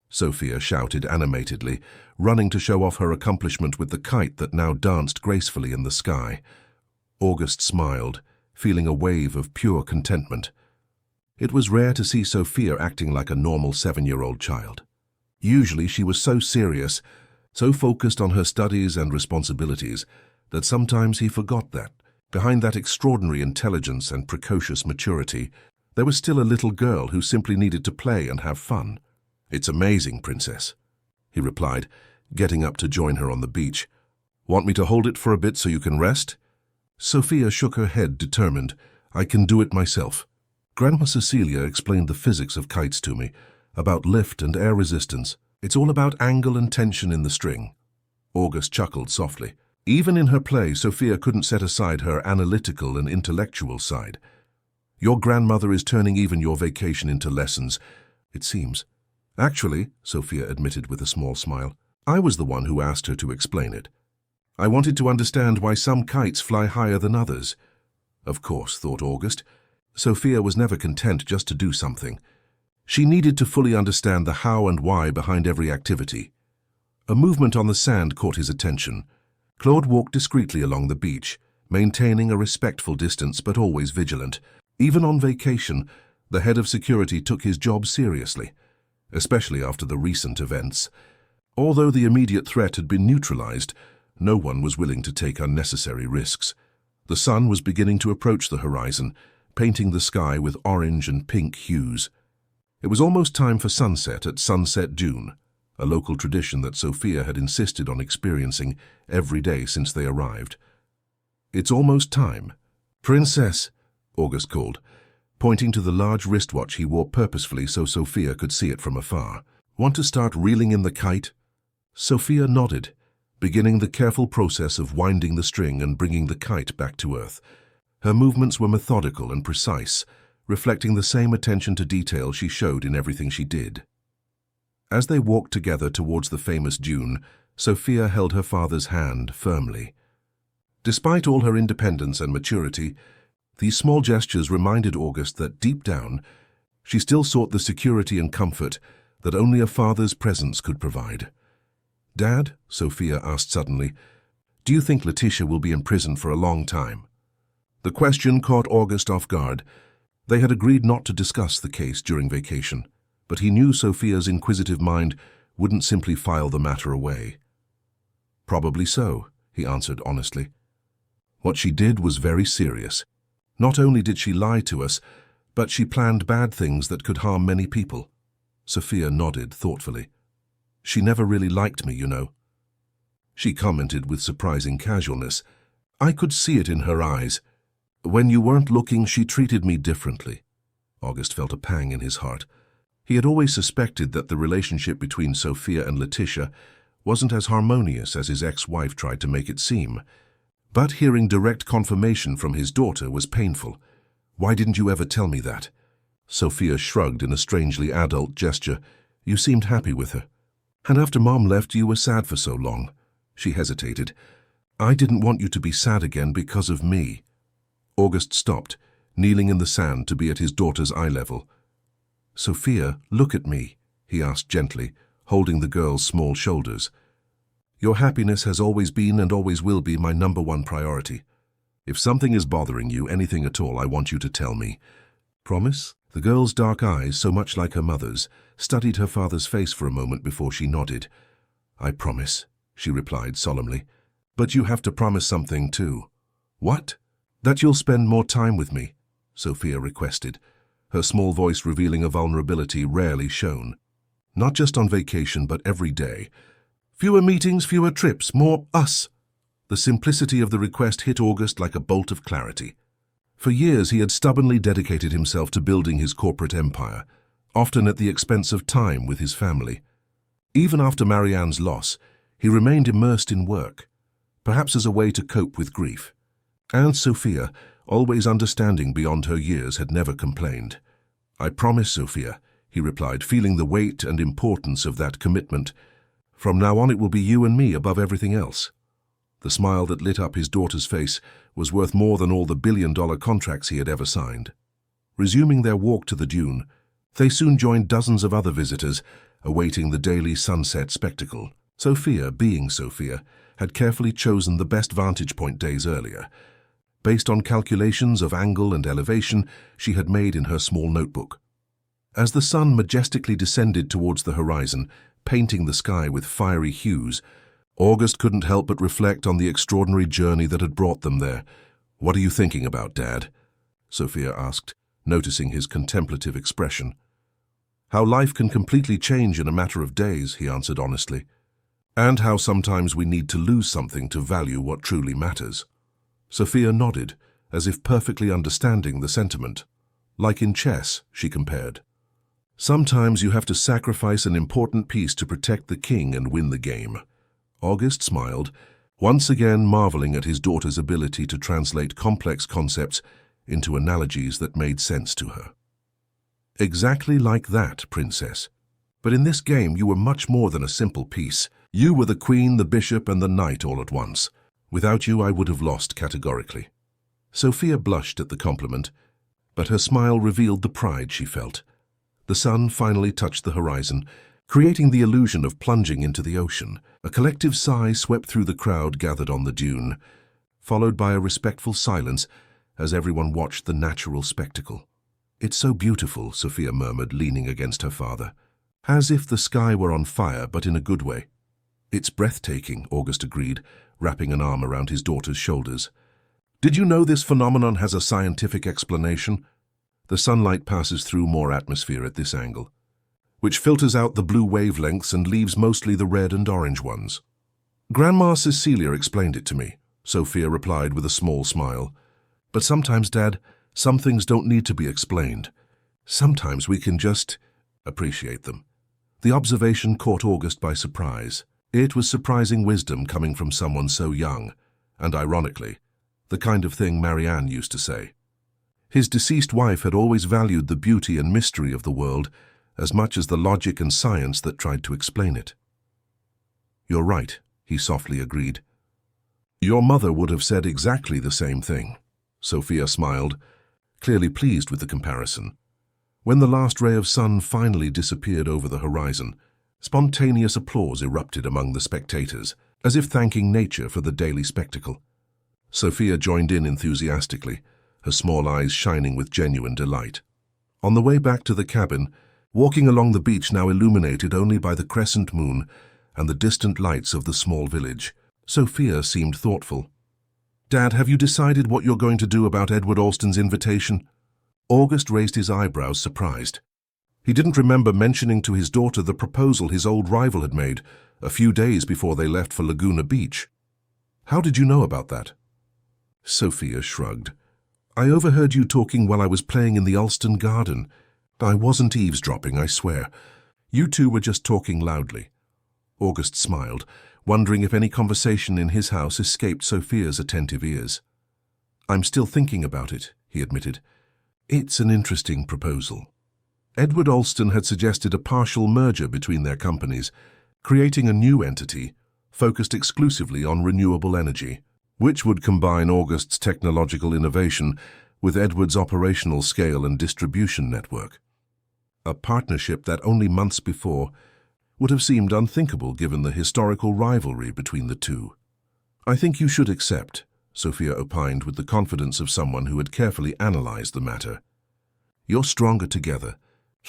Sophia shouted animatedly, running to show off her accomplishment with the kite that now danced gracefully in the sky. August smiled, feeling a wave of pure contentment. It was rare to see Sophia acting like a normal 7-year-old child. Usually she was so serious, so focused on her studies and responsibilities, that sometimes he forgot that, behind that extraordinary intelligence and precocious maturity, there was still a little girl who simply needed to play and have fun. "It's amazing, Princess," he replied, getting up to join her on the beach. "Want me to hold it for a bit so you can rest?" Sophia shook her head, determined. "I can do it myself. Grandma Cecilia explained the physics of kites to me, about lift and air resistance. It's all about angle and tension in the string." August chuckled softly. Even in her play, Sophia couldn't set aside her analytical and intellectual side. "Your grandmother is turning even your vacation into lessons, it seems." "Actually," Sophia admitted with a small smile, "I was the one who asked her to explain it. I wanted to understand why some kites fly higher than others." Of course, thought August, Sophia was never content just to do something. She needed to fully understand the how and why behind every activity. A movement on the sand caught his attention. Claude walked discreetly along the beach, maintaining a respectful distance but always vigilant. Even on vacation, the head of security took his job seriously, especially after the recent events. Although the immediate threat had been neutralized, no one was willing to take unnecessary risks. The sun was beginning to approach the horizon, painting the sky with orange and pink hues. It was almost time for sunset at Sunset Dune, a local tradition that Sophia had insisted on experiencing every day since they arrived. "It's almost time." "Princess," August called, pointing to the large wristwatch he wore purposefully so Sophia could see it from afar. "Want to start reeling in the kite?" Sophia nodded, beginning the careful process of winding the string and bringing the kite back to earth. Her movements were methodical and precise, reflecting the same attention to detail she showed in everything she did. As they walked together towards the famous dune, Sophia held her father's hand firmly. Despite all her independence and maturity, these small gestures reminded August that deep down, she still sought the security and comfort that only a father's presence could provide. "Dad," Sophia asked suddenly, "do you think Letitia will be in prison for a long time?" The question caught August off guard. They had agreed not to discuss the case during vacation, but he knew Sophia's inquisitive mind wouldn't simply file the matter away. "Probably so," he answered honestly. "What she did was very serious. Not only did she lie to us, but she planned bad things that could harm many people." Sophia nodded thoughtfully. "She never really liked me, you know." She commented with surprising casualness. "I could see it in her eyes. When you weren't looking, she treated me differently." August felt a pang in his heart. He had always suspected that the relationship between Sophia and Letitia wasn't as harmonious as his ex-wife tried to make it seem. But hearing direct confirmation from his daughter was painful. "Why didn't you ever tell me that?" Sophia shrugged in a strangely adult gesture. "You seemed happy with her. And after Mom left, you were sad for so long." She hesitated. "I didn't want you to be sad again because of me." August stopped, kneeling in the sand to be at his daughter's eye level. "Sophia, look at me," he asked gently, holding the girl's small shoulders. "Your happiness has always been and always will be my #1 priority. If something is bothering you, anything at all, I want you to tell me. Promise?" The girl's dark eyes, so much like her mother's, studied her father's face for a moment before she nodded. "I promise," she replied solemnly. "But you have to promise something too." "What?" "That you'll spend more time with me," Sophia requested, her small voice revealing a vulnerability rarely shown. "Not just on vacation, but every day. Fewer meetings, fewer trips, more us." The simplicity of the request hit August like a bolt of clarity. For years he had stubbornly dedicated himself to building his corporate empire, often at the expense of time with his family. Even after Marianne's loss, he remained immersed in work, perhaps as a way to cope with grief. And Sophia, always understanding beyond her years, had never complained. "I promise, Sophia," he replied, feeling the weight and importance of that commitment. "From now on it will be you and me above everything else." The smile that lit up his daughter's face was worth more than all the billion-dollar contracts he had ever signed. Resuming their walk to the dune, they soon joined dozens of other visitors, awaiting the daily sunset spectacle. Sophia, being Sophia, had carefully chosen the best vantage point days earlier, based on calculations of angle and elevation she had made in her small notebook. As the sun majestically descended towards the horizon, painting the sky with fiery hues, August couldn't help but reflect on the extraordinary journey that had brought them there. "What are you thinking about, Dad?" Sophia asked, noticing his contemplative expression. "How life can completely change in a matter of days," he answered honestly, "and how sometimes we need to lose something to value what truly matters." Sophia nodded, as if perfectly understanding the sentiment. "Like in chess," she compared. "Sometimes you have to sacrifice an important piece to protect the king and win the game." August smiled, once again marveling at his daughter's ability to translate complex concepts into analogies that made sense to her. "Exactly like that, princess. But in this game you were much more than a simple piece. You were the queen, the bishop, and the knight all at once. Without you I would have lost categorically." Sophia blushed at the compliment, but her smile revealed the pride she felt. The sun finally touched the horizon, creating the illusion of plunging into the ocean. A collective sigh swept through the crowd gathered on the dune, followed by a respectful silence as everyone watched the natural spectacle. "It's so beautiful," Sophia murmured, leaning against her father. "As if the sky were on fire, but in a good way." "It's breathtaking," August agreed, wrapping an arm around his daughter's shoulders. "Did you know this phenomenon has a scientific explanation? The sunlight passes through more atmosphere at this angle, which filters out the blue wavelengths and leaves mostly the red and orange ones. Grandma Cecilia explained it to me," Sophia replied with a small smile. "But sometimes, Dad, some things don't need to be explained. Sometimes we can just appreciate them." The observation caught August by surprise. It was surprising wisdom coming from someone so young, and ironically, the kind of thing Marianne used to say. His deceased wife had always valued the beauty and mystery of the world as much as the logic and science that tried to explain it. "You're right," he softly agreed. "Your mother would have said exactly the same thing." Sophia smiled, clearly pleased with the comparison. When the last ray of sun finally disappeared over the horizon, spontaneous applause erupted among the spectators, as if thanking nature for the daily spectacle. Sophia joined in enthusiastically, her small eyes shining with genuine delight. On the way back to the cabin, walking along the beach now illuminated only by the crescent moon and the distant lights of the small village, Sophia seemed thoughtful. "Dad, have you decided what you're going to do about Edward Alston's invitation?" August raised his eyebrows, surprised. He didn't remember mentioning to his daughter the proposal his old rival had made a few days before they left for Laguna Beach. "How did you know about that?" Sophia shrugged. "I overheard you talking while I was playing in the Alston garden. I wasn't eavesdropping, I swear. You two were just talking loudly." August smiled, wondering if any conversation in his house escaped Sophia's attentive ears. "I'm still thinking about it," he admitted. "It's an interesting proposal." Edward Alston had suggested a partial merger between their companies, creating a new entity focused exclusively on renewable energy, which would combine August's technological innovation with Edward's operational scale and distribution network. A partnership that only months before would have seemed unthinkable given the historical rivalry between the two. "I think you should accept," Sophia opined with the confidence of someone who had carefully analyzed the matter. "You're stronger together.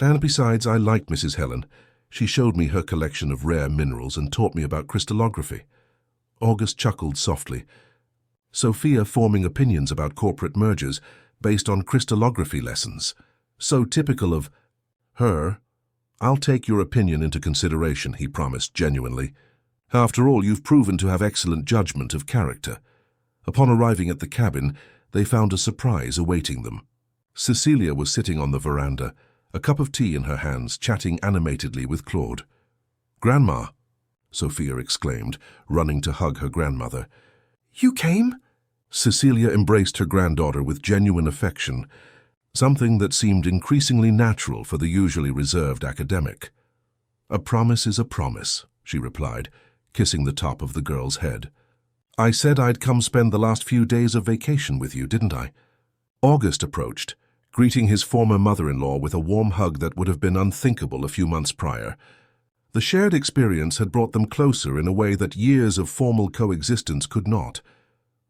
And besides, I like Mrs. Helen. She showed me her collection of rare minerals and taught me about crystallography." August chuckled softly. Sophia forming opinions about corporate mergers based on crystallography lessons. So typical of her. "I'll take your opinion into consideration," he promised genuinely. "After all, you've proven to have excellent judgment of character." Upon arriving at the cabin, they found a surprise awaiting them. Cecilia was sitting on the veranda, a cup of tea in her hands, chatting animatedly with Claude. "Grandma," Sophia exclaimed, running to hug her grandmother. "You came?" Cecilia embraced her granddaughter with genuine affection, something that seemed increasingly natural for the usually reserved academic. "A promise is a promise," she replied, kissing the top of the girl's head. "I said I'd come spend the last few days of vacation with you, didn't I?" August approached, greeting his former mother-in-law with a warm hug that would have been unthinkable a few months prior. The shared experience had brought them closer in a way that years of formal coexistence could not.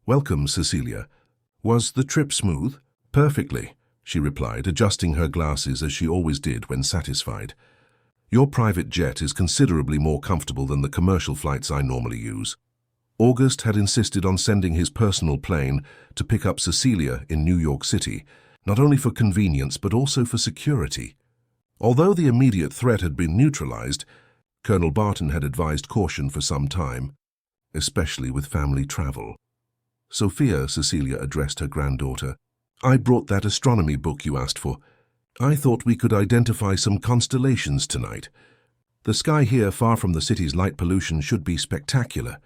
"Welcome, Cecilia. Was the trip smooth?" "Perfectly," she replied, adjusting her glasses as she always did when satisfied. "Your private jet is considerably more comfortable than the commercial flights I normally use." August had insisted on sending his personal plane to pick up Cecilia in New York City, not only for convenience but also for security. Although the immediate threat had been neutralized, Colonel Barton had advised caution for some time, especially with family travel. "Sophia," Cecilia addressed her granddaughter, "I brought that astronomy book you asked for. I thought we could identify some constellations tonight. The sky here, far from the city's light pollution, should be spectacular."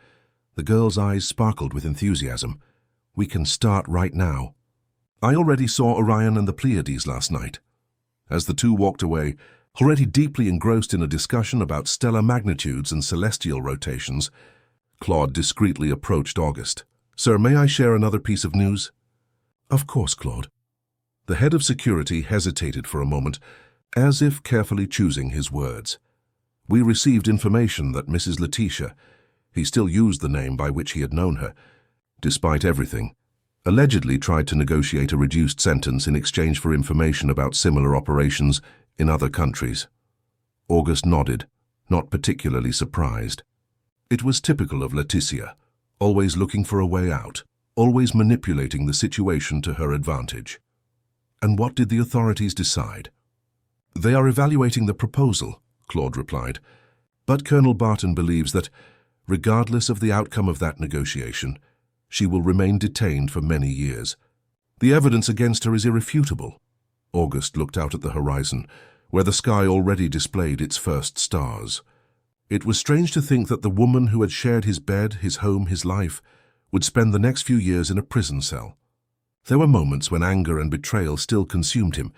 The girl's eyes sparkled with enthusiasm. "We can start right now." "I already saw Orion and the Pleiades last night." As the two walked away, already deeply engrossed in a discussion about stellar magnitudes and celestial rotations, Claude discreetly approached August. "Sir, may I share another piece of news?" "Of course, Claude." The head of security hesitated for a moment, as if carefully choosing his words. "We received information that Mrs. Letitia," he still used the name by which he had known her, "despite everything, allegedly tried to negotiate a reduced sentence in exchange for information about similar operations in other countries." August nodded, not particularly surprised. It was typical of Letitia, always looking for a way out, always manipulating the situation to her advantage. "And what did the authorities decide?" "They are evaluating the proposal," Claude replied. "But Colonel Barton believes that, regardless of the outcome of that negotiation, she will remain detained for many years. The evidence against her is irrefutable." August looked out at the horizon, where the sky already displayed its first stars. It was strange to think that the woman who had shared his bed, his home, his life, would spend the next few years in a prison cell. There were moments when anger and betrayal still consumed him,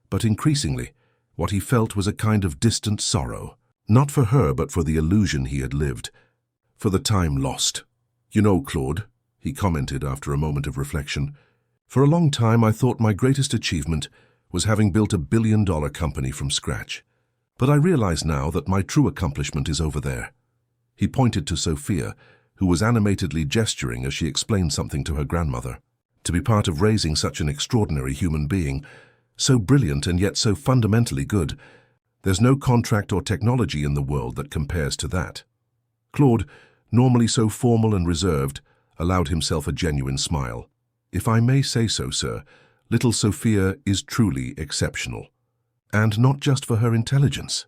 but increasingly, what he felt was a kind of distant sorrow, not for her but for the illusion he had lived, for the time lost. "You know, Claude," he commented after a moment of reflection, "for a long time I thought my greatest achievement was having built a billion-dollar company from scratch. But I realize now that my true accomplishment is over there." He pointed to Sophia, who was animatedly gesturing as she explained something to her grandmother. To be part of raising such an extraordinary human being, so brilliant and yet so fundamentally good, there's no contract or technology in the world that compares to that. Claude, normally so formal and reserved, allowed himself a genuine smile. If I may say so, sir, little Sophia is truly exceptional. And not just for her intelligence.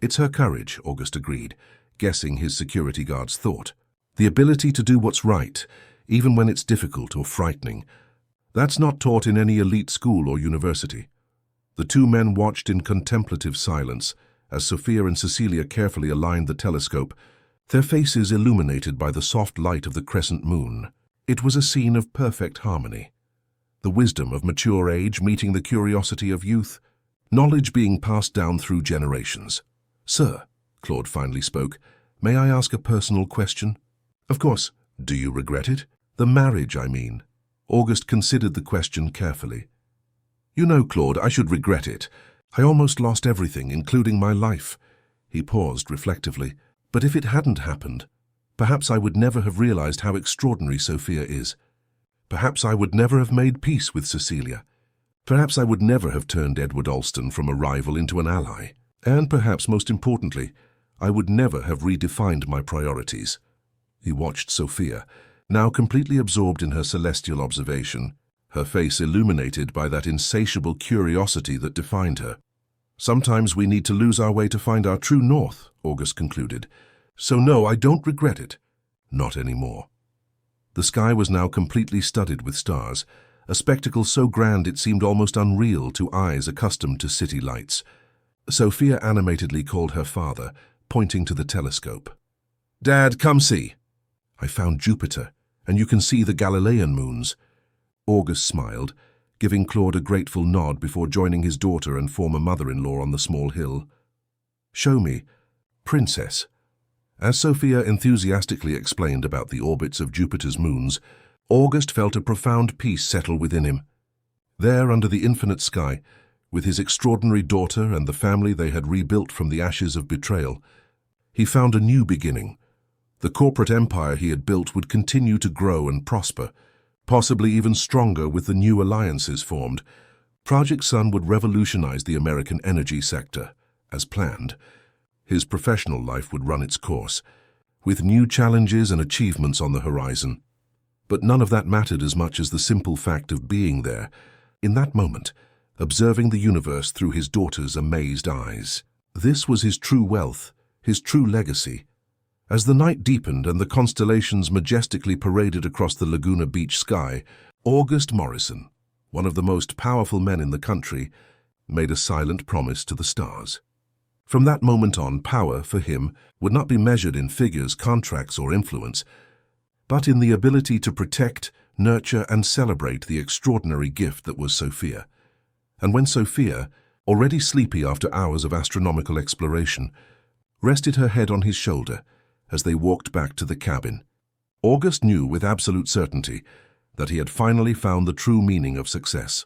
It's her courage, August agreed, guessing his security guard's thought. The ability to do what's right, even when it's difficult or frightening. That's not taught in any elite school or university. The two men watched in contemplative silence as Sophia and Cecilia carefully aligned the telescope, their faces illuminated by the soft light of the crescent moon. It was a scene of perfect harmony. The wisdom of mature age meeting the curiosity of youth, knowledge being passed down through generations. "Sir," Claude finally spoke, "may I ask a personal question?" "Of course. Do you regret it? The marriage, I mean." August considered the question carefully. "You know, Claude, I should regret it. I almost lost everything, including my life." He paused reflectively. "But if it hadn't happened, perhaps I would never have realized how extraordinary Sophia is. Perhaps I would never have made peace with Cecilia. Perhaps I would never have turned Edward Alston from a rival into an ally. And perhaps, most importantly, I would never have redefined my priorities." He watched Sophia, now completely absorbed in her celestial observation, her face illuminated by that insatiable curiosity that defined her. "Sometimes we need to lose our way to find our true north," August concluded. "So no, I don't regret it. Not anymore." The sky was now completely studded with stars, a spectacle so grand it seemed almost unreal to eyes accustomed to city lights. Sophia animatedly called her father, pointing to the telescope. "Dad, come see. I found Jupiter, and you can see the Galilean moons." August smiled, giving Claude a grateful nod before joining his daughter and former mother-in-law on the small hill. "Show me, Princess." As Sophia enthusiastically explained about the orbits of Jupiter's moons, August felt a profound peace settle within him. There, under the infinite sky, with his extraordinary daughter and the family they had rebuilt from the ashes of betrayal, he found a new beginning. The corporate empire he had built would continue to grow and prosper, possibly even stronger with the new alliances formed. Project Sun would revolutionize the American energy sector, as planned. His professional life would run its course, with new challenges and achievements on the horizon. But none of that mattered as much as the simple fact of being there, in that moment, observing the universe through his daughter's amazed eyes. This was his true wealth, his true legacy. As the night deepened and the constellations majestically paraded across the Laguna Beach sky, August Morrison, one of the most powerful men in the country, made a silent promise to the stars. From that moment on, power, for him, would not be measured in figures, contracts, or influence, but in the ability to protect, nurture, and celebrate the extraordinary gift that was Sophia. And when Sophia, already sleepy after hours of astronomical exploration, rested her head on his shoulder as they walked back to the cabin, August knew with absolute certainty that he had finally found the true meaning of success.